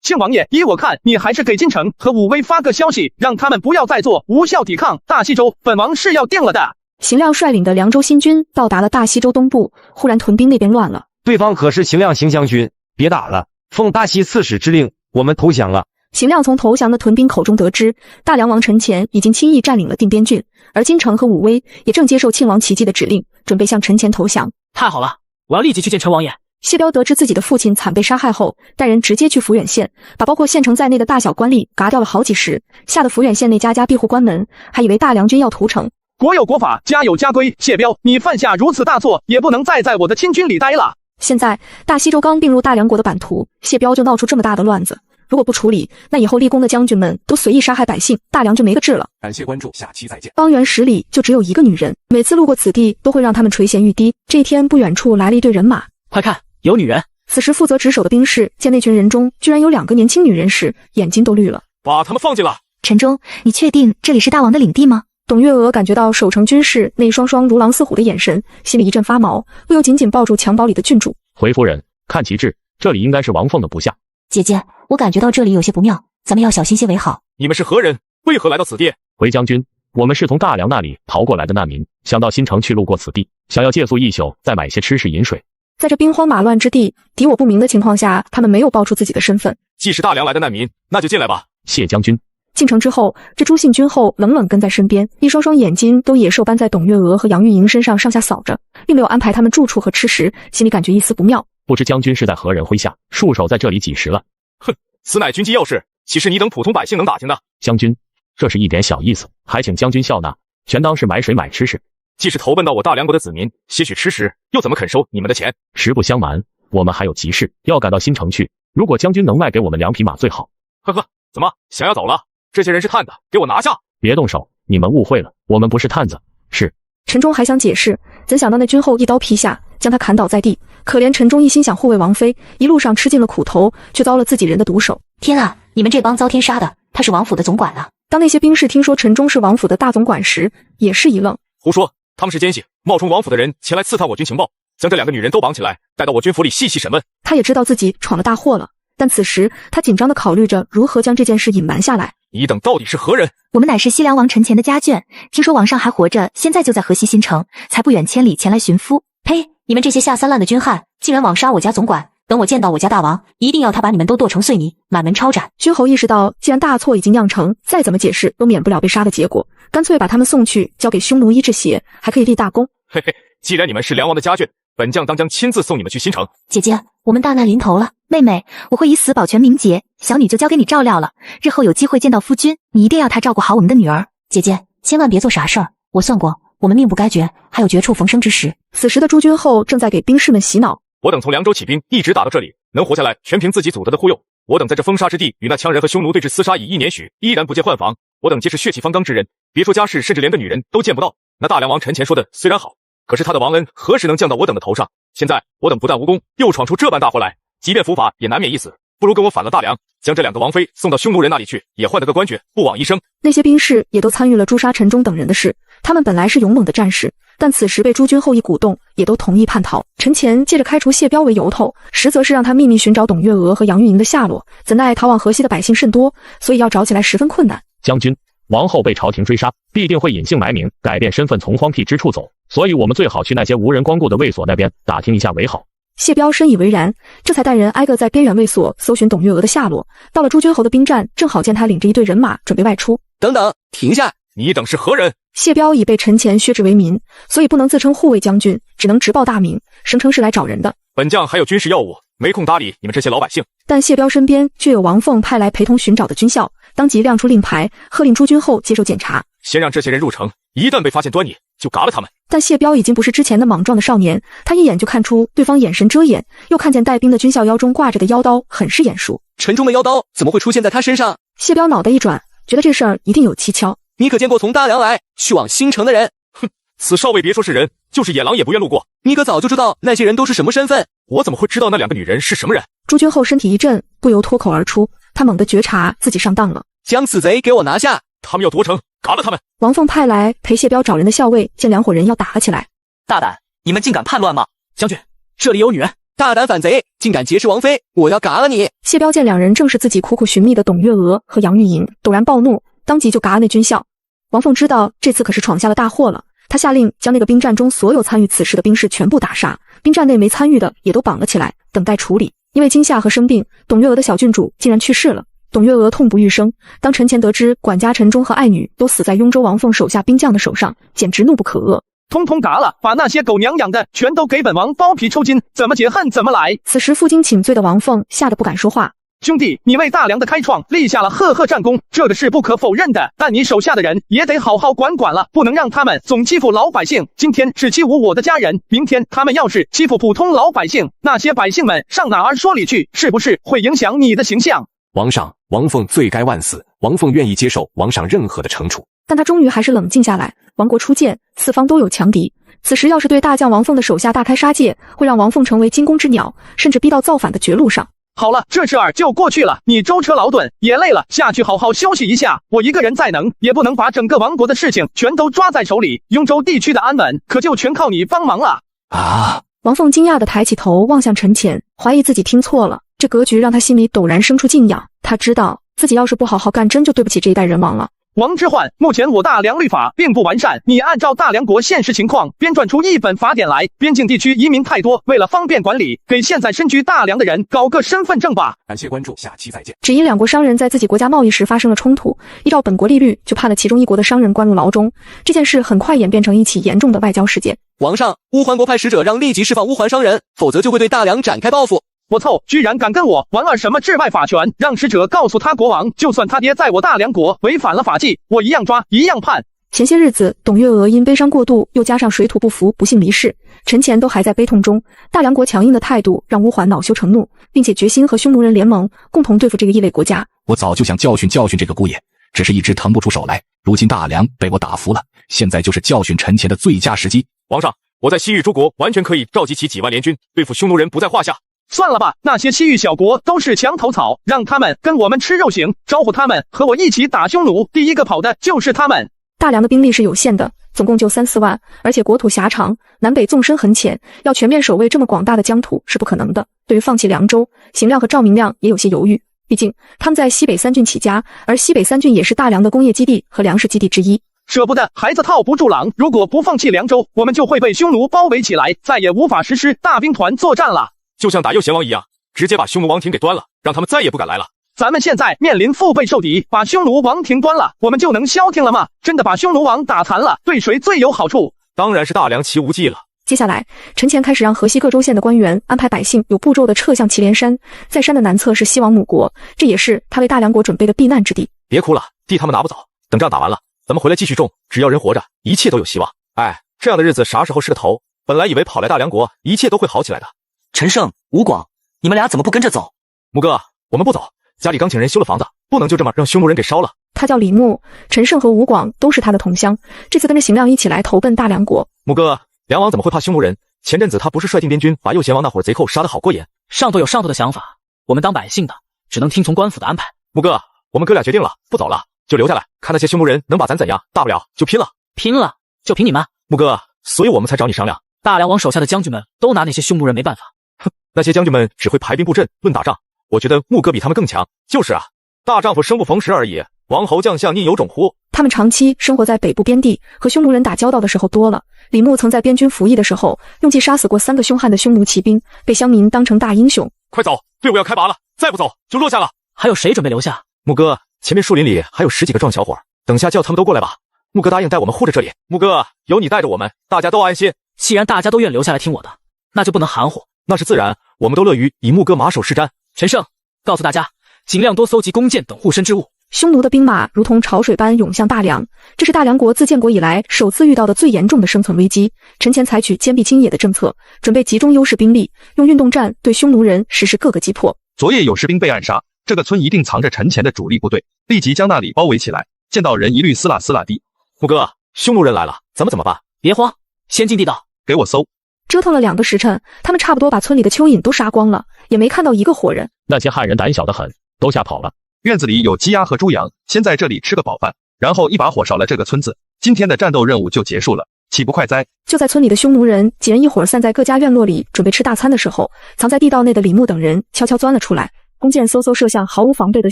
Speaker 6: 庆王爷，依我看，你还是给金城和武威发个消息，让他们不要再做无效抵抗。大西州，本王是要定了的。
Speaker 1: 邢亮率领的凉州新军到达了大西州东部，忽然屯兵那边乱了。
Speaker 15: 对方可是邢亮行将军，别打了，奉大西刺史之令，我们投降了。
Speaker 1: 邢亮从投降的屯兵口中得知，大梁王陈前已经轻易占领了定边郡，而金城和武威也正接受庆王齐姬的指令，准备向陈前投降。
Speaker 7: 太好了，我要立即去见陈王爷。
Speaker 1: 谢彪得知自己的父亲惨被杀害后，带人直接去抚远县，把包括县城在内的大小官吏嘎掉了好几十，吓得抚远县内家家闭户关门，还以为大梁军要屠城。
Speaker 6: 国有国法，家有家规。谢彪，你犯下如此大错，也不能再在我的亲军里待了。
Speaker 1: 现在大西州刚并入大梁国的版图，谢彪就闹出这么大的乱子，如果不处理，那以后立功的将军们都随意杀害百姓，大梁就没个治了。
Speaker 11: 感谢关注，下期再见。
Speaker 1: 方圆10里就只有一个女人，每次路过此地都会让他们垂涎欲滴。这一天，不远处来了一队人马，
Speaker 7: 快看，有女人！
Speaker 1: 此时负责值守的兵士见那群人中居然有2个年轻女人时，眼睛都绿了。
Speaker 5: 把他们放进来。
Speaker 4: 陈忠，你确定这里是大王的领地吗？
Speaker 1: 董月娥感觉到守城军士那双双如狼似虎的眼神，心里一阵发毛，不由紧紧抱住襁褓里的郡主。
Speaker 8: 回夫人，看旗帜，这里应该是王凤的部下。
Speaker 12: 姐姐，我感觉到这里有些不妙，咱们要小心些为好。
Speaker 5: 你们是何人？为何来到此地？
Speaker 8: 回将军，我们是从大梁那里逃过来的难民，想到新城去路过此地，想要借宿一宿，再买些吃食饮水。
Speaker 1: 在这兵荒马乱之地，敌我不明的情况下，他们没有报出自己的身份。
Speaker 5: 既是大梁来的难民，那就进来吧。
Speaker 8: 谢将军。
Speaker 1: 进城之后，这朱姓军后冷冷跟在身边，一双双眼睛都野兽般在董月娥和杨玉莹身上上下扫着，并没有安排他们住处和吃食，心里感觉一丝不妙。
Speaker 8: 不知将军是在何人麾下，戍守在这里几时了？
Speaker 5: 哼，此乃军机要事，岂是你等普通百姓能打听的？
Speaker 8: 将军，这是一点小意思，还请将军笑纳，全当是买水买吃食。
Speaker 5: 既是投奔到我大梁国的子民，些许吃食，又怎么肯收你们的钱？
Speaker 8: 实不相瞒，我们还有急事要赶到新城去，如果将军能卖给我们2匹马最好。
Speaker 5: 呵呵，怎么想要走了？这些人是探子，给我拿下！
Speaker 8: 别动手，你们误会了，我们不是探子。是。
Speaker 1: 陈忠还想解释，怎想到那军后一刀劈下，将他砍倒在地。可怜陈忠一心想护卫王妃，一路上吃尽了苦头，却遭了自己人的毒手。
Speaker 12: 天啊，你们这帮遭天杀的，他是王府的总管啊！
Speaker 1: 当那些兵士听说陈忠是王府的大总管时，也是一愣。
Speaker 5: 胡说，他们是奸细，冒充王府的人前来刺探我军情报，将这2个女人都绑起来，带到我军府里细细审问。
Speaker 1: 他也知道自己闯了大祸了，但此时他紧张地考虑着如何将这件事隐瞒下来。
Speaker 5: 你等到底是何人？
Speaker 4: 我们乃是西凉王陈前的家眷，听说王上还活着，现在就在河西新城，才不远千里前来寻夫。
Speaker 12: 呸！你们这些下三滥的军汉，竟然枉杀我家总管！等我见到我家大王，一定要他把你们都剁成碎泥，满门抄斩。
Speaker 1: 君侯意识到，既然大错已经酿成，再怎么解释都免不了被杀的结果，干脆把他们送去，交给匈奴医治邪，还可以立大功。
Speaker 5: 嘿嘿，既然你们是梁王的家眷，本将当将亲自送你们去新城。
Speaker 12: 姐姐，我们大难临头了。
Speaker 4: 妹妹，我会以死保全名节，小女就交给你照料了。日后有机会见到夫君，你一定要他照顾好我们的女儿。
Speaker 12: 姐姐，千万别做傻事儿。我算过，我们命不该绝，还有绝处逢生之时。
Speaker 1: 此时的朱军后正在给兵士们洗脑。
Speaker 5: 我等从凉州起兵，一直打到这里，能活下来全凭自己祖德的护佑。我等在这风沙之地，与那羌人和匈奴对峙厮杀已1年许，依然不见换防。我等皆是血气方刚之人，别说家世，甚至连个女人都见不到。那大梁王陈前说的虽然好，可是他的王恩何时能降到我等的头上？现在我等不但无功，又闯出这般大祸来，即便伏法也难免一死。不如跟我反了大梁，将这2个王妃送到匈奴人那里去，也换得个官爵，不枉一生。
Speaker 1: 那些兵士也都参与了诛杀陈忠等人的事，他们本来是勇猛的战士，但此时被朱军后一鼓动，也都同意叛逃。陈前借着开除谢彪为由头，实则是让他秘密寻找董月娥和杨玉莹的下落。怎奈逃往河西的百姓甚多，所以要找起来十分困难。
Speaker 8: 将军，王后被朝廷追杀，必定会隐姓埋名，改变身份，从荒僻之处走，所以我们最好去那些无人光顾的卫所那边打听一下为好。
Speaker 1: 谢彪深以为然，这才带人挨个在边远卫所搜寻董月娥的下落。到了朱军侯的兵站，正好见他领着一队人马准备外出。
Speaker 10: 等等，停下！
Speaker 5: 你等是何人？
Speaker 1: 谢彪已被陈前削职为民，所以不能自称护卫将军，只能直报大名，声称是来找人的。
Speaker 5: 本将还有军事要务，没空搭理你们这些老百姓。
Speaker 1: 但谢彪身边却有王凤派来陪同寻找的军校，当即亮出令牌，喝令朱军后接受检查。
Speaker 5: 先让这些人入城，一旦被发现端倪，就嘎了他们。
Speaker 1: 但谢彪已经不是之前的莽撞的少年，他一眼就看出对方眼神遮掩，又看见带兵的军校腰中挂着的腰刀，很是眼熟。
Speaker 10: 陈忠的腰刀怎么会出现在他身上？
Speaker 1: 谢彪脑袋一转，觉得这事儿一定有蹊跷。
Speaker 10: 你可见过从大梁来去往新城的人？
Speaker 5: 哼，此少尉别说是人，就是野狼也不愿路过。
Speaker 10: 你可早就知道那些人都是什么身份？
Speaker 5: 我怎么会知道那2个女人是什么人？
Speaker 1: 朱军后身体一震，不由脱口而出，他猛地觉察自己上当了。
Speaker 10: 将此贼给我拿下！
Speaker 5: 他们要夺城，嘎了他们！
Speaker 1: 王凤派来陪谢彪找人的校尉见2伙人要打了起来。
Speaker 2: 大胆！你们竟敢叛乱吗？
Speaker 7: 将军，这里有女人！
Speaker 10: 大胆反贼，竟敢劫持王妃，我要嘎了你！
Speaker 1: 谢彪见2人正是自己苦苦寻觅的董月娥和杨玉莹，陡然暴怒，当即就嘎了那军校。王凤知道这次可是闯下了大祸了，他下令将那个兵站中所有参与此事的兵士全部打杀，兵站内没参与的也都绑了起来，等待处理。因为惊吓和生病，董月娥的小郡主竟然去世了。董月娥痛不欲生，当陈前得知管家陈忠和爱女都死在雍州王凤手下兵将的手上，简直怒不可遏。
Speaker 6: 通通嘎了，把那些狗娘养的全都给本王剥皮抽筋，怎么解恨怎么来。
Speaker 1: 此时负荆请罪的王凤吓得不敢说话。
Speaker 6: 兄弟，你为大梁的开创立下了赫赫战功，这个是不可否认的，但你手下的人也得好好管管了，不能让他们总欺负老百姓。今天是欺侮我的家人，明天他们要是欺负普通老百姓，那些百姓们上哪儿说理去？是不是会影响你的形象？
Speaker 11: 王上，王凤罪该万死，王凤愿意接受王上任何的惩处。
Speaker 1: 但他终于还是冷静下来。亡国初见，四方都有强敌，此时要是对大将王凤的手下大开杀戒，会让王凤成为惊弓之鸟，甚至逼到造反的绝路上。
Speaker 6: 好了，这事儿就过去了，你舟车劳顿也累了，下去好好休息一下。我一个人再能，也不能把整个王国的事情全都抓在手里，雍州地区的安稳可就全靠你帮忙了。
Speaker 11: 啊！
Speaker 1: 王凤惊讶地抬起头望向陈潜，怀疑自己听错了，这格局让他心里陡然生出敬仰。他知道自己要是不好好干，真就对不起这一代人王了。
Speaker 6: 王之涣，目前我大梁律法并不完善，你按照大梁国现实情况编撰出一本法典来。边境地区移民太多，为了方便管理，给现在身居大梁的人搞个身份证吧。
Speaker 11: 感谢关注，下期再见。
Speaker 1: 只因两国商人在自己国家贸易时发生了冲突，依照本国利率就判了其中一国的商人关入牢中。这件事很快演变成一起严重的外交事件。
Speaker 10: 皇上，乌桓国派使者让立即释放乌桓商人，否则就会对大梁展开报复。
Speaker 6: 我操！居然敢跟我玩了什么治外法权？让使者告诉他国王，就算他爹在我大梁国违反了法纪，我一样抓，一样判。
Speaker 1: 前些日子，董月娥因悲伤过度，又加上水土不服，不幸离世。陈前都还在悲痛中。大梁国强硬的态度让乌桓恼羞成怒，并且决心和匈奴人联盟，共同对付这个异类国家。
Speaker 3: 我早就想教训教训这个姑爷，只是一直腾不出手来。如今大梁被我打服了，现在就是教训陈前的最佳时机。
Speaker 5: 皇上，我在西域诸国完全可以召集起几万联军，对付匈奴人不在话下。
Speaker 6: 算了吧，那些西域小国都是墙头草，让他们跟我们吃肉行，招呼他们和我一起打匈奴，第一个跑的就是他们。
Speaker 1: 大梁的兵力是有限的，总共就3-4万，而且国土狭长，南北纵深很浅，要全面守卫这么广大的疆土是不可能的。对于放弃凉州，邢亮和赵明亮也有些犹豫，毕竟他们在西北3郡起家，而西北3郡也是大梁的工业基地和粮食基地之一。
Speaker 6: 舍不得孩子套不住狼，如果不放弃凉州，我们就会被匈奴包围起来，再也无法实施大兵团作战了。
Speaker 5: 就像打右贤王一样，直接把匈奴王庭给端了，让他们再也不敢来了。
Speaker 6: 咱们现在面临腹背受敌，把匈奴王庭端了，我们就能消停了吗？真的把匈奴王打残了，对谁最有好处？
Speaker 5: 当然是大梁齐无忌了。
Speaker 1: 接下来，陈前开始让河西各州县的官员安排百姓有步骤地撤向祁连山，在山的南侧是西王母国，这也是他为大梁国准备的避难之地。
Speaker 5: 别哭了，地他们拿不走，等仗打完了，咱们回来继续种，只要人活着，一切都有希望。哎，这样的日子啥时候是个头？本来以为跑来大梁国，一切都会好起来的。
Speaker 2: 陈胜、吴广，你们俩怎么不跟着走？
Speaker 5: 木哥，我们不走，家里刚请人修了房子，不能就这么让匈奴人给烧了。
Speaker 1: 他叫李牧，陈胜和吴广都是他的同乡，这次跟着邢亮一起来投奔大梁国。
Speaker 5: 木哥，梁王怎么会怕匈奴人？前阵子他不是率定边军把右贤王那伙贼寇杀得好过瘾？
Speaker 7: 上头有上头的想法，我们当百姓的只能听从官府的安排。
Speaker 5: 木哥，我们哥俩决定了，不走了，就留下来，看那些匈奴人能把咱怎样，大不了就拼了。
Speaker 7: 拼了，就凭你们？
Speaker 5: 木哥，所以我们才找你商量。
Speaker 7: 大梁王手下的将军们都拿那些匈奴人没办法。
Speaker 5: 哼，那些将军们只会排兵布阵，论打仗，我觉得木哥比他们更强。就是啊，大丈夫生不逢时而已，王侯将相宁有种乎？
Speaker 1: 他们长期生活在北部边地，和匈奴人打交道的时候多了。李牧曾在边军服役的时候，用计杀死过3个凶悍的匈奴骑兵，被乡民当成大英雄。
Speaker 5: 快走，队伍要开拔了，再不走就落下了。
Speaker 7: 还有谁准备留下？
Speaker 5: 木哥，前面树林里还有10几个壮小伙，等下叫他们都过来吧。木哥答应带我们护着这里。木哥，有你带着我们，大家都安心。
Speaker 7: 既然大家都愿留下来听我的，那就不能含糊。
Speaker 5: 那是自然，我们都乐于以木哥马首是瞻。
Speaker 7: 陈胜，告诉大家，尽量多搜集弓箭等护身之物。
Speaker 1: 匈奴的兵马如同潮水般涌向大梁，这是大梁国自建国以来首次遇到的最严重的生存危机。陈前采取坚壁清野的政策，准备集中优势兵力，用运动战对匈奴人实施各个击破。
Speaker 13: 昨夜有士兵被暗杀，这个村一定藏着陈前的主力部队，立即将那里包围起来，见到人一律撕拉撕拉地。
Speaker 5: 木哥，匈奴人来了，咱们怎么办？
Speaker 7: 别慌，先进地道，
Speaker 13: 给我搜。
Speaker 1: 折腾了2个时辰，他们差不多把村里的蚯蚓都杀光了，也没看到一个活人。
Speaker 8: 那些汉人胆小得很，都吓跑了。
Speaker 13: 院子里有鸡鸭和猪羊，先在这里吃个饱饭，然后一把火烧了这个村子，今天的战斗任务就结束了，岂不快哉？
Speaker 1: 就在村里的匈奴人几人一伙散在各家院落里准备吃大餐的时候，藏在地道内的李牧等人悄悄钻了出来，弓箭嗖嗖射向毫无防备的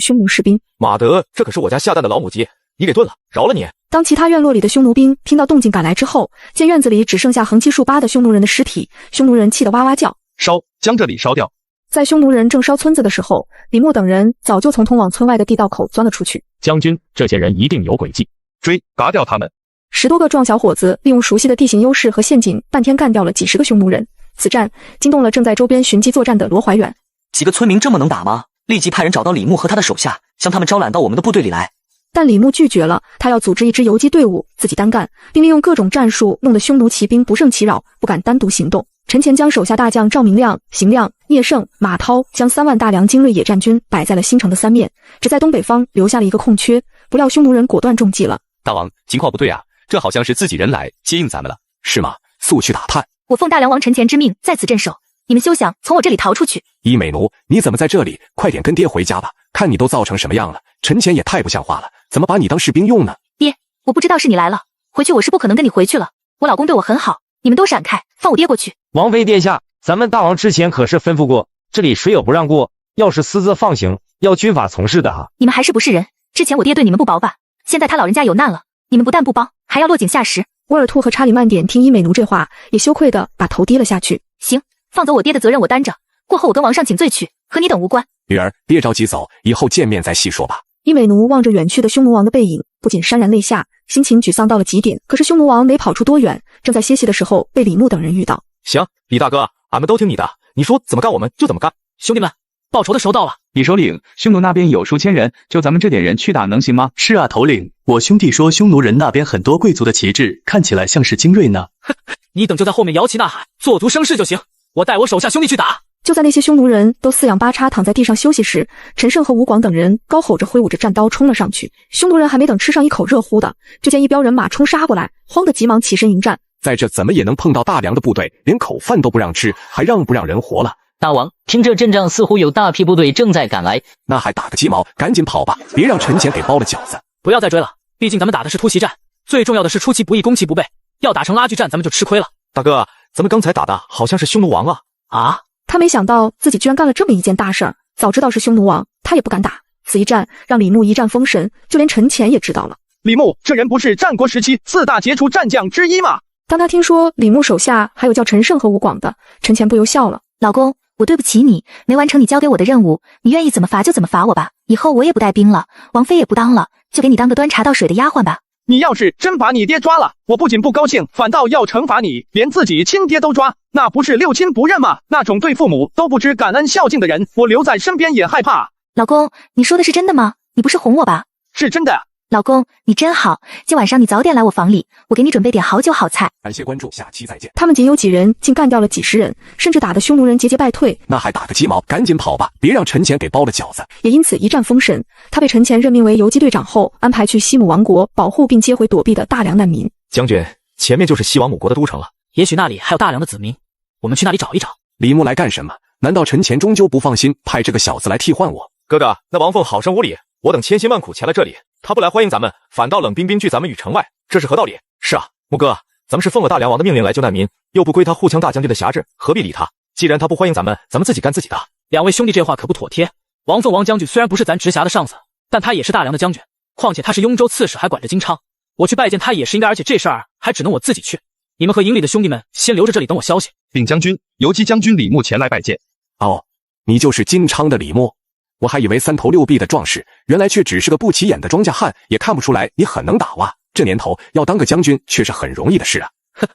Speaker 1: 匈奴士兵。
Speaker 5: 马德，这可是我家下蛋的老母鸡，你给炖了，饶了你。
Speaker 1: 当其他院落里的匈奴兵听到动静赶来之后，见院子里只剩下横七竖八的匈奴人的尸体，匈奴人气得哇哇叫。
Speaker 13: 烧，将这里烧掉。
Speaker 1: 在匈奴人正烧村子的时候，李牧等人早就从通往村外的地道口钻了出去。
Speaker 8: 将军，这些人一定有诡计，
Speaker 13: 追，嘎掉他们
Speaker 1: ！10多个壮小伙子利用熟悉的地形优势和陷阱，半天干掉了几10个匈奴人。此战惊动了正在周边寻机作战的罗怀远。
Speaker 2: 几个村民这么能打吗？立即派人找到李牧和他的手下，将他们招揽到我们的部队里来。
Speaker 1: 但李牧拒绝了，他要组织一支游击队伍，自己单干，并利用各种战术，弄得匈奴骑兵不胜其扰，不敢单独行动。陈前将手下大将赵明亮、邢亮、聂胜、马涛将3万大梁精锐野战军摆在了新城的3面，只在东北方留下了一个空缺。不料匈奴人果断中计了。
Speaker 16: 大王，情况不对啊，这好像是自己人来接应咱们了，是吗？速去打探。
Speaker 4: 我奉大梁王陈前之命在此镇守，你们休想从我这里逃出去。
Speaker 11: 伊美奴，你怎么在这里？快点跟爹回家吧，看你都造成什么样了。陈前也太不像话了，怎么把你当士兵用呢？
Speaker 4: 爹，我不知道是你来了，回去我是不可能跟你回去了。我老公对我很好，你们都闪开，放我爹过去。
Speaker 15: 王妃殿下，咱们大王之前可是吩咐过，这里谁有不让过，要是私自放行，要军法从事的啊。
Speaker 4: 你们还是不是人？之前我爹对你们不薄吧？现在他老人家有难了，你们不但不帮，还要落井下石。
Speaker 1: 沃尔兔和查理曼点听伊美奴这话，也羞愧地把头低了下去。
Speaker 4: 行，放走我爹的责任我担着，过后我跟王上请罪去，和你等无关。
Speaker 11: 女儿，别着急走，以后见面再细说吧。
Speaker 1: 伊美奴望着远去的匈奴王的背影，不仅潸然泪下，心情沮丧到了极点。可是匈奴王没跑出多远，正在歇息的时候，被李牧等人遇到。
Speaker 5: 行，李大哥，俺们都听你的，你说怎么干我们就怎么干。
Speaker 7: 兄弟们，报仇的时候到了。
Speaker 17: 李首领，匈奴那边有数千人，就咱们这点人去打能行吗？
Speaker 18: 是啊，头领，我兄弟说匈奴人那边很多贵族的旗帜，看起来像是精锐呢。
Speaker 7: 哼，你等就在后面摇旗呐喊，做足声势就行。我带我手下兄弟去打。
Speaker 1: 就在那些匈奴人都四仰八叉躺在地上休息时，陈胜和吴广等人高吼着挥舞着战刀冲了上去。匈奴人还没等吃上一口热乎的，就见一彪人马冲杀过来，慌得急忙起身迎战。
Speaker 11: 在这怎么也能碰到大梁的部队，连口饭都不让吃，还让不让人活了？
Speaker 19: 大王，听这阵仗似乎有大批部队正在赶来，
Speaker 11: 那还打个鸡毛，赶紧跑吧，别让陈乾给包了饺子。
Speaker 7: 不要再追了，毕竟咱们打的是突袭战，最重要的是出其不意攻其不备，要打成拉锯战咱们就吃亏了。
Speaker 5: 大哥，咱们刚才打的好像是匈奴王啊。
Speaker 7: 啊，
Speaker 1: 他没想到自己居然干了这么一件大事儿，早知道是匈奴王，他也不敢打。此一战让李牧一战封神，就连陈乾也知道了。
Speaker 6: 李牧这人不是战国时期4大杰出战将之一吗？
Speaker 1: 当他听说李牧手下还有叫陈胜和吴广的，陈乾不由笑了。
Speaker 4: 老公，我对不起你，没完成你交给我的任务，你愿意怎么罚就怎么罚我吧，以后我也不带兵了，王妃也不当了，就给你当个端茶倒水的丫鬟吧。
Speaker 6: 你要是真把你爹抓了，我不仅不高兴，反倒要惩罚你，连自己亲爹都抓，那不是六亲不认吗？那种对父母都不知感恩孝敬的人，我留在身边也害怕。
Speaker 4: 老公，你说的是真的吗？你不是哄我吧？
Speaker 6: 是真的。
Speaker 4: 老公，你真好，今晚上你早点来我房里，我给你准备点好酒好菜。
Speaker 11: 感谢关注，下期再见。
Speaker 1: 他们仅有几人，竟干掉了几十人，甚至打得匈奴人节节败退。
Speaker 11: 那还打个鸡毛，赶紧跑吧，别让陈乾给包了饺子。
Speaker 1: 也因此一战封神，他被陈乾任命为游击队长后，安排去西姆王国保护并接回躲避的大梁难民。
Speaker 5: 将军，前面就是西王母国的都城了，
Speaker 7: 也许那里还有大梁的子民，我们去那里找一找。
Speaker 11: 李牧来干什么？难道陈乾终究不放心，派这个小子来替换我？
Speaker 5: 哥哥，那王凤好生无礼，我等千辛万苦前来这里，他不来欢迎咱们，反倒冷冰冰拒咱们于城外，这是何道理？是啊，牧哥，咱们是奉了大梁王的命令来救难民，又不归他护羌大将军的辖制，何必理他？既然他不欢迎咱们自己干自己的。
Speaker 7: 两位兄弟这话可不妥帖。王凤王将军虽然不是咱直辖的上司，但他也是大梁的将军，况且他是雍州刺史，还管着荆昌，我去拜见他也是应该，而且这事儿还只能我自己去。你们和营里的兄弟们先留着这里等我消息。
Speaker 13: 禀将军，游击将军李牧前来拜见。
Speaker 11: 哦，你就是荆昌的李牧？我还以为3头6臂的壮士，原来却只是个不起眼的庄稼汉，也看不出来你很能打哇。这年头要当个将军却是很容易的事啊。
Speaker 7: 呵，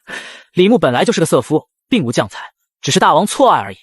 Speaker 7: 李牧本来就是个色夫，并无将才，只是大王错爱而已。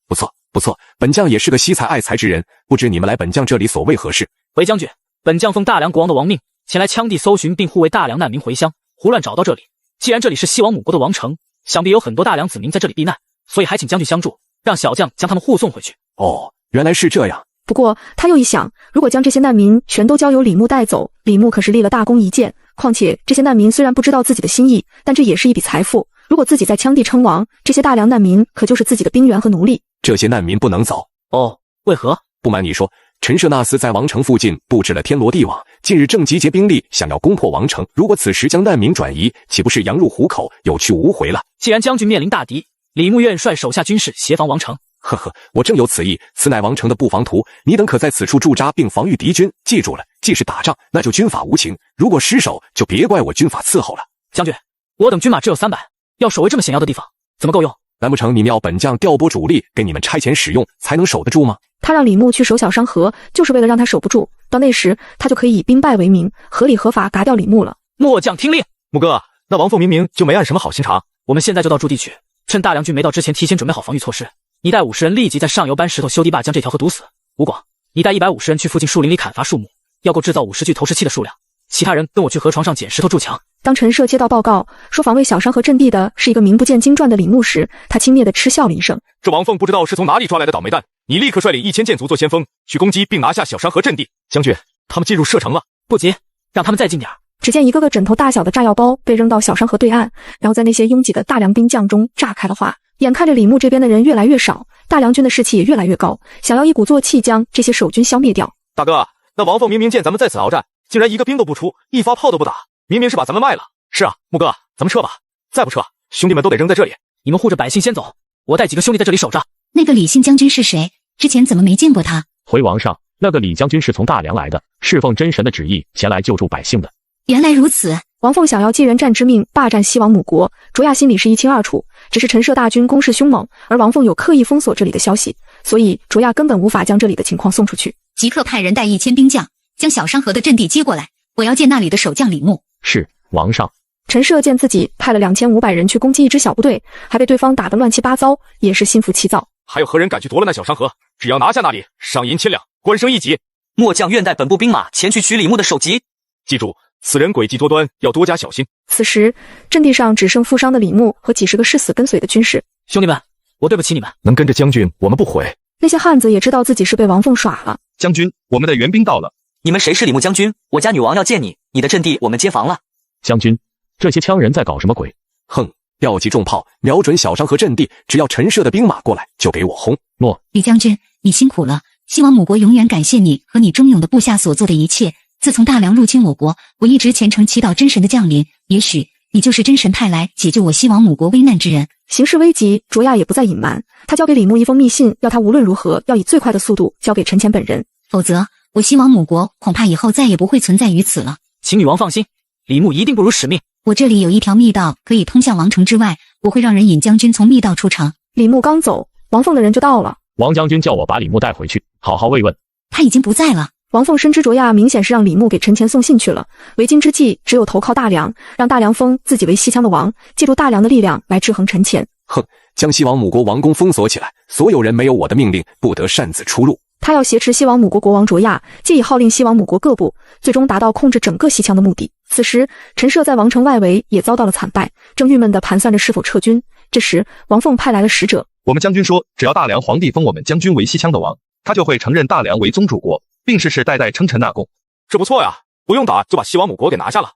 Speaker 11: 不错不错，本将也是个惜才爱才之人，不知你们来本将这里所为何事？
Speaker 7: 回将军，本将奉大梁国王的王命，前来羌地搜寻并护卫大梁难民回乡，胡乱找到这里。既然这里是西王母国的王城，想必有很多大梁子民在这里避难，所以还请将军相助，让小将将他们护送回去。
Speaker 11: 哦，原来是这样。
Speaker 1: 不过他又一想，如果将这些难民全都交由李牧带走，李牧可是立了大功一件。况且这些难民虽然不知道自己的心意，但这也是一笔财富。如果自己在羌地称王，这些大梁难民可就是自己的兵员和奴隶。
Speaker 11: 这些难民不能走。
Speaker 7: 哦，为何？
Speaker 11: 不瞒你说，陈涉那厮在王城附近布置了天罗地网，近日正集结兵力，想要攻破王城。如果此时将难民转移，岂不是羊入虎口，有去无回了？
Speaker 7: 既然将军面临大敌，李牧愿率手下军士协防王城。
Speaker 11: 呵呵，我正有此意，此乃王城的布防图，你等可在此处驻扎并防御敌军。记住了，既是打仗，那就军法无情，如果失守，就别怪我军法伺候了。
Speaker 7: 将军，我等军马只有300，要守卫这么险要的地方，怎么够用？
Speaker 11: 难不成你们要本将调拨主力给你们差遣使用，才能守得住吗？
Speaker 1: 他让李牧去守小商河，就是为了让他守不住，到那时他就可以以兵败为名，合理合法嘎掉李牧了。
Speaker 7: 末将听令。
Speaker 5: 牧哥，那王凤明明就没按什么好心肠，
Speaker 7: 我们现在就到驻地去，趁大梁军没到之前，提前准备好防御措施。你带50人立即在上游搬石头修堤坝，将这条河堵死。吴广，你带150人去附近树林里砍伐树木，要够制造50具投石器的数量。其他人跟我去河床上捡石头筑墙。
Speaker 1: 当陈涉接到报告说防卫小商河阵地的是一个名不见经传的李牧时，他轻蔑地嗤笑了一声。
Speaker 5: 这王凤不知道是从哪里抓来的倒霉蛋，你立刻率领1000箭卒做先锋，去攻击并拿下小商河阵地。将军，他们进入射程了。
Speaker 7: 不急，让他们再近点。
Speaker 1: 只见一个个枕头大小的炸药包被扔到小商河对岸，然后在那些拥挤的大梁兵将中炸开了花。眼看着李牧这边的人越来越少，大梁军的士气也越来越高，想要一鼓作气将这些守军消灭掉。
Speaker 5: 大哥，那王凤明明见咱们在此鏖战，竟然一个兵都不出，一发炮都不打，明明是把咱们卖了。是啊，牧哥，咱们撤吧，再不撤，兄弟们都得扔在这里。
Speaker 7: 你们护着百姓先走，我带几个兄弟在这里守着。
Speaker 12: 那个李信将军是谁？之前怎么没见过他？
Speaker 8: 回王上，那个李将军是从大梁来的，侍奉真神的旨意前来救助百姓的。
Speaker 12: 原来如此。
Speaker 1: 王凤想要借元战之命霸占西王母国，卓亚心里是一清二楚。只是陈涉大军攻势凶猛，而王凤有刻意封锁这里的消息，所以卓亚根本无法将这里的情况送出去。
Speaker 12: 即刻派人带1000兵将，将小商河的阵地接过来。我要见那里的守将李牧。
Speaker 8: 是，王上。
Speaker 1: 陈涉见自己派了2500人去攻击一支小部队，还被对方打得乱七八糟，也是心浮气躁。
Speaker 5: 还有何人敢去夺了那小商河？只要拿下那里，赏银千两，官升1级。
Speaker 2: 末将愿带本部兵马前去取李牧的首级。
Speaker 5: 记住，此人诡计多端，要多加小心。
Speaker 1: 此时，阵地上只剩负伤的李牧和几十个誓死跟随的军士。
Speaker 7: 兄弟们，我对不起你们。
Speaker 5: 能跟着将军，我们不悔。
Speaker 1: 那些汉子也知道自己是被王凤耍了。
Speaker 13: 将军，我们的援兵到了。
Speaker 2: 你们谁是李牧将军？我家女王要见你，你的阵地我们接防了。
Speaker 8: 将军，这些羌人在搞什么鬼？
Speaker 11: 哼，调集重炮，瞄准小商河阵地，只要陈涉的兵马过来，就给我轰。
Speaker 8: 诺。
Speaker 12: 李将军，你辛苦了。西王母国永远感谢你和你忠勇的部下所做的一切。自从大梁入侵我国，我一直虔诚祈祷真神的降临，也许你就是真神派来解救我西王母国危难之人。
Speaker 1: 形势危急，卓亚也不再隐瞒，他交给李牧一封密信，要他无论如何要以最快的速度交给陈前本人，
Speaker 12: 否则我西王母国恐怕以后再也不会存在于此了。
Speaker 7: 请女王放心，李牧一定不辱使命。
Speaker 12: 我这里有一条密道可以通向王城之外，我会让人引将军从密道出城。
Speaker 1: 李牧刚走，王凤的人就到了。
Speaker 8: 王将军叫我把李牧带回去，好好慰问。
Speaker 12: 他已经不在了。
Speaker 1: 王凤深知卓亚明显是让李牧给陈前送信去了，为今之计只有投靠大梁，让大梁封自己为西羌的王，借助大梁的力量来制衡陈前。
Speaker 11: 哼，将西王母国王宫封锁起来，所有人没有我的命令不得擅自出入。
Speaker 1: 他要挟持西王母国国王卓亚，借以号令西王母国各部，最终达到控制整个西羌的目的。此时，陈涉在王城外围也遭到了惨败，正郁闷地盘算着是否撤军。这时，王凤派来了使者。
Speaker 13: 我们将军说，只要大梁皇帝封我们将军为西羌的王，他就会承认大梁为宗主国，并世世代代称臣纳贡。
Speaker 5: 这不错呀，不用打就把西王母国给拿下了。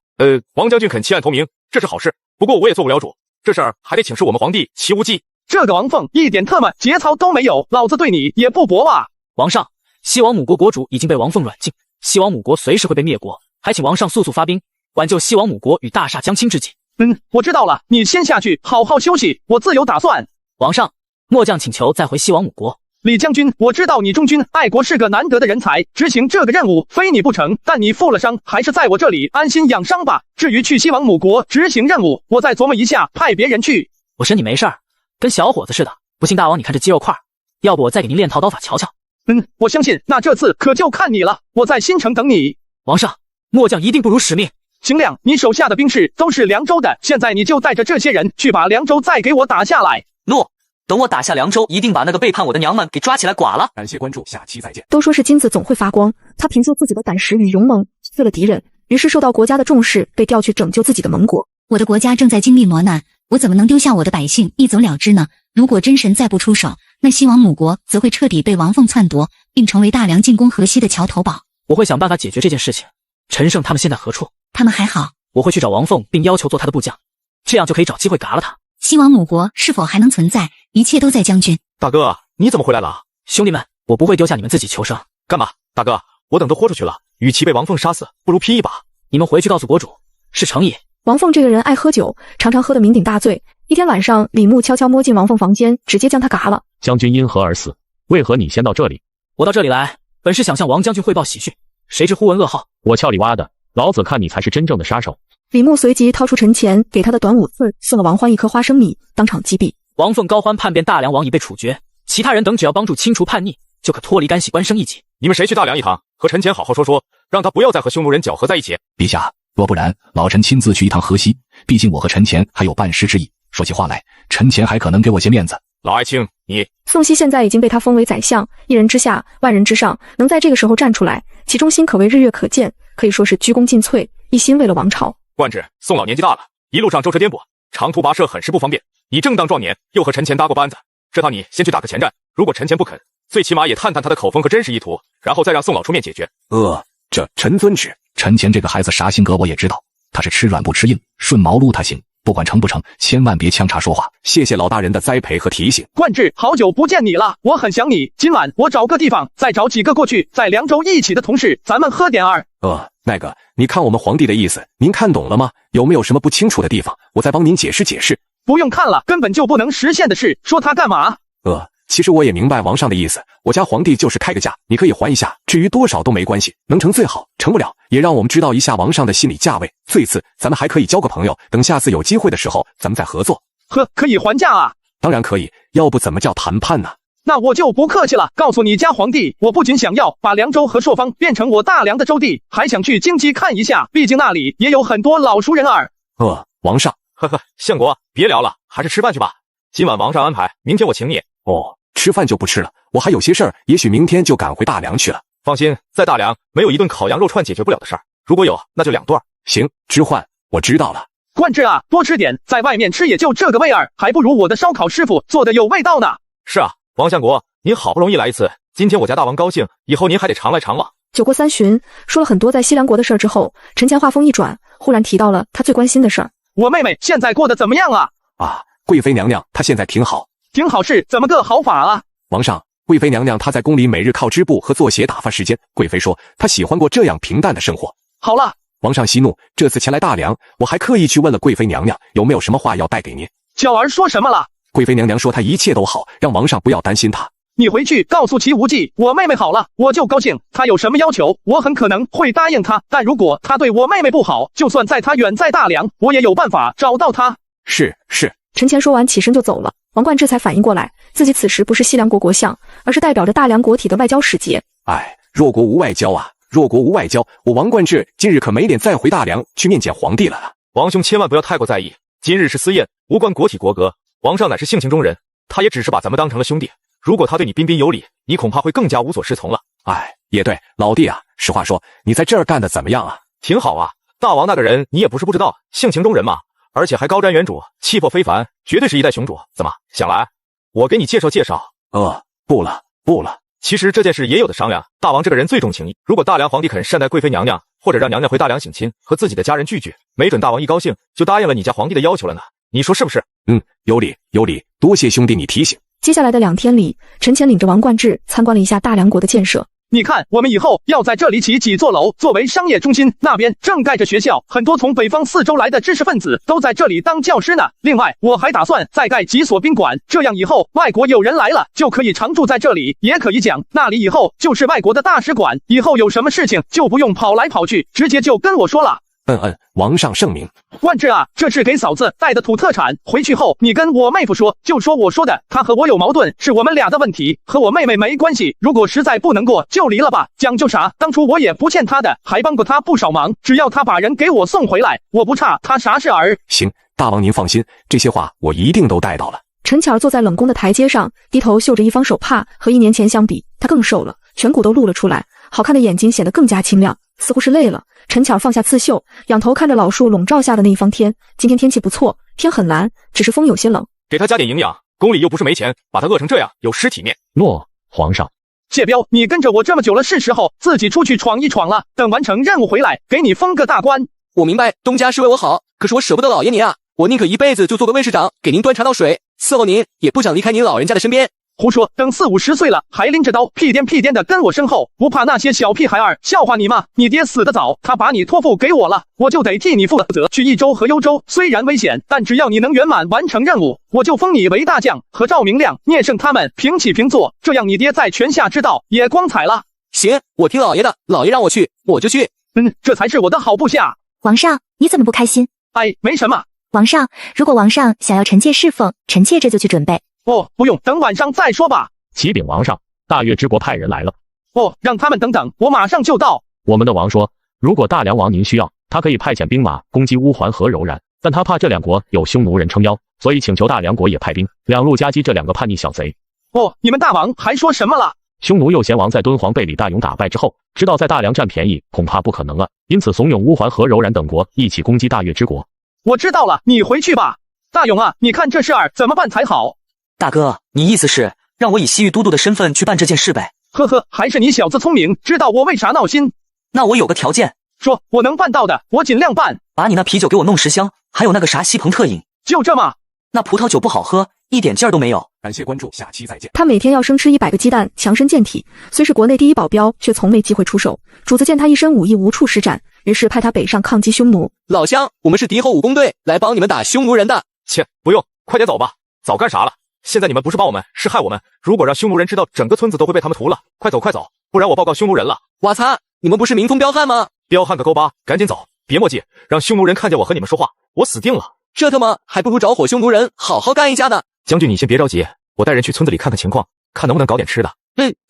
Speaker 5: 王将军肯弃暗投明，这是好事。不过我也做不了主，这事儿还得请示我们皇帝齐无忌。
Speaker 6: 这个王凤一点特么节操都没有，老子对你也不薄啊！
Speaker 7: 王上，西王母国国主已经被王凤软禁，西王母国随时会被灭国，还请王上速速发兵，挽救西王母国与大厦将倾之际。
Speaker 6: 我知道了，你先下去好好休息，我自有打算。
Speaker 7: 王上，末将请求再回西王母国。
Speaker 6: 李将军，我知道你忠君爱国是个难得的人才，执行这个任务非你不成，但你负了伤，还是在我这里安心养伤吧。至于去西王母国执行任务，我再琢磨一下，派别人去。
Speaker 7: 我身体没事儿，跟小伙子似的。不信大王你看这肌肉块，要不我再给您练套刀法瞧瞧。
Speaker 6: 我相信，那这次可就看你了，我在新城等你。
Speaker 7: 王上，末将一定不辱使命。
Speaker 6: 邢亮，你手下的兵士都是凉州的，现在你就带着这些人去把凉州再给我打下来。
Speaker 2: 诺，等我打下凉州，一定把那个背叛我的娘们给抓起来剐了。
Speaker 11: 感谢关注，下期再见。
Speaker 1: 都说是金子总会发光，他凭借自己的胆识与勇猛击碎了敌人，于是受到国家的重视，被调去拯救自己的盟国。
Speaker 12: 我的国家正在经历磨难，我怎么能丢下我的百姓一走了之呢？如果真神再不出手，那西王母国则会彻底被王凤篡夺，并成为大梁进攻河西的桥头堡。
Speaker 7: 我会想办法解决这件事情。陈胜他们现在何处？
Speaker 12: 他们还好。
Speaker 7: 我会去找王凤，并要求做他的部将，这样就可以找机会嘎了他。
Speaker 12: 西王母国是否还能存在？一切都在将军。
Speaker 5: 大哥，你怎么回来了？
Speaker 7: 兄弟们，我不会丢下你们自己求生。
Speaker 5: 干嘛？大哥，我等都豁出去了，与其被王凤杀死，不如拼一把。
Speaker 7: 你们回去告诉国主，是诚意。
Speaker 1: 王凤这个人爱喝酒，常常喝得酩酊大醉。一天晚上，李牧悄悄摸进王凤房间，直接将他嘎了。
Speaker 8: 将军因何而死？为何你先到这里？
Speaker 7: 我到这里来，本是想向王将军汇报喜讯，谁知忽闻噩耗。
Speaker 8: 我俏里挖的，老子看你才是真正的杀手。
Speaker 1: 李牧随即掏出陈前给他的短5刺，送了王欢一颗花生米，当场击毙。
Speaker 7: 王凤高欢叛变大梁王已被处决，其他人等只要帮助清除叛逆，就可脱离干系，官升一级。
Speaker 5: 你们谁去大梁一趟，和陈前好好说说，让他不要再和匈奴人搅和在一起。
Speaker 3: 陛下，若不然，老臣亲自去一趟河西，毕竟我和陈前还有办事之意。说起话来，陈前还可能给我些面子。
Speaker 5: 老爱卿，你
Speaker 1: 宋熙现在已经被他封为宰相，一人之下，万人之上，能在这个时候站出来，其中心可谓日月可见，可以说是鞠躬尽瘁，一心为了王朝。
Speaker 5: 冠之，宋老年纪大了，一路上舟车颠簸，长途跋涉很是不方便。你正当壮年，又和陈前搭过班子，这套你先去打个前站。如果陈前不肯，最起码也探探他的口风和真实意图，然后再让宋老出面解决。
Speaker 11: 这陈遵旨。
Speaker 3: 陈前这个孩子啥性格我也知道，他是吃软不吃硬，顺毛撸他行，不管成不成，千万别呛茶说话。
Speaker 11: 谢谢老大人的栽培和提醒。
Speaker 6: 冠之，好久不见你了，我很想你。今晚我找个地方，再找几个过去在凉州一起的同事，咱们喝点儿。
Speaker 11: 那个，你看我们皇帝的意思，您看懂了吗？有没有什么不清楚的地方？我再帮您解释解释。
Speaker 6: 不用看了，根本就不能实现的事，说他干嘛？
Speaker 11: 其实我也明白王上的意思，我家皇帝就是开个价，你可以还一下，至于多少都没关系，能成最好，成不了也让我们知道一下王上的心理价位。最次，咱们还可以交个朋友，等下次有机会的时候，咱们再合作。
Speaker 6: 呵，可以还价啊？
Speaker 11: 当然可以，要不怎么叫谈判呢？
Speaker 6: 那我就不客气了，告诉你家皇帝，我不仅想要把凉州和朔方变成我大梁的州地，还想去京畿看一下，毕竟那里也有很多老熟人儿。
Speaker 11: 王上，
Speaker 5: 呵呵，相国别聊了，还是吃饭去吧。今晚王上安排，明天我请你。
Speaker 11: 哦，吃饭就不吃了，我还有些事儿，也许明天就赶回大梁去了。
Speaker 5: 放心，在大梁没有一顿烤羊肉串解决不了的事儿，如果有，那就2顿。
Speaker 11: 行，知唤，我知道了。
Speaker 6: 冠志啊，多吃点，在外面吃也就这个味儿，还不如我的烧烤师傅做的有味道呢。
Speaker 5: 是啊，王相国，您好不容易来一次，今天我家大王高兴，以后您还得常来常往。
Speaker 1: 酒过3巡，说了很多在西凉国的事儿之后，陈乾话锋一转，忽然提到了他最关心的事儿。
Speaker 6: 我妹妹现在过得怎么样啊？
Speaker 11: 贵妃娘娘她现在挺好。
Speaker 6: 挺好是怎么个好法啊？
Speaker 11: 王上，贵妃娘娘她在宫里每日靠织布和做鞋打发时间，贵妃说她喜欢过这样平淡的生活。
Speaker 6: 好了，
Speaker 11: 王上息怒，这次前来大梁，我还刻意去问了贵妃娘娘有没有什么话要带给您。
Speaker 6: 娇儿说什么了？
Speaker 11: 贵妃娘娘说她一切都好，让王上不要担心她。
Speaker 6: 你回去告诉齐无忌，我妹妹好了，我就高兴。她有什么要求，我很可能会答应她，但如果她对我妹妹不好，就算在她远在大梁，我也有办法找到她。
Speaker 11: 是。
Speaker 1: 陈乾说完起身就走了，王冠志才反应过来，自己此时不是西凉国国相，而是代表着大梁国体的外交使节。
Speaker 11: 弱国无外交啊，弱国无外交，我王冠志今日可没脸再回大梁去面见皇帝了。
Speaker 5: 王兄千万不要太过在意，今日是私宴，无关国体国格，王上乃是性情中人，他也只是把咱们当成了兄弟，如果他对你彬彬有礼，你恐怕会更加无所适从了。
Speaker 11: 也对，老弟啊，实话说，你在这儿干的怎么样啊？
Speaker 5: 挺好啊，大王那个人你也不是不知道，性情中人嘛，而且还高瞻远瞩，气魄非凡，绝对是一代雄主。怎么想来我给你介绍介绍？
Speaker 11: 不了。
Speaker 5: 其实这件事也有的商量，大王这个人最重情义，如果大梁皇帝肯善待贵妃娘娘，或者让娘娘回大梁省亲，和自己的家人聚聚，没准大王一高兴就答应了你家皇帝的要求了呢，你说是不是？
Speaker 11: 有理，多谢兄弟你提醒。
Speaker 1: 接下来的2天里，陈乾领着王冠志参观了一下大梁国的建设。
Speaker 6: 你看，我们以后要在这里起几座楼，作为商业中心。那边正盖着学校，很多从北方4周来的知识分子都在这里当教师呢。另外，我还打算再盖几所宾馆，这样以后外国有人来了，就可以常住在这里，也可以讲那里以后就是外国的大使馆。以后有什么事情就不用跑来跑去，直接就跟我说了。
Speaker 11: 王上圣明。
Speaker 6: 冠志啊，这是给嫂子带的土特产，回去后你跟我妹夫说，就说我说的，她和我有矛盾，是我们俩的问题，和我妹妹没关系。如果实在不能过，就离了吧。讲究啥？当初我也不欠她的，还帮过她不少忙，只要她把人给我送回来，我不差她啥事儿。
Speaker 11: 行，大王您放心，这些话我一定都带到了。
Speaker 1: 陈巧坐在冷宫的台阶上，低头绣着一方手帕，和1年前相比，她更瘦了，颧骨都露了出来，好看的眼睛显得更加清亮，似乎是累了。陈巧放下刺绣，仰头看着老树笼罩下的那一方天。今天天气不错，天很蓝，只是风有些冷。
Speaker 5: 给他加点营养，宫里又不是没钱，把他饿成这样，有失体面。
Speaker 8: 诺，皇上。
Speaker 6: 谢彪，你跟着我这么久了，是时候自己出去闯一闯了。等完成任务回来，给你封个大官。
Speaker 10: 我明白东家是为我好，可是我舍不得老爷您啊，我宁可一辈子就做个卫士长，给您端茶倒水，伺候您，也不想离开您老人家的身边。
Speaker 6: 胡说，等40、50岁了，还拎着刀屁颠屁颠的跟我身后，不怕那些小屁孩儿笑话你吗？你爹死得早，他把你托付给我了，我就得替你负责。去益州和幽州虽然危险，但只要你能圆满完成任务，我就封你为大将，和赵明亮、聂胜他们平起平坐，这样你爹在泉下知道也光彩了。
Speaker 10: 行，我听老爷的，老爷让我去，我就去。
Speaker 6: 这才是我的好部下。
Speaker 4: 王上，你怎么不开心？
Speaker 6: 没什么。
Speaker 4: 王上，如果王上想要臣妾侍奉，臣妾这就去准备。
Speaker 6: 不用，等晚上再说吧。
Speaker 8: 启禀王上，大越之国派人来了。
Speaker 6: 让他们等等，我马上就到。
Speaker 8: 我们的王说，如果大梁王您需要，他可以派遣兵马攻击乌桓和柔然，但他怕这2国有匈奴人撑腰，所以请求大梁国也派兵，两路夹击这2个叛逆小贼。
Speaker 6: 你们大王还说什么了？
Speaker 8: 匈奴右贤王在敦煌被李大勇打败之后，知道在大梁占便宜恐怕不可能了，因此怂恿乌桓和柔然等国一起攻击大越之国。
Speaker 6: 我知道了，你回去吧。大勇啊，你看这事儿怎么办才好？
Speaker 2: 大哥，你意思是让我以西域都督的身份去办这件事呗？
Speaker 6: 呵呵，还是你小子聪明，知道我为啥闹心。
Speaker 2: 那我有个条件。
Speaker 6: 说，我能办到的，我尽量办。
Speaker 2: 把你那啤酒给我弄10箱，还有那个啥西鹏特饮。
Speaker 6: 就这么？
Speaker 2: 那葡萄酒不好喝，一点劲儿都没有。
Speaker 11: 感谢关注，下期再见。
Speaker 1: 他每天要生吃100个鸡蛋，强身健体，虽是国内第一保镖，却从没机会出手。主子见他一身武艺无处施展，于是派他北上抗击匈奴。
Speaker 10: 老乡，我们是敌后武工队，来帮你们打匈奴人的。
Speaker 5: 切，不用，快点走吧，早干啥了？现在你们不是帮我们，是害我们。如果让匈奴人知道，整个村子都会被他们屠了。快走，快走，不然我报告匈奴人了。
Speaker 10: 我擦，你们不是民风彪悍吗？
Speaker 5: 彪悍个勾巴，赶紧走，别墨迹，让匈奴人看见我和你们说话，我死定了。
Speaker 10: 这他妈还不如找伙匈奴人好好干一架呢。
Speaker 5: 将军，你先别着急，我带人去村子里看看情况，看能不能搞点吃的。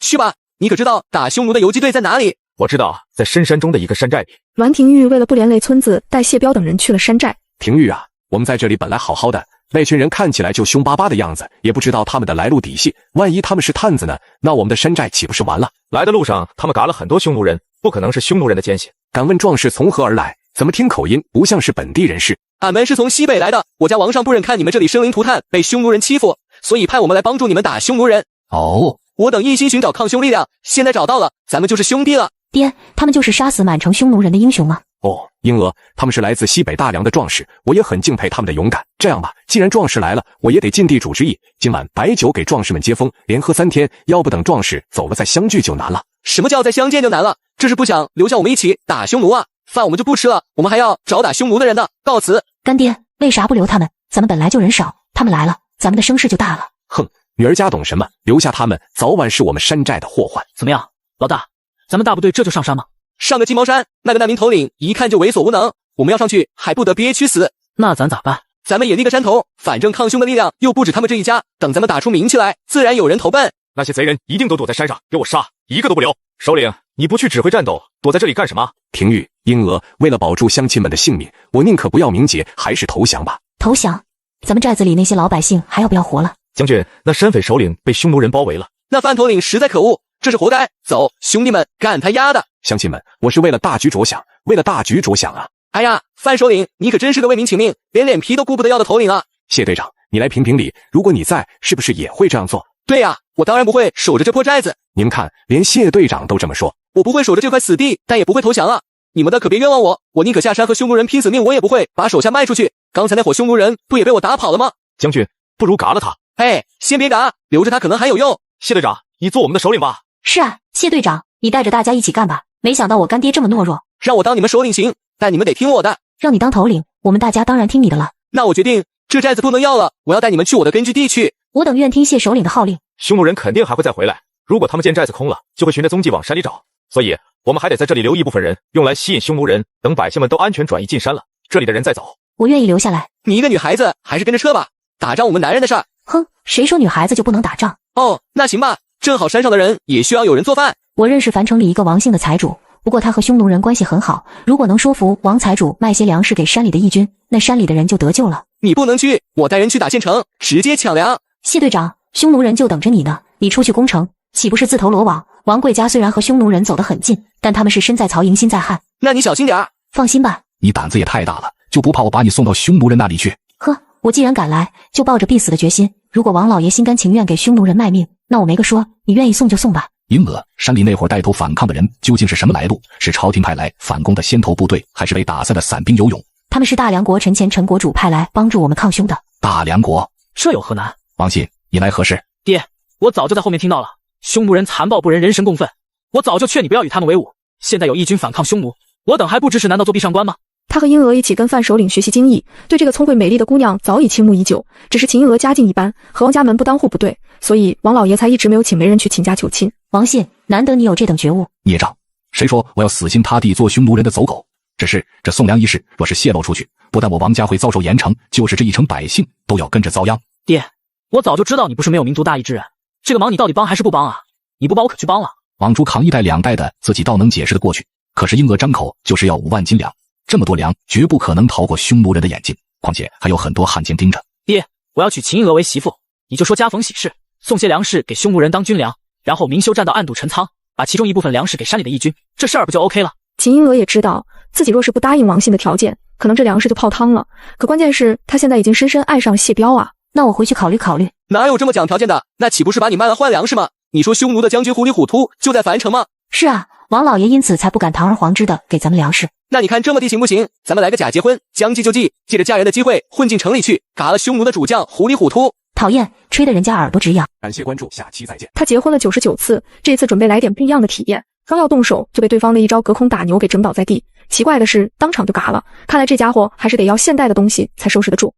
Speaker 10: 去吧。你可知道打匈奴的游击队在哪里？
Speaker 5: 我知道，在深山中的一个山寨里。
Speaker 1: 栾廷玉为了不连累村子，带谢彪等人去了山寨。
Speaker 11: 廷玉啊，我们在这里本来好好的，那群人看起来就凶巴巴的样子，也不知道他们的来路底细，万一他们是探子呢？那我们的山寨岂不是完了？
Speaker 5: 来的路上，他们嘎了很多匈奴人，不可能是匈奴人的奸细。
Speaker 11: 敢问壮士从何而来？怎么听口音不像是本地人士？
Speaker 10: 俺们是从西北来的，我家王上不忍看你们这里生灵涂炭，被匈奴人欺负，所以派我们来帮助你们打匈奴人。
Speaker 3: 哦，
Speaker 10: 我等一心寻找抗匈力量，现在找到了，咱们就是兄弟了。
Speaker 4: 爹，他们就是杀死满城匈奴人的英雄吗？
Speaker 11: 哦，英娥，他们是来自西北大梁的壮士，我也很敬佩他们的勇敢。这样吧，既然壮士来了，我也得尽地主之谊，今晚摆酒给壮士们接风，连喝3天，要不等壮士走了再相聚就难了。
Speaker 10: 什么叫再相见就难了？这是不想留下我们一起打匈奴啊？饭我们就不吃了，我们还要找打匈奴的人的，告辞。
Speaker 4: 干爹，为啥不留他们？咱们本来就人少，他们来了，咱们的声势就大了。
Speaker 11: 哼，女儿家懂什么？留下他们，早晚是我们山寨的祸患。
Speaker 7: 怎么样，老大，咱们大部队这就上山吗？
Speaker 10: 上个鸡毛山，那个难民头领一看就猥琐无能，我们要上去还不得憋屈死？
Speaker 7: 那咱咋办？
Speaker 10: 咱们也立个山头，反正抗匈的力量又不止他们这一家，等咱们打出名气来，自然有人投奔。
Speaker 5: 那些贼人一定都躲在山上，给我杀，一个都不留。首领，你不去指挥战斗，躲在这里干什么？
Speaker 11: 廷玉、英娥，为了保住乡亲们的性命，我宁可不要名节，还是投降吧。
Speaker 4: 投降？咱们寨子里那些老百姓还要不要活了？
Speaker 5: 将军，那山匪首领被匈奴人包围了。
Speaker 10: 那范头领实在可恶，这是活该。走，兄弟们，干他丫的！
Speaker 11: 乡亲们，我是为了大局着想，为了大局着想啊！
Speaker 10: 哎呀，范首领，你可真是个为民请命，连脸皮都顾不得要的头领啊！
Speaker 11: 谢队长，你来评评理，如果你在，是不是也会这样做？
Speaker 10: 对呀，我当然不会守着这破寨子。
Speaker 11: 你们看，连谢队长都这么说。
Speaker 10: 我不会守着这块死地，但也不会投降啊！你们的可别冤枉我，我宁可下山和匈奴人拼死命，我也不会把手下卖出去。刚才那伙匈奴人不也被我打跑了吗？
Speaker 5: 将军，不如嘎了他。
Speaker 10: 哎，先别嘎，留着他可能还有用。
Speaker 5: 谢队长，你做我们的首领吧。
Speaker 4: 是啊，谢队长，你带着大家一起干吧。没想到我干爹这么懦弱，
Speaker 10: 让我当你们首领行，但你们得听我的。
Speaker 4: 让你当头领，我们大家当然听你的了。
Speaker 10: 那我决定，这寨子不能要了，我要带你们去我的根据地去。
Speaker 4: 我等愿听谢首领的号令。
Speaker 5: 匈奴人肯定还会再回来，如果他们见寨子空了，就会循着踪迹往山里找，所以我们还得在这里留一部分人，用来吸引匈奴人，等百姓们都安全转移进山了，这里的人再走。
Speaker 4: 我愿意留下来。
Speaker 10: 你一个女孩子，还是跟着撤吧，打仗我们男人的事儿。
Speaker 4: 哼，谁说女孩子就不能打仗？
Speaker 10: 哦，那行吧，正好山上的人也需要有人做饭。
Speaker 4: 我认识樊城里一个王姓的财主，不过他和匈奴人关系很好，如果能说服王财主卖些粮食给山里的义军，那山里的人就得救了。
Speaker 10: 你不能去，我带人去打县城，直接抢粮。
Speaker 4: 谢队长，匈奴人就等着你呢，你出去攻城，岂不是自投罗网？王贵家虽然和匈奴人走得很近，但他们是身在曹营心在汉。
Speaker 10: 那你小心点儿。
Speaker 4: 放心吧。
Speaker 3: 你胆子也太大了，就不怕我把你送到匈奴人那里去？
Speaker 4: 呵，我既然敢来，就抱着必死的决心。如果王老爷心甘情愿给匈奴人卖命，那我没个说，你愿意送就送吧。
Speaker 3: 银娥，山里那伙带头反抗的人究竟是什么来路？是朝廷派来反攻的先头部队，还是被打散的散兵游勇？
Speaker 4: 他们是大梁国陈前陈国主派来帮助我们抗匈的。
Speaker 3: 大梁国？
Speaker 7: 这有何难？
Speaker 3: 王信，你来何事？
Speaker 7: 爹，我早就在后面听到了，匈奴人残暴不仁，人神共愤。我早就劝你不要与他们为伍，现在有义军反抗匈奴，我等还不支持，难道作壁上观吗？
Speaker 1: 他和英娥一起跟范首领学习经艺，对这个聪慧美丽的姑娘早已倾慕已久。只是秦英娥家境一般，和王家门不当户不对，所以王老爷才一直没有请媒人去秦家求亲。
Speaker 4: 王信，难得你有这等觉悟。
Speaker 3: 孽障，谁说我要死心塌地做匈奴人的走狗？只是这送粮一事若是泄露出去，不但我王家会遭受严惩，就是这一城百姓都要跟着遭殃。
Speaker 7: 爹，我早就知道你不是没有民族大义之人，这个忙你到底帮还是不帮啊？你不帮我可去帮了。
Speaker 3: 王珠扛1袋2袋的，自己倒能解释得过去，可是英娥张口就是要5万斤粮，这么多粮绝不可能逃过匈奴人的眼睛，况且还有很多汉奸盯着。
Speaker 7: 爹，我要娶秦英娥为媳妇，你就说家逢喜事，送些粮食给匈奴人当军粮，然后明修栈道暗度陈仓，把其中一部分粮食给山里的义军，这事儿不就 OK 了？
Speaker 1: 秦英娥也知道自己若是不答应王信的条件，可能这粮食就泡汤了。可关键是她现在已经深深爱上了谢彪啊。
Speaker 4: 那我回去考虑考虑。
Speaker 10: 哪有这么讲条件的？那岂不是把你卖了换粮食吗？你说匈奴的将军糊里糊涂就在樊城吗？
Speaker 4: 是啊，王老爷因此才不敢堂而皇之的给咱们粮食。
Speaker 10: 那你看这么地行不行？咱们来个假结婚，将计就计，借着嫁人的机会混进城里去，嘎了匈奴的主将糊里糊涂。
Speaker 4: 讨厌，吹得人家耳朵直痒。
Speaker 11: 感谢关注，下期再见。
Speaker 1: 他结婚了99次，这次准备来点不一样的体验。刚要动手，就被对方的一招隔空打牛给整倒在地。奇怪的是，当场就嘎了。看来这家伙还是得要现代的东西才收拾得住。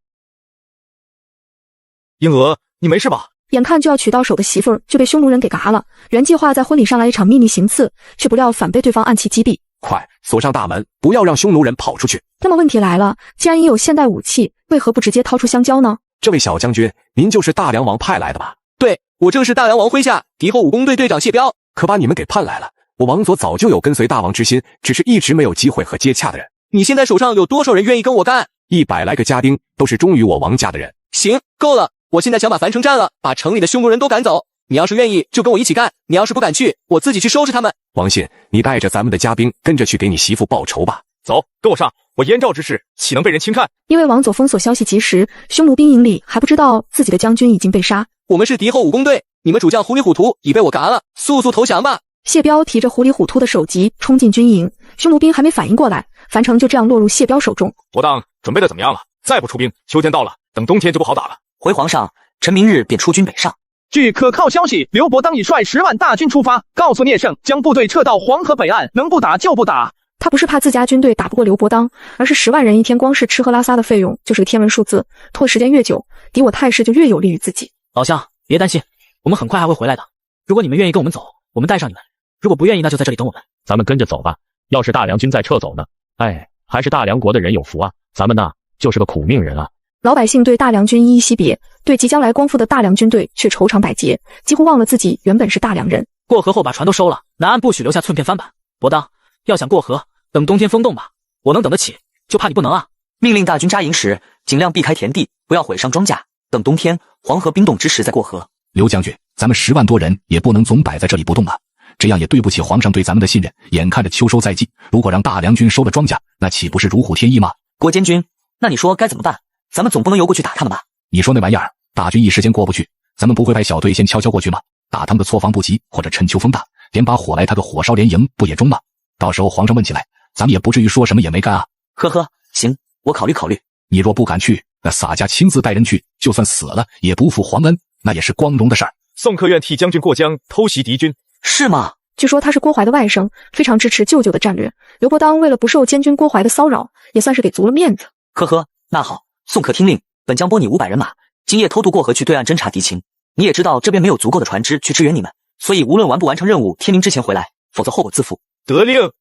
Speaker 5: 英娥，你没事吧？
Speaker 1: 眼看就要娶到手的媳妇儿就被匈奴人给嘎了，原计划在婚礼上来一场秘密行刺，却不料反被对方暗器击毙。
Speaker 11: 快锁上大门，不要让匈奴人跑出去。
Speaker 1: 那么问题来了，既然已有现代武器，为何不直接掏出香蕉呢？
Speaker 11: 这位小将军，您就是大梁王派来的吧？
Speaker 10: 对，我正是大梁王麾下敌后武工队队长谢彪。
Speaker 11: 可把你们给盼来了，我王佐早就有跟随大王之心，只是一直没有机会和接洽的人。
Speaker 10: 你现在手上有多少人愿意跟我干
Speaker 11: ？100来个家丁，都是忠于我王家的人。
Speaker 10: 行，够了，我现在想把樊城占了，把城里的匈奴人都赶走。你要是愿意，就跟我一起干；你要是不敢去，我自己去收拾他们。
Speaker 11: 王信，你带着咱们的家兵跟着去给你媳妇报仇吧。
Speaker 5: 走，跟我上！我燕赵之事岂能被人轻看？
Speaker 1: 因为王佐封锁消息及时，匈奴兵营里还不知道自己的将军已经被杀。
Speaker 10: 我们是敌后武工队，你们主将糊里糊涂已被我嘎了，速速投降吧！
Speaker 1: 谢彪提着糊里糊涂的首级冲进军营，匈奴兵还没反应过来，樊城就这样落入谢彪手中。
Speaker 5: 伯当准备的怎么样了？再不出兵，秋天到了，等冬天就不好打了。
Speaker 2: 回皇上，臣明日便出军北上。
Speaker 6: 据可靠消息，刘伯当已率10万大军出发，告诉聂胜将部队撤到黄河北岸，能不打就不打。
Speaker 1: 他不是怕自家军队打不过刘伯当，而是10万人一天光是吃喝拉撒的费用就是个天文数字，拖时间越久，敌我态势就越有利于自己。
Speaker 7: 老乡，别担心，我们很快还会回来的。如果你们愿意跟我们走，我们带上你们；如果不愿意，那就在这里等我们。
Speaker 8: 咱们跟着走吧。要是大梁军再撤走呢？哎，还是大梁国的人有福啊，咱们呢就是个苦命人啊。
Speaker 1: 老百姓对大梁军依依惜别，对即将来光复的大梁军队却愁肠百结，几乎忘了自己原本是大梁人。
Speaker 7: 过河后把船都收了，南岸不许留下寸片帆板。伯当，要想过河，等冬天风动吧。我能等得起，就怕你不能啊！
Speaker 2: 命令大军扎营时，尽量避开田地，不要毁伤庄稼。等冬天黄河冰冻之时再过河。
Speaker 3: 刘将军，咱们10万多人也不能总摆在这里不动啊，这样也对不起皇上对咱们的信任。眼看着秋收在即，如果让大梁军收了庄稼，那岂不是如虎添翼吗？
Speaker 2: 郭监军，那你说该怎么办？咱们总不能游过去打他们吧？
Speaker 3: 你说那玩意儿，大军一时间过不去，咱们不会派小队先悄悄过去吗？打他们个措防不及，或者趁秋风大，点把火来，他个火烧连营，不也中吗？到时候皇上问起来，咱们也不至于说什么也没干啊。
Speaker 2: 呵呵，行，我考虑考虑。
Speaker 3: 你若不敢去，那洒家亲自带人去，就算死了也不负皇恩，那也是光荣的事儿。
Speaker 5: 宋克愿替将军过江偷袭敌军，
Speaker 2: 是吗？
Speaker 1: 据说他是郭淮的外甥，非常支持舅舅的战略。刘伯当为了不受监军郭淮的骚扰，也算是给足了面子。
Speaker 2: 呵呵，那好，宋克听令，本将拨你500人马，今夜偷渡过河去对岸侦察敌情。你也知道这边没有足够的船只去支援你们，所以无论完不完成任务，天明之前回来，否则后果自负。
Speaker 5: 得令。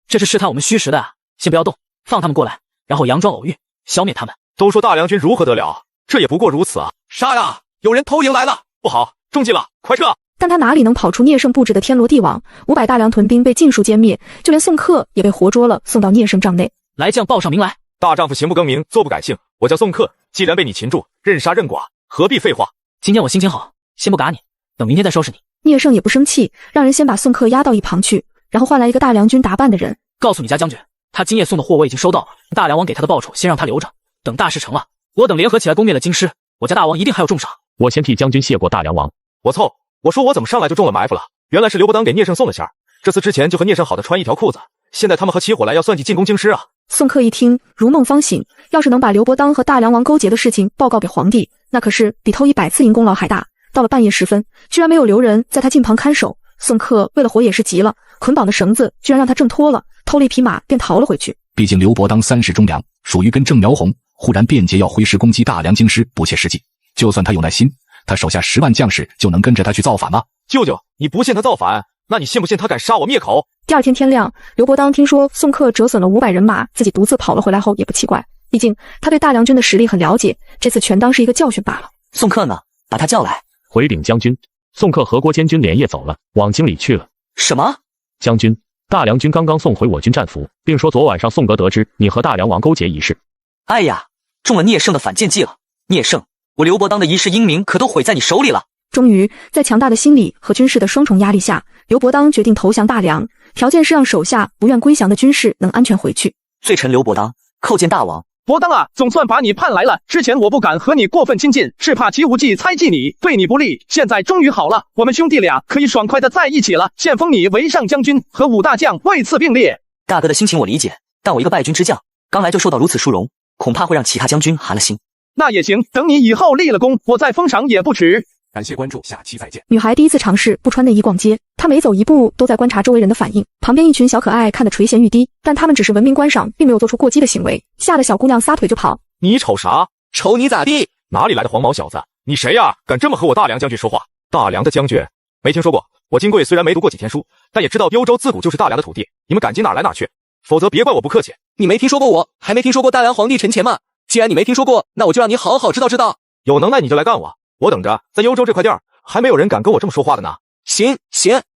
Speaker 7: 这是试探我们虚实的啊！先不要动，放他们过来，然后佯装偶遇，消灭他们。
Speaker 5: 都说大梁军如何得了，这也不过如此啊！杀呀！有人偷营来了，不好，中计了，快撤！
Speaker 1: 但他哪里能跑出聂胜布置的天罗地网？500大梁屯兵被尽数歼灭，就连宋克也被活捉了，送到聂胜帐内。
Speaker 7: 来将报上名来！
Speaker 5: 大丈夫行不更名，坐不改姓，我叫宋克，既然被你擒住，任杀任剐，何必废话？
Speaker 7: 今天我心情好，先不嘎你，等明天再收拾你。
Speaker 1: 聂胜也不生气，让人先把宋克押到一旁去，然后换来一个大梁军打扮的人，
Speaker 7: 告诉你家将军，他今夜送的货我已经收到了，大梁王给他的报酬先让他留着，等大事成了，我等联合起来攻灭了京师，我家大王一定还有重赏。
Speaker 8: 我先替将军谢过大梁王。
Speaker 5: 我凑，我说我怎么上来就中了埋伏了？原来是刘伯当给聂胜送的信儿，这次之前就和聂胜好的穿一条裤子，现在他们和起伙来要算计进攻京师啊！
Speaker 1: 宋克一听如梦方醒，要是能把刘伯当和大梁王勾结的事情报告给皇帝，那可是比偷100次营功劳还大。到了半夜时分，居然没有留人在他近旁看守。宋克为了活也是急了，捆绑的绳子居然让他挣脱了，偷了一匹马便逃了回去。
Speaker 3: 毕竟刘伯当3世忠良，属于根正苗红，忽然便捷要挥师攻击大梁京师，不切实际。就算他有耐心，他手下10万将士就能跟着他去造反吗？
Speaker 5: 舅舅，你不信他造反，那你信不信他敢杀我灭口？
Speaker 1: 第二天天亮，刘伯当听说宋克折损了500人马，自己独自跑了回来后也不奇怪，毕竟他对大梁军的实力很了解，这次全当是一个教训罢了。
Speaker 2: 宋克呢？把他叫来。
Speaker 8: 回禀将军，宋克和郭监军连夜走了，往京里去了。
Speaker 2: 什么？
Speaker 8: 将军，大梁军刚刚送回我军战俘，并说昨晚上宋格得知你和大梁王勾结一事。
Speaker 2: 哎呀，中了聂胜的反间计了！聂胜，我刘伯当的一世英名可都毁在你手里了。
Speaker 1: 终于，在强大的心理和军事的双重压力下，刘伯当决定投降大梁，条件是让手下不愿归降的军士能安全回去。
Speaker 2: 罪臣刘伯当叩见大王。
Speaker 6: 伯当啊，总算把你盼来了。之前我不敢和你过分亲近，是怕齐无忌猜忌你，对你不利。现在终于好了，我们兄弟俩可以爽快的在一起了。现封你为上将军，和5大将位次并列。
Speaker 2: 大哥的心情我理解，但我一个败军之将，刚来就受到如此殊荣，恐怕会让其他将军寒了心。
Speaker 6: 那也行，等你以后立了功，我再封赏也不迟。
Speaker 11: 感谢关注，下期再见。
Speaker 1: 女孩第一次尝试不穿内衣逛街，她每走一步都在观察周围人的反应。旁边一群小可爱看得垂涎欲滴，但他们只是文明观赏，并没有做出过激的行为，吓得小姑娘撒腿就跑。
Speaker 5: 你瞅啥？
Speaker 10: 瞅你咋地？
Speaker 5: 哪里来的黄毛小子？你谁呀？敢这么和我大梁将军说话？大梁的将军？没听说过。我金贵虽然没读过几天书，但也知道幽州自古就是大梁的土地。你们敢进哪儿来哪儿去，否则别怪我不客气。
Speaker 10: 你没听说过我，还没听说过大梁皇帝陈前吗？既然你没听说过，那我就让你好好知道知道。
Speaker 5: 有能耐你就来干我，我等着。在幽州这块地儿，还没有人敢跟我这么说话的呢。
Speaker 10: 行，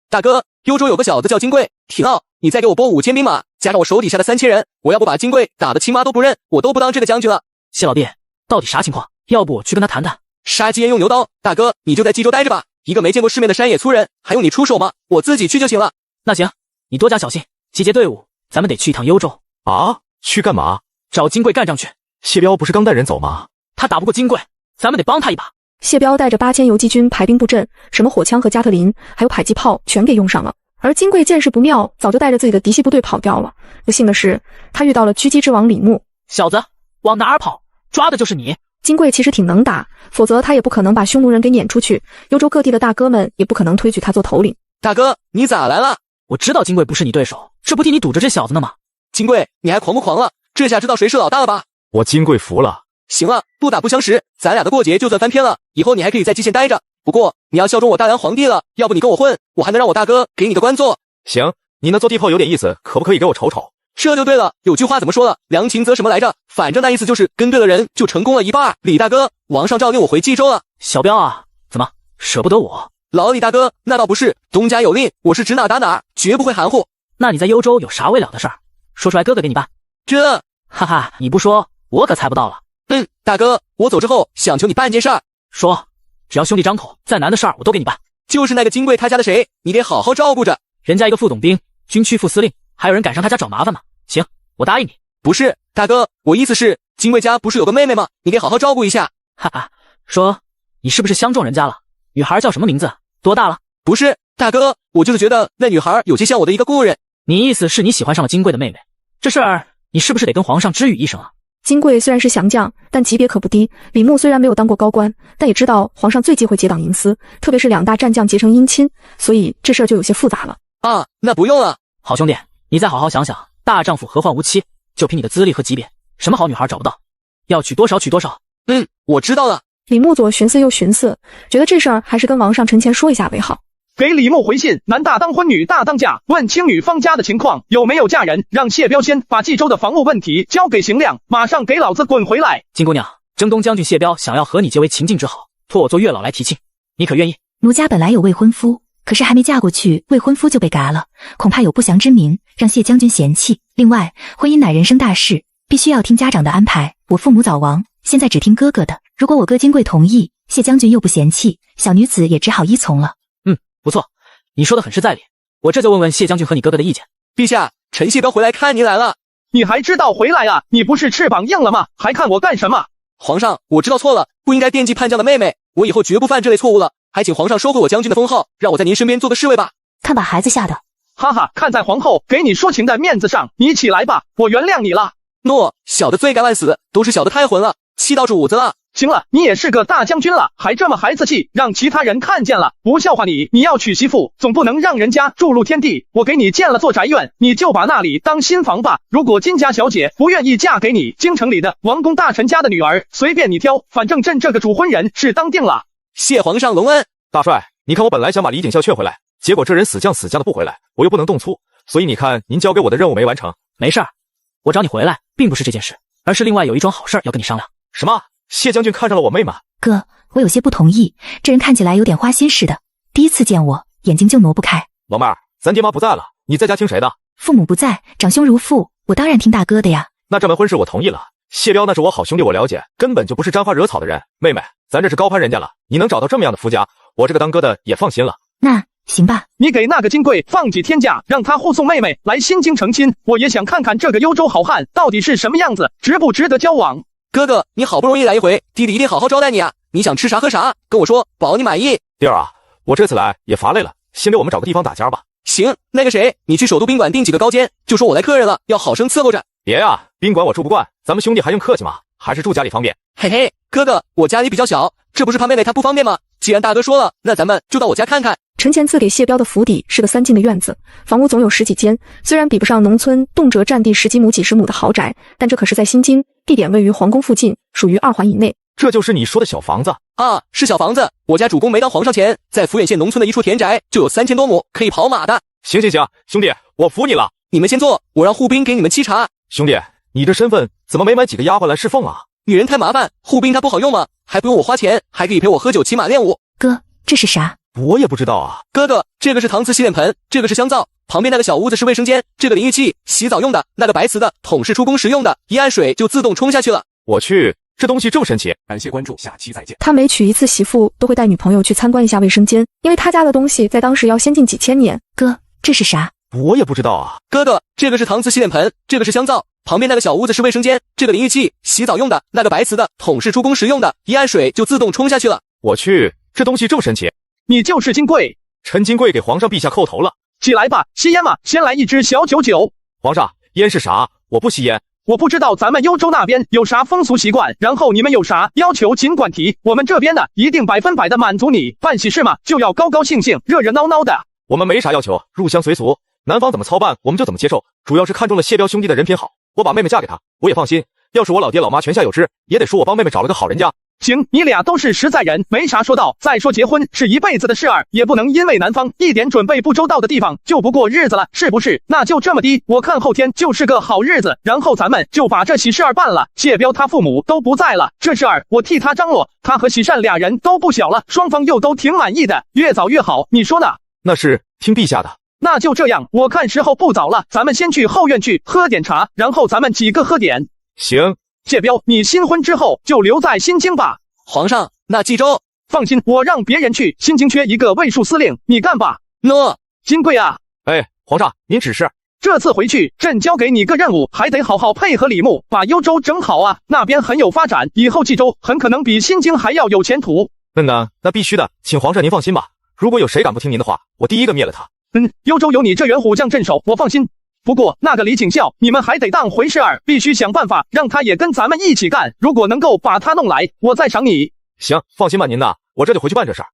Speaker 10: 大哥，幽州有个小子叫金贵，挺傲。你再给我拨5000兵马，加上我手底下的3000人，我要不把金贵打得亲妈都不认，我都不当这个将军了。
Speaker 7: 谢老弟，到底啥情况？要不我去跟他谈谈。
Speaker 10: 杀鸡焉用牛刀，大哥你就在冀州待着吧。一个没见过世面的山野粗人，还用你出手吗？我自己去就行了。
Speaker 7: 那行，你多加小心，集结队伍，咱们得去一趟幽州。
Speaker 5: 啊？去干嘛？
Speaker 7: 找金贵干仗去。
Speaker 5: 谢彪不是刚带人走吗？
Speaker 7: 他打不过金贵，咱们得帮他一把。
Speaker 1: 谢彪带着8000游击军排兵布阵，什么火枪和加特林，还有迫击炮全给用上了。而金贵见势不妙，早就带着自己的嫡系部队跑掉了。不幸的是，他遇到了狙击之王李牧。
Speaker 7: 小子，往哪儿跑？抓的就是你。
Speaker 1: 金贵其实挺能打，否则他也不可能把匈奴人给撵出去，幽州各地的大哥们也不可能推举他做头领。
Speaker 10: 大哥，你咋来了？
Speaker 7: 我知道金贵不是你对手，这不替你堵着这小子呢吗？
Speaker 10: 金贵，你还狂不狂了？这下知道谁是老大了吧？
Speaker 5: 我金贵服了。
Speaker 10: 行了，不打不相识，咱俩的过节就算翻篇了，以后你还可以在蓟县待着。不过你要效忠我大梁皇帝了，要不你跟我混，我还能让我大哥给你个官做。
Speaker 5: 行，你那做地炮有点意思，可不可以给我瞅瞅？
Speaker 10: 这就对了，有句话怎么说了？良禽择什么来着？反正那意思就是跟对了人就成功了一半。李大哥，王上诏令我回冀州了。
Speaker 7: 小彪啊，怎么舍不得我？
Speaker 10: 老李大哥，那倒不是，东家有令，我是指哪打哪，绝不会含糊。
Speaker 7: 那你在幽州有啥未了的事儿？说出来，哥哥给你办。
Speaker 10: 这，
Speaker 7: 哈哈，你不说，我可猜不到了。
Speaker 10: 大哥，我走之后想求你办件事儿。
Speaker 7: 说，只要兄弟张口，再难的事儿我都给你办。
Speaker 10: 就是那个金贵他家的谁，你得好好照顾着。
Speaker 7: 人家一个副总兵，军区副司令，还有人敢上他家找麻烦吗？行，我答应你。
Speaker 10: 不是，大哥，我意思是，金贵家不是有个妹妹吗？你得好好照顾一下。
Speaker 7: 哈哈，说，你是不是相中人家了？女孩叫什么名字？多大了？
Speaker 10: 不是，大哥，我就是觉得那女孩有些像我的一个故人。
Speaker 7: 你意思是你喜欢上了金贵的妹妹？这事儿你是不是得跟皇上知语一声啊？
Speaker 1: 金贵虽然是降将，但级别可不低。李牧虽然没有当过高官，但也知道皇上最忌讳结党营私，特别是2大战将结成姻亲，所以这事儿就有些复杂了。
Speaker 10: 啊，那不用了。
Speaker 7: 好兄弟，你再好好想想，大丈夫何患无妻？就凭你的资历和级别，什么好女孩找不到？要娶多少娶多少。
Speaker 10: 我知道了。
Speaker 1: 李牧左寻思右寻思，觉得这事儿还是跟王上陈前说一下为好。
Speaker 6: 给李牧回信，男大当婚，女大当嫁，问青女方家的情况，有没有嫁人，让谢彪先把冀州的防务问题交给邢亮，马上给老子滚回来。
Speaker 7: 金姑娘，征东将军谢彪想要和你结为秦晋之好，托我做月老来提亲，你可愿意？
Speaker 4: 奴家本来有未婚夫，可是还没嫁过去，未婚夫就被嘎了，恐怕有不祥之名，让谢将军嫌弃。另外，婚姻乃人生大事，必须要听家长的安排。我父母早亡，现在只听哥哥的。如果我哥金贵同意，谢将军又不嫌弃，小女子也只好依从了。
Speaker 7: 不错，你说的很是在理。我这就问问谢将军和你哥哥的意见。
Speaker 10: 陛下，陈谢彪回来看您来了。
Speaker 6: 你还知道回来啊？你不是翅膀硬了吗？还看我干什么？
Speaker 10: 皇上，我知道错了，不应该惦记叛将的妹妹，我以后绝不犯这类错误了。还请皇上收回我将军的封号，让我在您身边做个侍卫吧。
Speaker 4: 看把孩子吓的。
Speaker 6: 哈哈，看在皇后给你说情的面子上，你起来吧，我原谅你了。
Speaker 10: 诺，小的罪该万死，都是小的太混了，气到主子了。
Speaker 6: 行了，你也是个大将军了，还这么孩子气，让其他人看见了不笑话你。你要娶媳妇，总不能让人家注入天地。我给你建了座宅院，你就把那里当新房吧。如果金家小姐不愿意嫁给你，京城里的王公大臣家的女儿随便你挑，反正朕这个主婚人是当定了。
Speaker 10: 谢皇上隆恩。
Speaker 5: 大帅，你看我本来想把李景孝劝回来，结果这人死犟的不回来，我又不能动粗，所以你看您交给我的任务没完成。
Speaker 7: 没事儿，我找你回来并不是这件事，而是另外有一桩好事要跟你商量。
Speaker 5: 什么？谢将军看上了我妹吗？
Speaker 4: 哥，我有些不同意，这人看起来有点花心似的，第一次见我，眼睛就挪不开。
Speaker 5: 老妹儿，咱爹妈不在了，你在家听谁的？
Speaker 4: 父母不在，长兄如父，我当然听大哥的呀。
Speaker 5: 那这门婚事我同意了。谢彪那是我好兄弟，我了解，根本就不是沾花惹草的人。妹妹，咱这是高攀人家了，你能找到这么样的夫家，我这个当哥的也放心了。
Speaker 4: 那行吧，
Speaker 6: 你给那个金贵放几天假，让他护送妹妹来新京成亲，我也想看看这个幽州好汉到底是什么样子，值不值得交往。
Speaker 10: 哥哥，你好不容易来一回，弟弟一定好好招待你啊！你想吃啥喝啥，跟我说，保你满意。
Speaker 5: 弟儿啊，我这次来也乏累了，先给我们找个地方打尖吧。
Speaker 10: 行，那个谁，你去首都宾馆订几个高间，就说我来客人了，要好生伺候着。
Speaker 5: 别啊，宾馆我住不惯，咱们兄弟还用客气吗？还是住家里方便。
Speaker 10: 嘿嘿，哥哥，我家里比较小，这不是怕妹妹她不方便吗？既然大哥说了，那咱们就到我家看看。
Speaker 1: 陈前赐给谢彪的府邸是个3进的院子，房屋总有10几间，虽然比不上农村动辄占地10几亩、几十亩的豪宅，但这可是在新京，地点位于皇宫附近，属于2环以内。
Speaker 5: 这就是你说的小房子
Speaker 10: 啊，是小房子，我家主公没当皇上前，在抚远县农村的一处田宅就有3000多亩可以跑马的。
Speaker 5: 行，兄弟，我服你了。
Speaker 10: 你们先坐，我让护兵给你们沏茶。
Speaker 5: 兄弟，你这身份怎么没买几个丫鬟来侍奉啊？
Speaker 10: 女人太麻烦，护兵他不好用吗？还不用我花钱，还可以陪我喝酒骑马练武。
Speaker 4: 哥，这是啥？
Speaker 5: 我也不知道啊。
Speaker 10: 哥哥，这个是搪瓷洗脸盆，这个是香皂，旁边那个小屋子是卫生间，这个淋浴器洗澡用的，那个白瓷的桶是出宫时用的，一按水就自动冲下去了。
Speaker 5: 我去，这东西这么神奇！感谢关注，下期再见。
Speaker 1: 他每娶一次媳妇都会带女朋友去参观一下卫生间，因为他家的东西在当时要先进几千年。
Speaker 4: 哥，这是啥？
Speaker 5: 我也不知道啊。
Speaker 10: 哥哥，这个是搪瓷洗脸盆，这个是香皂，旁边那个小屋子是卫生间，这个淋浴器洗澡用的，那个白瓷的桶是出宫时用的，一按水就自动冲下去了。
Speaker 5: 我去，这东西这么神奇！
Speaker 6: 你就是金贵，
Speaker 5: 陈金贵给皇上陛下叩头了。
Speaker 6: 起来吧，吸烟嘛，先来一支小九九。
Speaker 5: 皇上，烟是啥？我不吸烟。
Speaker 6: 我不知道咱们幽州那边有啥风俗习惯，然后你们有啥要求尽管提，我们这边的一定100%的满足你。办喜事嘛，就要高高兴兴、热热闹闹的。
Speaker 5: 我们没啥要求，入乡随俗，男方怎么操办我们就怎么接受，主要是看中了谢彪兄弟的人品好，我把妹妹嫁给他，我也放心。要是我老爹老妈泉下有知，也得说我帮妹妹找了个好人家。
Speaker 6: 行，你俩都是实在人，没啥说道。再说结婚是一辈子的事儿，也不能因为男方一点准备不周到的地方就不过日子了，是不是？那就这么的，我看后天就是个好日子，然后咱们就把这喜事儿办了。谢彪他父母都不在了，这事儿我替他张罗，他和喜善俩人都不小了，双方又都挺满意的，越早越好，你说呢？
Speaker 5: 那是听陛下的。
Speaker 6: 那就这样，我看时候不早了，咱们先去后院去喝点茶，然后咱们几个喝点。
Speaker 5: 行。
Speaker 6: 谢彪，你新婚之后就留在新京吧。
Speaker 10: 皇上，那冀州
Speaker 6: 放心，我让别人去。新京缺一个卫戍司令，你干吧。
Speaker 10: 诺。
Speaker 6: 金贵啊，
Speaker 5: 哎，皇上您指示。
Speaker 6: 这次回去，朕交给你个任务，还得好好配合李牧，把幽州整好啊。那边很有发展，以后冀州很可能比新京还要有前途。
Speaker 5: 那必须的，请皇上您放心吧。如果有谁敢不听您的话，我第一个灭了他。
Speaker 6: 幽州有你这员虎将镇守，我放心。不过那个李景孝，你们还得当回事儿，必须想办法让他也跟咱们一起干。如果能够把他弄来，我再赏你。
Speaker 5: 行，放心吧您呐，我这就回去办这事儿。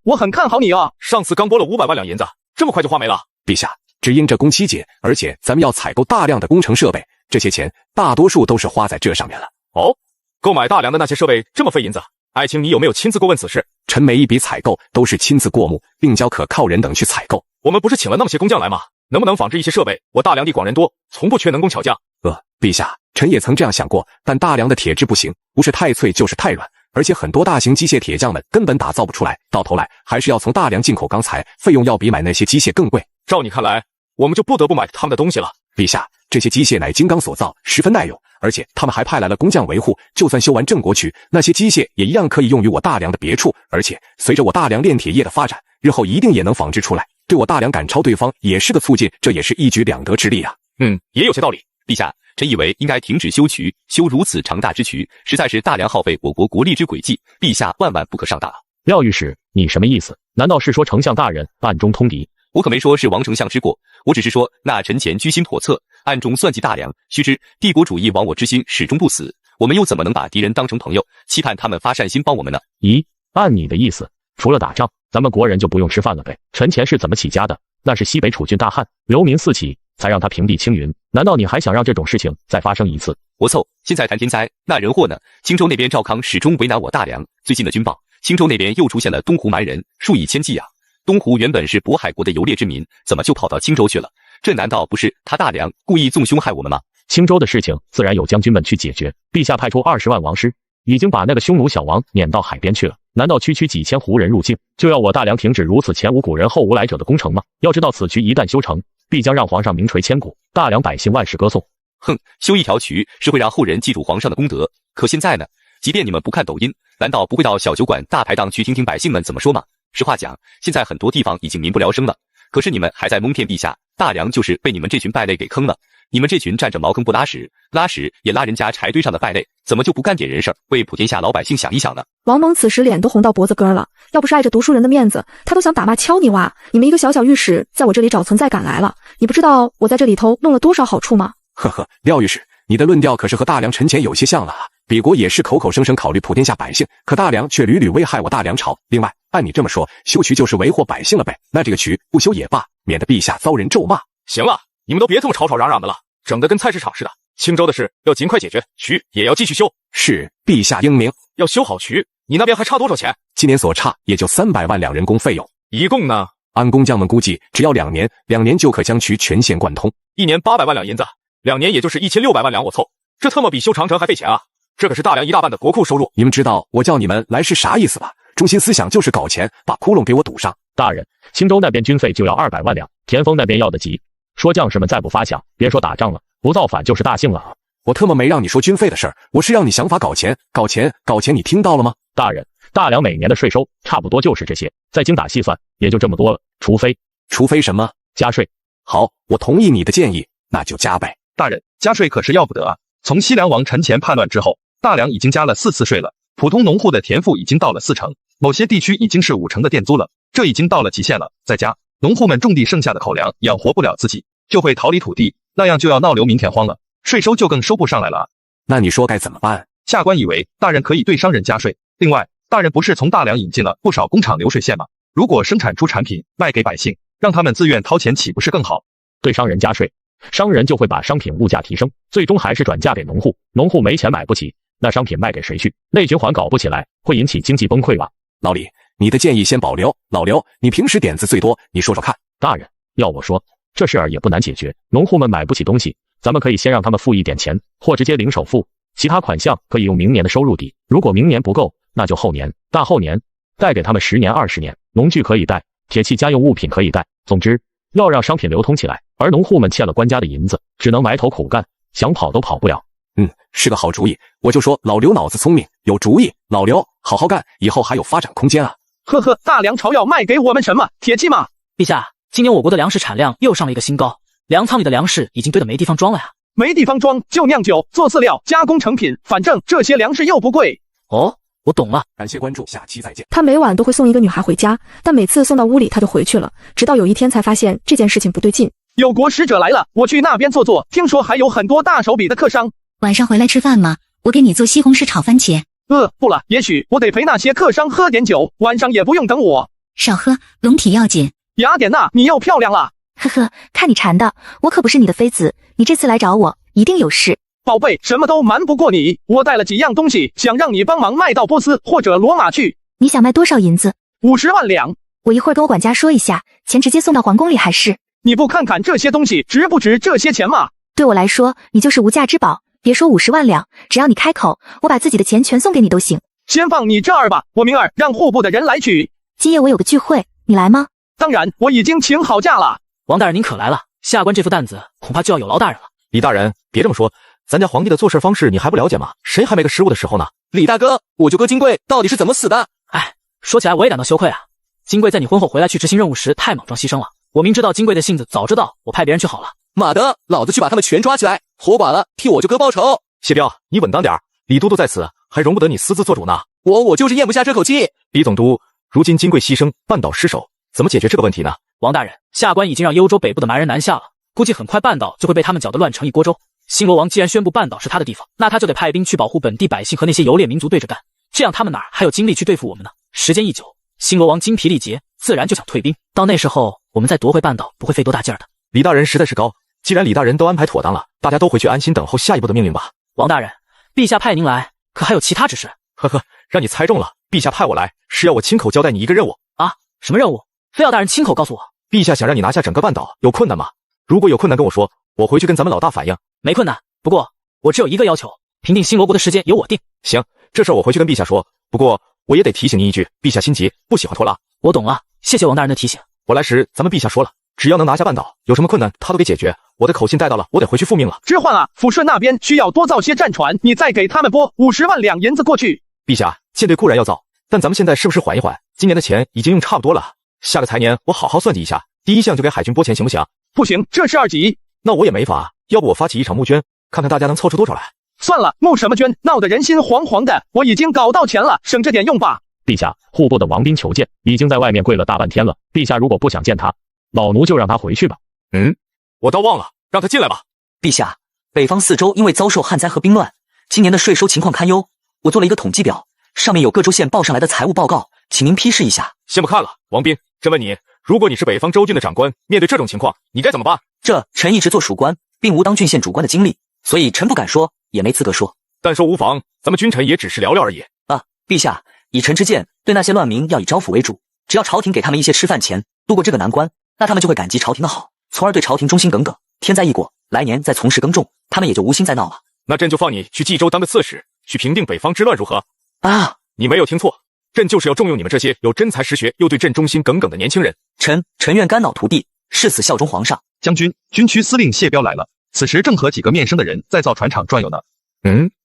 Speaker 6: 我很看好你啊。
Speaker 5: 上次刚拨了500万两银子，这么快就花没了。
Speaker 11: 陛下，只因这工期紧，而且咱们要采购大量的工程设备，这些钱大多数都是花在这上面了。
Speaker 5: 哦，购买大梁的那些设备这么费银子，爱卿你有没有亲自过问此事？
Speaker 11: 臣每一笔采购都是亲自过目，并交可靠人等去采购。
Speaker 5: 我们不是请了那么些工匠来吗？能不能仿制一些设备？我大梁地广人多，从不缺能工巧匠。
Speaker 11: 陛下，臣也曾这样想过，但大梁的铁质不行，不是太脆就是太软，而且很多大型机械铁匠们根本打造不出来，到头来还是要从大梁进口钢材，费用要比买那些机械更贵。
Speaker 5: 照你看来，我们就不得不买他们的东西了。
Speaker 11: 陛下，这些机械乃金刚所造，十分耐用，而且他们还派来了工匠维护，就算修完郑国渠，那些机械也一样可以用于我大梁的别处，而且随着我大梁炼铁业的发展，日后一定也能仿制出来，对我大梁赶超对方也是个促进，这也是一举两得之力啊。
Speaker 5: 也有些道理。
Speaker 16: 陛下，臣以为应该停止修渠，修如此长大之渠，实在是大梁耗费我国国力之诡计，陛下万万不可上当。
Speaker 8: 廖御史，你什么意思？难道是说丞相大人暗中通敌？
Speaker 16: 我可没说是王丞相之过，我只是说那臣前居心叵测，暗中算计大梁。须知帝国主义亡我之心始终不死，我们又怎么能把敌人当成朋友，期盼他们发善心帮我们呢？
Speaker 8: 咦，按你的意思，除了打仗，咱们国人就不用吃饭了呗？臣前是怎么起家的？那是西北楚郡大汉，流民四起，才让他平地青云。难道你还想让这种事情再发生一次？
Speaker 16: 我凑，现在谈天灾，那人祸呢？青州那边赵康始终为难我大梁，最近的军报，青州那边又出现了东湖蛮人，数以千计啊！东湖原本是渤海国的游猎之民，怎么就跑到青州去了？这难道不是他大梁故意纵凶害我们吗？
Speaker 8: 青州的事情自然有将军们去解决，陛下派出20万王师，已经把那个匈奴小王撵到海边去了。难道区区几千胡人入境，就要我大梁停止如此前无古人后无来者的工程吗？要知道此渠一旦修成，必将让皇上名垂千古，大梁百姓万世歌颂。
Speaker 16: 修一条渠是会让后人记住皇上的功德，可现在呢？即便你们不看抖音，难道不会到小酒馆大排档去听听百姓们怎么说吗？实话讲，现在很多地方已经民不聊生了，可是你们还在蒙骗陛下，大梁就是被你们这群败类给坑了。你们这群占着茅坑不拉屎，拉屎也拉人家柴堆上的败类，怎么就不干点人事儿，为普天下老百姓想一想呢？
Speaker 1: 王蒙此时脸都红到脖子根了，要不是碍着读书人的面子，他都想打骂敲你哇！你们一个小小御史，在我这里找存在感来了，你不知道我在这里头弄了多少好处吗？
Speaker 11: 廖御史，你的论调可是和大梁臣前有些像了啊。比国也是口口声声考虑普天下百姓，可大梁却屡屡危害我大梁朝。另外，按你这么说，修渠就是为祸百姓了呗？那这个渠不修也罢，免得陛下遭人咒骂。
Speaker 5: 行了，你们都别这么吵吵嚷嚷的了，整得跟菜市场似的。青州的事要尽快解决，渠也要继续修。
Speaker 11: 是，陛下英明。
Speaker 5: 要修好渠，你那边还差多少钱？
Speaker 11: 今年所差也就300万两人工费用，
Speaker 5: 一共呢？
Speaker 11: 按工匠们估计，只要2年，2年就可将渠全线贯通。
Speaker 5: 1年800万两银子，2年也就是1600万两，我凑，这他妈比修长城还费钱啊！这可是大梁一大半的国库收入。
Speaker 11: 你们知道我叫你们来是啥意思吧？中心思想就是搞钱，把窟窿给我堵上。
Speaker 8: 大人，青州那边军费就要200万两，田丰那边要得急，说将士们再不发饷，别说打仗了，不造反就是大幸了。
Speaker 11: 我特么没让你说军费的事儿，我是让你想法搞钱，搞钱，搞钱，你听到了吗？
Speaker 8: 大人，大梁每年的税收差不多就是这些，再精打细算也就这么多了，除非
Speaker 11: 什么？
Speaker 8: 加税。
Speaker 11: 好，我同意你的建议，那就加呗。
Speaker 13: 大人，加税可是要不得啊！从西凉王陈前叛乱之后，大梁已经加了4次税了，普通农户的田赋已经到了4成，某些地区已经是5成的店租了，这已经到了极限了。再加农户们种地剩下的口粮养活不了自己，就会逃离土地，那样就要闹流民田荒了，税收就更收不上来了。
Speaker 11: 那你说该怎么办？
Speaker 13: 下官以为大人可以对商人加税。另外，大人不是从大梁引进了不少工厂流水线吗？如果生产出产品卖给百姓，让他们自愿掏钱，岂不是更好？
Speaker 8: 对商人加税，商人就会把商品物价提升，最终还是转嫁给农户，农户没钱买不起，那商品卖给谁去？内循环搞不起来，会引起经济崩溃吧？
Speaker 11: 老李，你的建议先保留。老刘，你平时点子最多，你说说看。
Speaker 8: 大人，要我说，这事儿也不难解决。农户们买不起东西，咱们可以先让他们付一点钱，或直接零首付，其他款项可以用明年的收入抵。如果明年不够，那就后年、大后年，贷给他们10年、20年。农具可以贷，铁器家用物品可以贷。总之，要让商品流通起来，而农户们欠了官家的银子，只能埋头苦干，想跑都跑不了。
Speaker 11: 是个好主意。我就说老刘脑子聪明，有主意。老刘，好好干，以后还有发展空间啊。
Speaker 6: 呵呵，大梁朝要卖给我们什么？铁器吗？
Speaker 7: 陛下，今年我国的粮食产量又上了一个新高，粮仓里的粮食已经堆得没地方装了呀。
Speaker 6: 没地方装就酿酒、做饲料、加工成品，反正这些粮食又不贵。
Speaker 7: 哦，我懂了。
Speaker 11: 感谢关注，下期再见。
Speaker 1: 他每晚都会送一个女孩回家，但每次送到屋里他就回去了，直到有一天才发现这件事情不对劲。
Speaker 6: 有国使者来了，我去那边坐坐，听说还有很多大手笔的客商。
Speaker 12: 晚上回来吃饭吗？我给你做西红柿炒番茄。
Speaker 6: 不了，也许我得陪那些客商喝点酒，晚上也不用等我。
Speaker 12: 少喝，龙体要紧。
Speaker 6: 雅典娜，你又漂亮了。
Speaker 4: 呵呵，看你馋的，我可不是你的妃子，你这次来找我，一定有事。
Speaker 6: 宝贝，什么都瞒不过你，我带了几样东西，想让你帮忙卖到波斯或者罗马去。
Speaker 4: 你想卖多少银子
Speaker 6: ？50万两。
Speaker 4: 我一会儿跟我管家说一下，钱直接送到皇宫里还是？
Speaker 6: 你不看看这些东西值不值这些钱吗？
Speaker 4: 对我来说，你就是无价之宝。别说50万两，只要你开口，我把自己的钱全送给你都行。
Speaker 6: 先放你这儿吧，我明儿让户部的人来取。
Speaker 4: 今夜我有个聚会，你来吗？
Speaker 6: 当然，我已经请好假了。
Speaker 7: 王大人您可来了，下官这副担子恐怕就要有劳大人了。
Speaker 5: 李大人，别这么说，咱家皇帝的做事方式你还不了解吗？谁还没个失误的时候呢？
Speaker 10: 李大哥，我舅哥金贵到底是怎么死的？
Speaker 7: 哎，说起来我也感到羞愧啊。金贵在你婚后回来去执行任务时太莽撞牺牲了，我明知道金贵的性子，早知道我派别人去好了。
Speaker 10: 马德，老子去把他们全抓起来，活剐了，替我舅哥报仇。
Speaker 5: 谢彪，你稳当点，李都督在此，还容不得你私自做主呢。
Speaker 10: 我就是咽不下这口气。
Speaker 5: 李总督，如今金贵牺牲，半岛失守，怎么解决这个问题呢？
Speaker 7: 王大人，下官已经让幽州北部的蛮人南下了，估计很快半岛就会被他们搅得乱成一锅粥。新罗王既然宣布半岛是他的地方，那他就得派兵去保护本地百姓和那些游猎民族对着干，这样他们哪还有精力去对付我们呢？时间一久，新罗王精疲力竭，自然就想退兵。到那时候，我们再夺回半岛，不会费多大劲儿的。
Speaker 5: 李大人实在是高，既然李大人都安排妥当了，大家都回去安心等候下一步的命令吧。
Speaker 7: 王大人，陛下派您来，可还有其他指示？
Speaker 5: 呵呵，让你猜中了，陛下派我来是要我亲口交代你一个任务
Speaker 7: 啊？什么任务？非要大人亲口告诉我？
Speaker 5: 陛下想让你拿下整个半岛，有困难吗？如果有困难跟我说，我回去跟咱们老大反映。
Speaker 7: 没困难，不过我只有一个要求，平定新罗国的时间由我定。
Speaker 5: 行，这事儿我回去跟陛下说，不过我也得提醒您一句，陛下心急，不喜欢拖拉。
Speaker 7: 我懂了，谢谢王大人的提醒。
Speaker 5: 我来时咱们陛下说了，只要能拿下半岛，有什么困难他都给解决。我的口信带到了，我得回去复命了。
Speaker 6: 知唤啊，抚顺那边需要多造些战船，你再给他们拨50万两银子过去。
Speaker 5: 陛下，舰队固然要造，但咱们现在是不是缓一缓？今年的钱已经用差不多了，下个财年我好好算计一下，第一项就给海军拨钱，行不行？
Speaker 6: 不行，这是2级。
Speaker 5: 那我也没法，要不我发起一场募捐，看看大家能凑出多少来。
Speaker 6: 算了，募什么捐，闹得人心惶惶的，我已经搞到钱了，省着点用吧。
Speaker 8: 陛下，户部的王斌求见，已经在外面跪了大半天了。陛下如果不想见他，老奴就让他回去吧。
Speaker 5: 我倒忘了，让他进来吧。
Speaker 2: 陛下，北方4州因为遭受旱灾和兵乱，今年的税收情况堪忧。我做了一个统计表，上面有各州县报上来的财务报告，请您批示一下。
Speaker 5: 先不看了，王斌，真问你，如果你是北方州郡的长官，面对这种情况，你该怎么办？
Speaker 2: 这臣一直做属官，并无当郡县主官的经历，所以臣不敢说，也没资格说。
Speaker 5: 但说无妨，咱们君臣也只是聊聊而已。
Speaker 2: 陛下，以臣之见，对那些乱民要以招抚为主，只要朝廷给他们一些吃饭钱，度过这个难关，那他们就会感激朝廷的好，从而对朝廷忠心耿耿。天灾一过，来年再从事耕种，他们也就无心再闹了。
Speaker 5: 那朕就放你去冀州当个刺史，去平定北方之乱，如何？
Speaker 2: 啊，
Speaker 5: 你没有听错，朕就是要重用你们这些有真才实学又对朕忠心耿耿的年轻人。
Speaker 2: 臣愿肝脑涂地，誓死效忠皇上。
Speaker 13: 将军，军区司令谢彪来了，此时正和几个面生的人在造船厂转悠呢。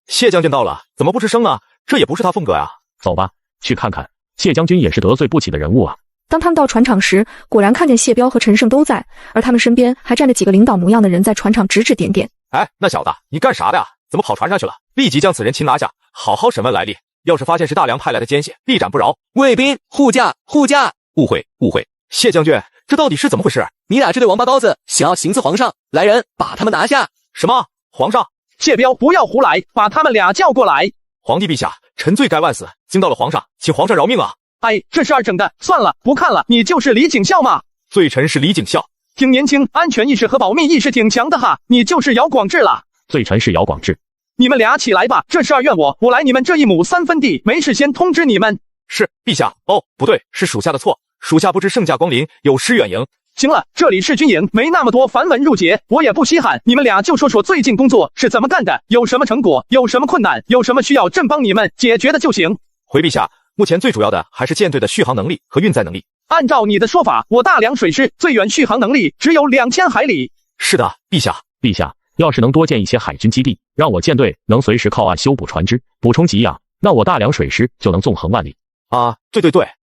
Speaker 5: 谢将军到了，怎么不吱声啊？这也不是他风格啊。
Speaker 8: 走吧，去看看。谢将军也是得罪不起的人物啊。
Speaker 1: 当他们到船厂时，果然看见谢彪和陈胜都在，而他们身边还站着几个领导模样的人，在船厂指指点点。
Speaker 5: 哎，那小子，你干啥的呀？怎么跑船上去了？立即将此人擒拿下，好好审问来历。要是发现是大梁派来的奸细，必斩不饶。
Speaker 10: 卫兵护驾，护驾！
Speaker 5: 误会，误会。谢将军，这到底是怎么回事？
Speaker 10: 你俩这对王八羔子想要行刺皇上，来人，把他们拿下！
Speaker 5: 什么？皇上？
Speaker 6: 谢彪，不要胡来，把他们俩叫过来。
Speaker 5: 皇帝陛下，臣罪该万死，惊到了皇上，请皇上饶命啊！
Speaker 6: 哎，这是二整的，算了，不看了。你就是李景孝吗？
Speaker 5: 罪臣是李景孝，
Speaker 6: 挺年轻，安全意识和保密意识挺强的哈。你就是姚广智了。
Speaker 8: 罪臣是姚广智。
Speaker 6: 你们俩起来吧，这事儿怨我，我来你们这1亩3分地，没事先通知你们。
Speaker 5: 是，陛下。哦，不对，是属下的错，属下不知圣驾光临，有失远迎。
Speaker 6: 行了，这里是军营，没那么多繁文缛节，我也不稀罕。你们俩就说说最近工作是怎么干的，有什么成果，有什么困难，有什么需要朕帮你们解决的就行。
Speaker 5: 回陛下，目前最主要的还是舰队的续航能力和运载能力。
Speaker 6: 按照你的说法，我大梁水师最远续航能力只有2000海里。
Speaker 5: 是的，陛下。
Speaker 8: 陛下，要是能多建一些海军基地，让我舰队能随时靠岸修补船只，补充给养，那我大梁水师就能纵横万里。
Speaker 5: 啊，对。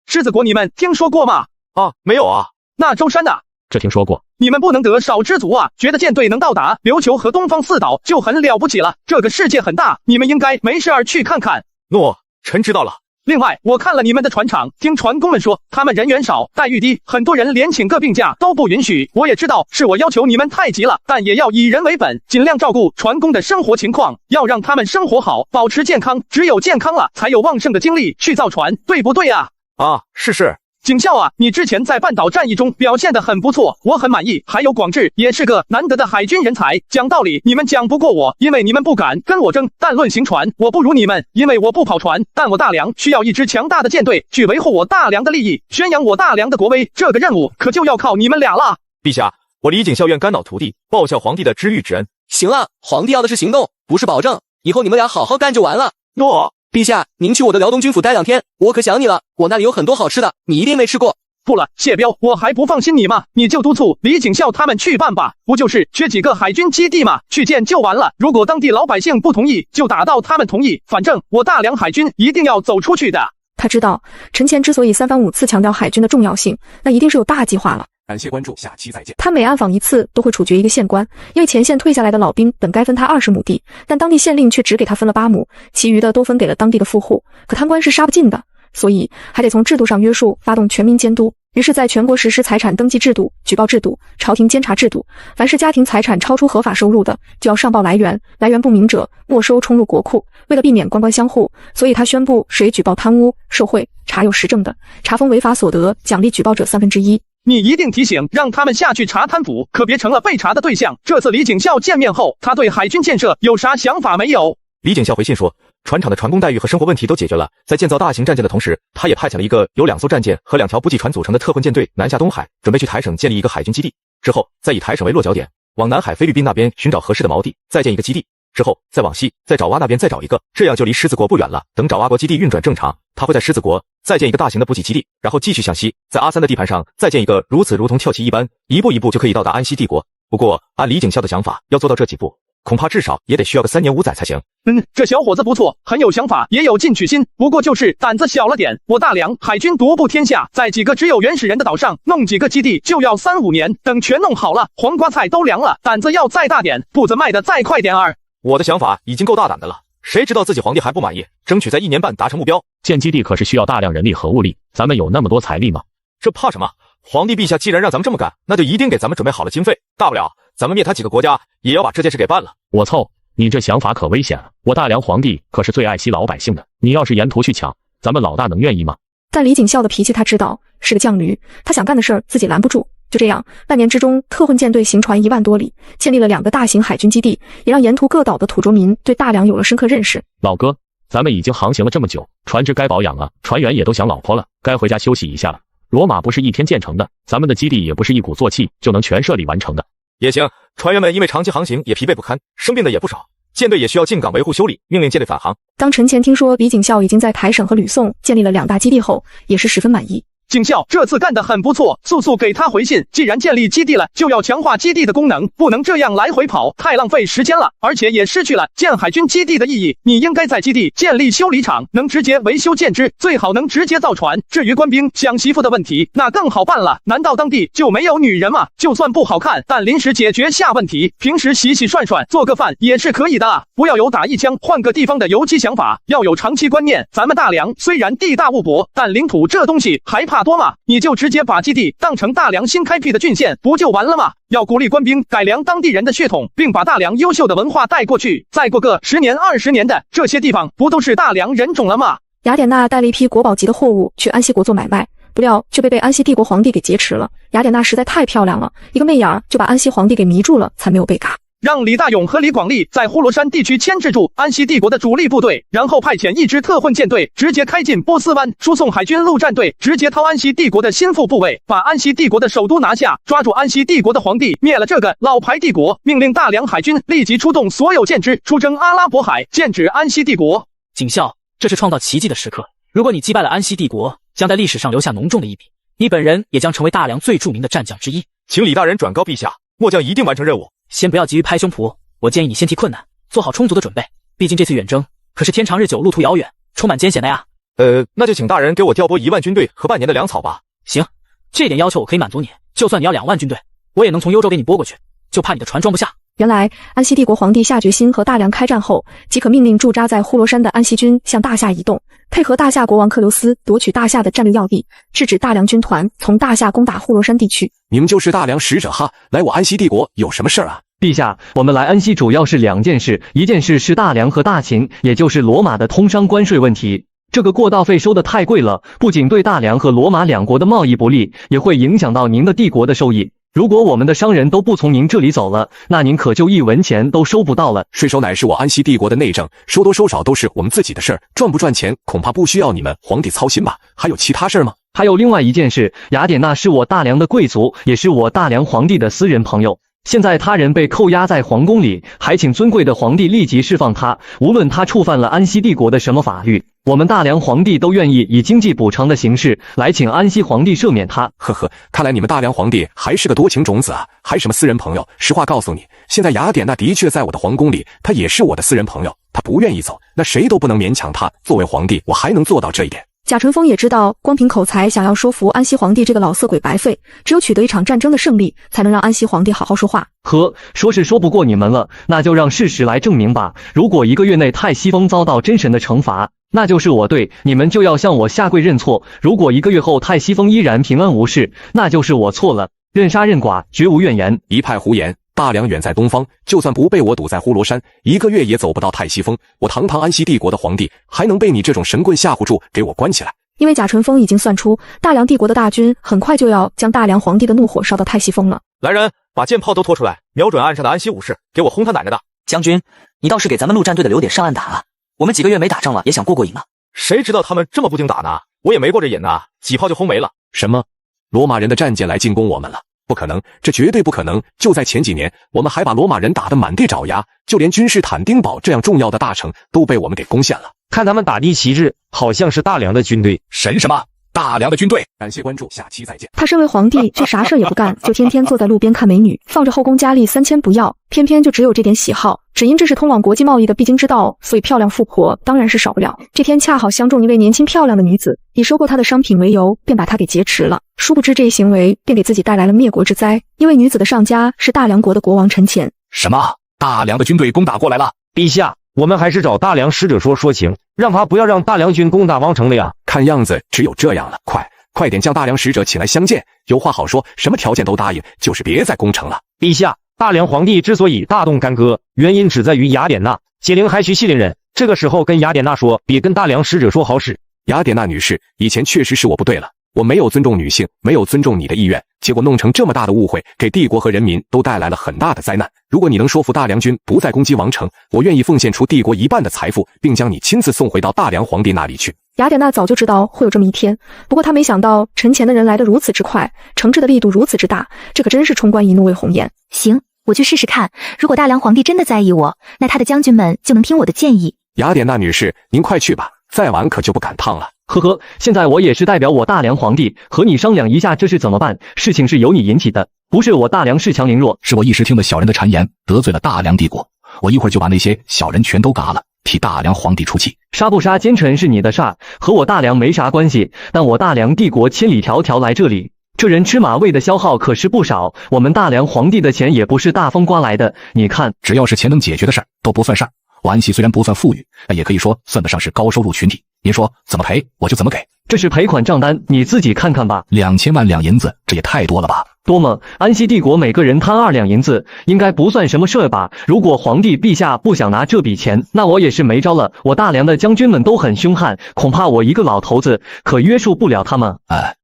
Speaker 6: 狮子国你们听说过吗？
Speaker 5: 啊，没有啊。
Speaker 6: 那舟山呢？
Speaker 8: 这听说过。
Speaker 6: 你们不能得少知足啊！觉得舰队能到达琉球和东方四岛就很了不起了。这个世界很大，你们应该没事儿去看看。
Speaker 5: 诺，臣知道了。
Speaker 6: 另外，我看了你们的船厂，听船工们说，他们人员少，待遇低，很多人连请个病假都不允许。我也知道是我要求你们太急了，但也要以人为本，尽量照顾船工的生活情况，要让他们生活好，保持健康。只有健康了，才有旺盛的精力去造船，对不对啊？
Speaker 5: 啊，是。
Speaker 6: 景孝啊，你之前在半岛战役中表现得很不错，我很满意。还有广智也是个难得的海军人才。讲道理，你们讲不过我，因为你们不敢跟我争。但论行船，我不如你们，因为我不跑船。但我大梁需要一支强大的舰队，去维护我大梁的利益，宣扬我大梁的国威。这个任务可就要靠你们俩了。
Speaker 5: 陛下，我李景孝愿肝脑涂地，报效皇帝的知遇之恩。
Speaker 10: 行了，皇帝要的是行动，不是保证。以后你们俩好好干就完了。
Speaker 5: 诺。
Speaker 10: 陛下，您去我的辽东军府待2天，我可想你了。我那里有很多好吃的，你一定没吃过。
Speaker 6: 不了，谢彪，我还不放心你吗？你就督促李景孝他们去办吧，不就是缺几个海军基地吗？去建就完了。如果当地老百姓不同意，就打到他们同意。反正我大梁海军一定要走出去的。
Speaker 1: 他知道陈前之所以3番5次强调海军的重要性，那一定是有大计划了。
Speaker 11: 感谢关注，下期再见。
Speaker 1: 他每暗访1次都会处决一个县官，因为前线退下来的老兵本该分他20亩地，但当地县令却只给他分了8亩，其余的都分给了当地的富户。可贪官是杀不尽的，所以还得从制度上约束，发动全民监督。于是在全国实施财产登记制度、举报制度、朝廷监察制度，凡是家庭财产超出合法收入的，就要上报来源，来源不明者没收充入国库。为了避免官官相护，所以他宣布谁举报贪污、受贿、查有实证的，查封违法所得，奖励举报者1/3。
Speaker 6: 你一定提醒，让他们下去查贪腐，可别成了被查的对象。这次李景孝见面后，他对海军建设有啥想法没有？
Speaker 5: 李景孝回信说，船厂的船工待遇和生活问题都解决了，在建造大型战舰的同时，他也派遣了一个由2艘战舰和2条补给船组成的特混舰队南下东海，准备去台省建立一个海军基地，之后再以台省为落脚点，往南海菲律宾那边寻找合适的锚地，再建一个基地，之后再往西，在爪哇那边再找一个，这样就离狮子国不远了。等爪哇国基地运转正常，他会在狮子国再建一个大型的补给基地，然后继续向西，在阿三的地盘上再建一个，如此如同跳棋一般，一步一步就可以到达安息帝国。不过按李景孝的想法，要做到这几步，恐怕至少也得需要个3年5载才行。
Speaker 6: 这小伙子不错，很有想法，也有进取心，不过就是胆子小了点。我大梁海军独步天下，在几个只有原始人的岛上弄几个基地就要3、5年，等全弄好了，黄瓜菜都凉了，胆子要再大点，步子迈得再快点儿。
Speaker 5: 我的想法已经够大胆的了，谁知道自己皇帝还不满意，争取在1年半达成目标。
Speaker 8: 建基地可是需要大量人力和物力，咱们有那么多财力吗？
Speaker 5: 这怕什么？皇帝陛下既然让咱们这么干，那就一定给咱们准备好了经费，大不了咱们灭他几个国家，也要把这件事给办了。
Speaker 8: 我凑，你这想法可危险了，我大梁皇帝可是最爱惜老百姓的，你要是沿途去抢，咱们老大能愿意吗？
Speaker 1: 但李景孝的脾气他知道，是个犟驴，他想干的事儿自己拦不住。就这样，半年之中，特混舰队行船1万多里，建立了2个大型海军基地，也让沿途各岛的土着民对大梁有了深刻认识。
Speaker 8: 老哥，咱们已经航行了这么久，船只该保养啊，船员也都想老婆了，该回家休息一下了。罗马不是一天建成的，咱们的基地也不是一鼓作气就能全设立完成的。
Speaker 5: 也行，船员们因为长期航行也疲惫不堪，生病的也不少，舰队也需要进港维护修理，命令舰队返航。
Speaker 1: 当陈前听说李景孝已经在台省和吕宋建立了2大基地后，也是十分满意。
Speaker 6: 景孝这次干得很不错，速速给他回信，既然建立基地了，就要强化基地的功能，不能这样来回跑，太浪费时间了，而且也失去了建海军基地的意义。你应该在基地建立修理厂，能直接维修舰只，最好能直接造船。至于官兵想媳妇的问题，那更好办了，难道当地就没有女人吗？就算不好看，但临时解决下问题，平时洗洗涮涮，做个饭也是可以的啊！不要有打一枪换个地方的游击想法，要有长期观念。咱们大梁虽然地大物博，但领土这东西还怕多吗？你就直接把基地当成大梁新开辟的郡县，不就完了吗？要鼓励官兵改良当地人的血统，并把大梁优秀的文化带过去，再过个10年20年的，这些地方不都是大梁人种了吗？
Speaker 1: 雅典娜带了一批国宝级的货物去安息国做买卖，不料却被安息帝国皇帝给劫持了。雅典娜实在太漂亮了，一个媚眼就把安息皇帝给迷住了，才没有被嘎。
Speaker 6: 让李大勇和李广利在呼罗珊地区牵制住安息帝国的主力部队，然后派遣一支特混舰队直接开进波斯湾，输送海军陆战队直接掏安息帝国的心腹部位，把安息帝国的首都拿下，抓住安息帝国的皇帝，灭了这个老牌帝国，命令大梁海军立即出动所有舰只出征阿拉伯海，剑指安息帝国。
Speaker 7: 景孝，这是创造奇迹的时刻，如果你击败了安息帝国，将在历史上留下浓重的一笔，你本人也将成为大梁最著名的战将之一。
Speaker 5: 请李大人转告陛下，末将一定完成任务。
Speaker 7: 先不要急于拍胸脯，我建议你先提困难，做好充足的准备。毕竟这次远征可是天长日久，路途遥远，充满艰险的呀。
Speaker 5: 那就请大人给我调拨1万军队和半年的粮草吧。
Speaker 7: 行，这点要求我可以满足你。就算你要2万军队，我也能从幽州给你拨过去，就怕你的船装不下。
Speaker 1: 原来安息帝国皇帝下决心和大梁开战后，即可命令驻扎在呼罗珊的安息军向大夏移动，配合大夏国王克留斯夺取大夏的战略要地，制止大梁军团从大夏攻打呼罗珊地区。
Speaker 11: 你们就是大梁使者哈，来我安息帝国有什么事儿啊？
Speaker 15: 陛下，我们来安息主要是2件事，一件事是大梁和大秦，也就是罗马的通商关税问题。这个过道费收的太贵了，不仅对大梁和罗马2国的贸易不利，也会影响到您的帝国的收益。如果我们的商人都不从您这里走了，那您可就1文钱都收不到了。
Speaker 11: 税收乃是我安息帝国的内政，收多收少都是我们自己的事儿，赚不赚钱恐怕不需要你们皇帝操心吧？还有其他事儿吗？
Speaker 15: 还有另外一件事，雅典娜是我大梁的贵族，也是我大梁皇帝的私人朋友。现在他人被扣押在皇宫里，还请尊贵的皇帝立即释放他，无论他触犯了安息帝国的什么法律，我们大梁皇帝都愿意以经济补偿的形式来请安息皇帝赦免他。
Speaker 11: 呵呵，看来你们大梁皇帝还是个多情种子啊，还什么私人朋友？实话告诉你，现在雅典娜的确在我的皇宫里，她也是我的私人朋友，她不愿意走，那谁都不能勉强她。作为皇帝，我还能做到这一点。
Speaker 1: 贾淳风也知道，光凭口才想要说服安息皇帝这个老色鬼白费，只有取得一场战争的胜利，才能让安息皇帝好好说话。
Speaker 15: 说是说不过你们了，那就让事实来证明吧。如果1个月内泰西风遭到真神的惩罚，那就是我对，你们就要向我下跪认错。如果1个月后泰西风依然平安无事，那就是我错了，任杀任剐，绝无怨言。
Speaker 11: 一派胡言！大梁远在东方，就算不被我堵在呼罗珊，1个月也走不到泰西风。我堂堂安息帝国的皇帝，还能被你这种神棍吓唬住，给我关起来？
Speaker 1: 因为贾淳风已经算出，大梁帝国的大军很快就要将大梁皇帝的怒火烧到泰西风了。
Speaker 5: 来人，把箭炮都拖出来，瞄准岸上的安息武士，给我轰他奶奶的！
Speaker 2: 将军，你倒是给咱们陆战队的留点上岸打啊！我们几个月没打仗了，也想过过瘾啊！
Speaker 5: 谁知道他们这么不经打呢？我也没过这瘾呢，几炮就轰没了。
Speaker 11: 什么？罗马人的战舰来进攻我们了？不可能，这绝对不可能！就在前几年，我们还把罗马人打得满地找牙，就连君士坦丁堡这样重要的大城都被我们给攻陷了。
Speaker 15: 看他们打的旗帜，好像是大梁的军队。
Speaker 11: 神什么？大梁的军队？感谢关注，下期再见。
Speaker 1: 他身为皇帝，却啥事也不干，就天天坐在路边看美女，放着后宫佳丽3000不要，偏偏就只有这点喜好。只因这是通往国际贸易的必经之道，所以漂亮富婆当然是少不了。这天恰好相中一位年轻漂亮的女子，以收购她的商品为由，便把她给劫持了。殊不知这一行为便给自己带来了灭国之灾，因为女子的上家是大梁国的国王陈前。
Speaker 3: 什么？大梁的军队攻打过来了？
Speaker 15: 陛下，我们还是找大梁使者说情，让他不要让大梁军攻打王城了呀。
Speaker 11: 看样子只有这样了，快点将大梁使者请来相见，有话好说，什么条件都答应，就是别再攻城了。
Speaker 15: 陛下，大梁皇帝之所以大动干戈，原因只在于雅典娜解铃还须系铃人，这个时候跟雅典娜说比跟大梁使者说好使。
Speaker 11: 雅典娜女士，以前确实是我不对了，我没有尊重女性，没有尊重你的意愿，结果弄成这么大的误会，给帝国和人民都带来了很大的灾难。如果你能说服大梁军不再攻击王城，我愿意奉献出帝国1半的财富，并将你亲自送回到大梁皇帝那里去。
Speaker 1: 雅典娜早就知道会有这么一天，不过她没想到陈前的人来得如此之快，惩治的力度如此之大，这可真是冲冠一怒为红颜。
Speaker 4: 行，我去试试看，如果大梁皇帝真的在意我，那他的将军们就能听我的建议。
Speaker 11: 雅典娜女士，您快去吧，再晚可就不赶趟了。
Speaker 15: 呵呵，现在我也是代表我大梁皇帝和你商量一下这事怎么办，事情是由你引起的，不是我大梁恃强凌弱。
Speaker 3: 是我一时听了小人的谗言，得罪了大梁帝国，我一会儿就把那些小人全都嘎了，替大梁皇帝出气。
Speaker 15: 杀不杀奸臣是你的事儿，和我大梁没啥关系，但我大梁帝国千里迢迢来这里，这人吃马喂的消耗可是不少，我们大梁皇帝的钱也不是大风刮来的，你看，
Speaker 3: 只要是钱能解决的事儿都不算事儿。我安西虽然不算富裕，但也可以说算得上是高收入群体。您说怎么赔，我就怎么给。
Speaker 15: 这是赔款账单，你自己看看吧。
Speaker 3: 2000万两银子，这也太多了吧？
Speaker 15: 多吗？安西帝国每个人摊2两银子，应该不算什么事儿吧？如果皇帝陛下不想拿这笔钱，那我也是没招了。我大梁的将军们都很凶悍，恐怕我一个老头子可约束不了他们。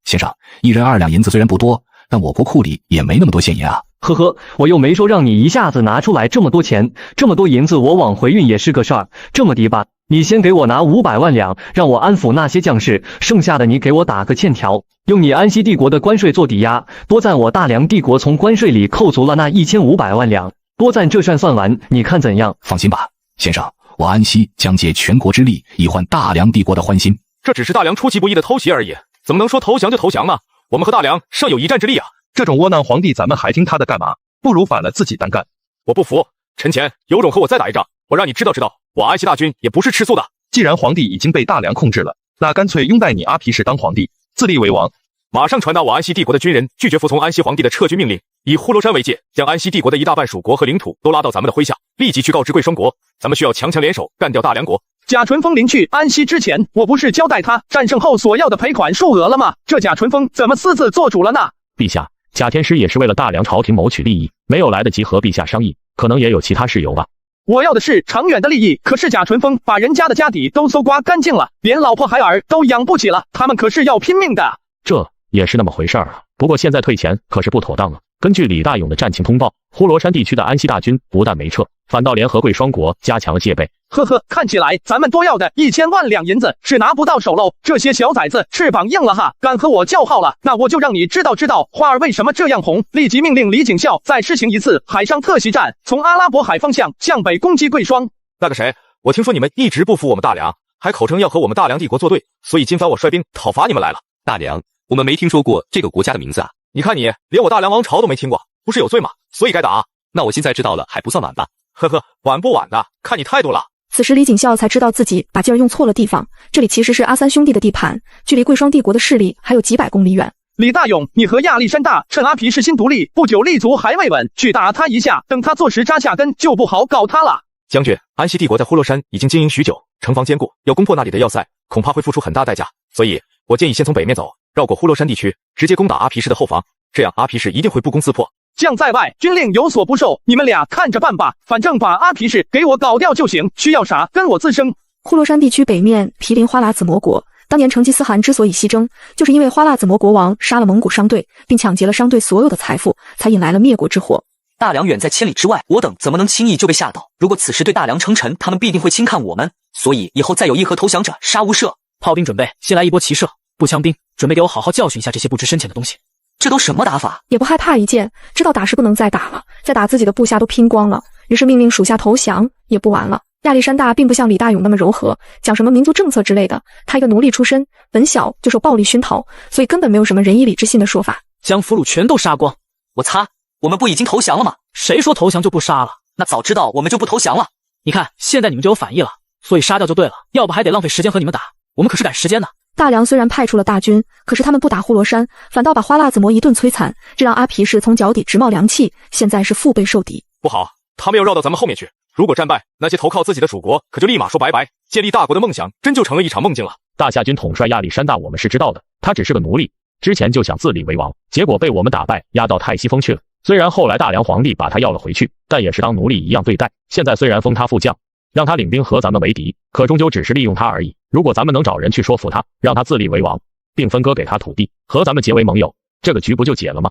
Speaker 3: 先生，一人2两银子虽然不多，但我国库里也没那么多现银啊。
Speaker 15: 呵呵，我又没说让你一下子拿出来这么多钱，这么多银子我往回运也是个事儿。这么的吧，你先给我拿500万两，让我安抚那些将士，剩下的你给我打个欠条，用你安西帝国的关税做抵押，多赞我大梁帝国从关税里扣足了那1500万两，多赞这算算完，你看怎样？
Speaker 3: 放心吧，先生，我安西将借全国之力，以换大梁帝国的欢心。
Speaker 5: 这只是大梁出其不意的偷袭而已，怎么能说投降就投降呢？我们和大梁尚有一战之力啊！
Speaker 13: 这种窝囊皇帝，咱们还听他的干嘛？不如反了自己单干。
Speaker 5: 我不服，陈前有种和我再打一仗，我让你知道知道，我安西大军也不是吃素的。
Speaker 13: 既然皇帝已经被大梁控制了，那干脆拥戴你阿皮氏当皇帝，自立为王。
Speaker 5: 马上传达我安西帝国的军人拒绝服从安西皇帝的撤军命令，以呼罗珊为界，将安西帝国的1大半属国和领土都拉到咱们的麾下，立即去告知贵霜国，咱们需要强联手干掉大梁国。
Speaker 6: 贾纯风临去安西之前，我不是交代他战胜后所要的赔款数额了吗？这贾纯风怎么私自做主了呢？
Speaker 8: 陛下，贾天师也是为了大梁朝廷谋取利益，没有来得及和陛下商议，可能也有其他事由吧。
Speaker 6: 我要的是长远的利益，可是贾纯风把人家的家底都搜刮干净了，连老婆孩儿都养不起了，他们可是要拼命的。
Speaker 8: 这也是那么回事啊，不过现在退钱可是不妥当了。根据李大勇的战情通报，呼罗珊地区的安西大军不但没撤，反倒联合贵霜国加强了戒备。
Speaker 6: 呵呵，看起来咱们多要的1000万两银子是拿不到手喽。这些小崽子翅膀硬了哈，敢和我叫号了，那我就让你知道花儿为什么这样红。立即命令李景孝再施行一次海上特袭战，从阿拉伯海方向向北攻击贵霜。
Speaker 5: 那个谁，我听说你们一直不服我们大梁，还口称要和我们大梁帝国作对，所以今番我率兵讨伐你们来了。
Speaker 16: 大梁，我们没听说过这个国家的名字啊。
Speaker 5: 你看你连我大梁王朝都没听过，不是有罪吗？所以该打。
Speaker 16: 那我现在知道了还不算晚吧？
Speaker 5: 呵呵，晚不晚的，看你态度了。
Speaker 1: 此时李景孝才知道自己把劲儿用错了地方，这里其实是阿三兄弟的地盘，距离贵霜帝国的势力还有几百公里远。
Speaker 6: 李大勇，你和亚历山大趁阿皮氏新独立不久，立足还未稳，去打他一下，等他坐实扎下根，就不好搞他了。
Speaker 5: 将军，安西帝国在呼罗珊已经经营许久，城防坚固，要攻破那里的要塞，恐怕会付出很大代价，所以我建议先从北面走，绕过呼罗珊地区，直接攻打阿皮氏的后防，这样阿皮氏一定会不攻自破。
Speaker 6: 将在外，军令有所不受，你们俩看着办吧，反正把阿皮氏给我搞掉就行，需要啥跟我自生。
Speaker 1: 呼罗珊地区北面毗邻花剌子模国，当年成吉思汗之所以西征，就是因为花剌子模国王杀了蒙古商队，并抢劫了商队所有的财富，才引来了灭国之祸。
Speaker 2: 大梁远在千里之外，我等怎么能轻易就被吓倒？如果此时对大梁称臣，他们必定会轻看我们，所以以后再有议和投降者，杀无赦。
Speaker 7: 炮兵准备，先来一波骑射，步枪兵准备给我好好教训一下这些不知深浅的东西。
Speaker 2: 这都什么打法？
Speaker 1: 也不害怕一剑，知道打是不能再打了，再打自己的部下都拼光了，于是命令属下投降，也不晚了。亚历山大并不像李大勇那么柔和，讲什么民族政策之类的，他一个奴隶出身，本小就受暴力熏陶，所以根本没有什么仁义礼智信的说法。
Speaker 7: 将俘虏全都杀光！
Speaker 2: 我擦，我们不已经投降了吗？
Speaker 7: 谁说投降就不杀了？
Speaker 2: 那早知道我们就不投降了。
Speaker 7: 你看，现在你们就有反意了，所以杀掉就对了，要不还得浪费时间和你们打，我们可是赶时间的。
Speaker 1: 大梁虽然派出了大军，可是他们不打呼罗珊，反倒把花剌子模一顿摧残，这让阿皮氏从脚底直冒凉气，现在是腹背受敌。
Speaker 5: 不好，他们要绕到咱们后面去，如果战败，那些投靠自己的属国可就立马说拜拜，建立大国的梦想真就成了一场梦境了。
Speaker 8: 大夏军统帅亚历山大我们是知道的，他只是个奴隶，之前就想自立为王，结果被我们打败，押到泰西封去了。虽然后来大梁皇帝把他要了回去，但也是当奴隶一样对待。现在虽然封他副将，让他领兵和咱们为敌，可终究只是利用他而已。如果咱们能找人去说服他，让他自立为王，并分割给他土地，和咱们结为盟友，这个局不就解了吗？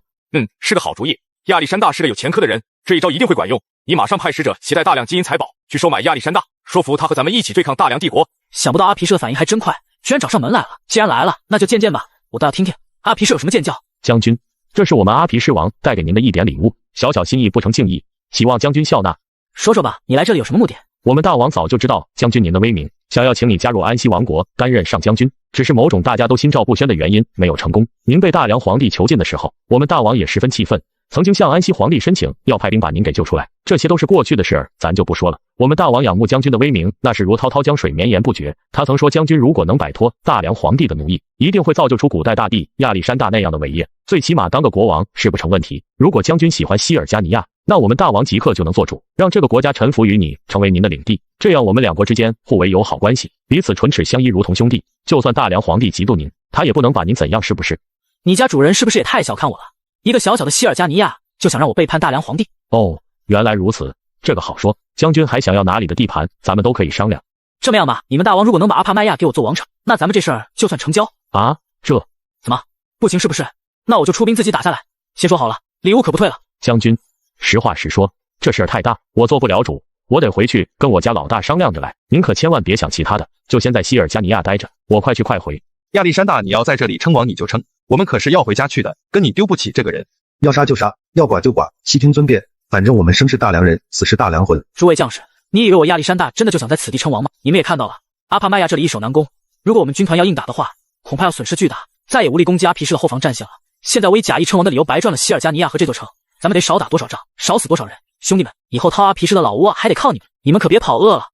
Speaker 5: 是个好主意。亚历山大是个有前科的人，这一招一定会管用。你马上派使者携带大量金银财宝去收买亚历山大，说服他和咱们一起对抗大梁帝国。
Speaker 7: 想不到阿皮氏的反应还真快，居然找上门来了。既然来了，那就见见吧，我倒要听听阿皮氏有什么见教。
Speaker 8: 将军，这是我们阿皮氏王带给您的一点礼物，小小心意不成敬意，希望将军笑纳。
Speaker 7: 说说吧，你来这里有什么目的？
Speaker 8: 我们大王早就知道将军您的威名，想要请你加入安息王国，担任上将军。只是某种大家都心照不宣的原因没有成功。您被大梁皇帝囚禁的时候，我们大王也十分气愤，曾经向安息皇帝申请要派兵把您给救出来。这些都是过去的事儿，咱就不说了。我们大王仰慕将军的威名，那是如滔滔江水绵延不绝。他曾说，将军如果能摆脱大梁皇帝的奴役，一定会造就出古代大帝亚历山大那样的伟业，最起码当个国王是不成问题。如果将军喜欢希尔加尼亚，那我们大王即刻就能做主，让这个国家臣服于你，成为您的领地。这样我们两国之间互为友好关系，彼此唇齿相依，如同兄弟。就算大梁皇帝嫉妒您，他也不能把您怎样，是不是？
Speaker 7: 你家主人是不是也太小看我了？一个小小的希尔加尼亚就想让我背叛大梁皇帝？
Speaker 8: 哦，原来如此，这个好说。将军还想要哪里的地盘，咱们都可以商量。
Speaker 7: 这么样吧，你们大王如果能把阿帕麦亚给我做王城，那咱们这事儿就算成交
Speaker 8: 啊。这
Speaker 7: 怎么不行是不是？那我就出兵自己打下来。先说好了，礼物可不退了。
Speaker 8: 将军，实话实说，这事儿太大，我做不了主，我得回去跟我家老大商量着来。您可千万别想其他的，就先在希尔加尼亚待着，我快去快回。
Speaker 13: 亚历山大，你要在这里称王你就称，我们可是要回家去的，跟你丢不起这个人。
Speaker 20: 要杀就杀，要剐就剐，悉听尊便。反正我们生是大梁人，死是大梁魂。
Speaker 7: 诸位将士，你以为我亚历山大真的就想在此地称王吗？你们也看到了，阿帕麦亚这里易守难攻，如果我们军团要硬打的话，恐怕要损失巨大，再也无力攻击阿皮氏的后防战线了。现在我以假意称王的理由白赚了希尔加尼亚和这座城，咱们得少打多少仗，少死多少人。兄弟们，以后掏阿皮氏的老窝还得靠你们，你们可别跑饿了。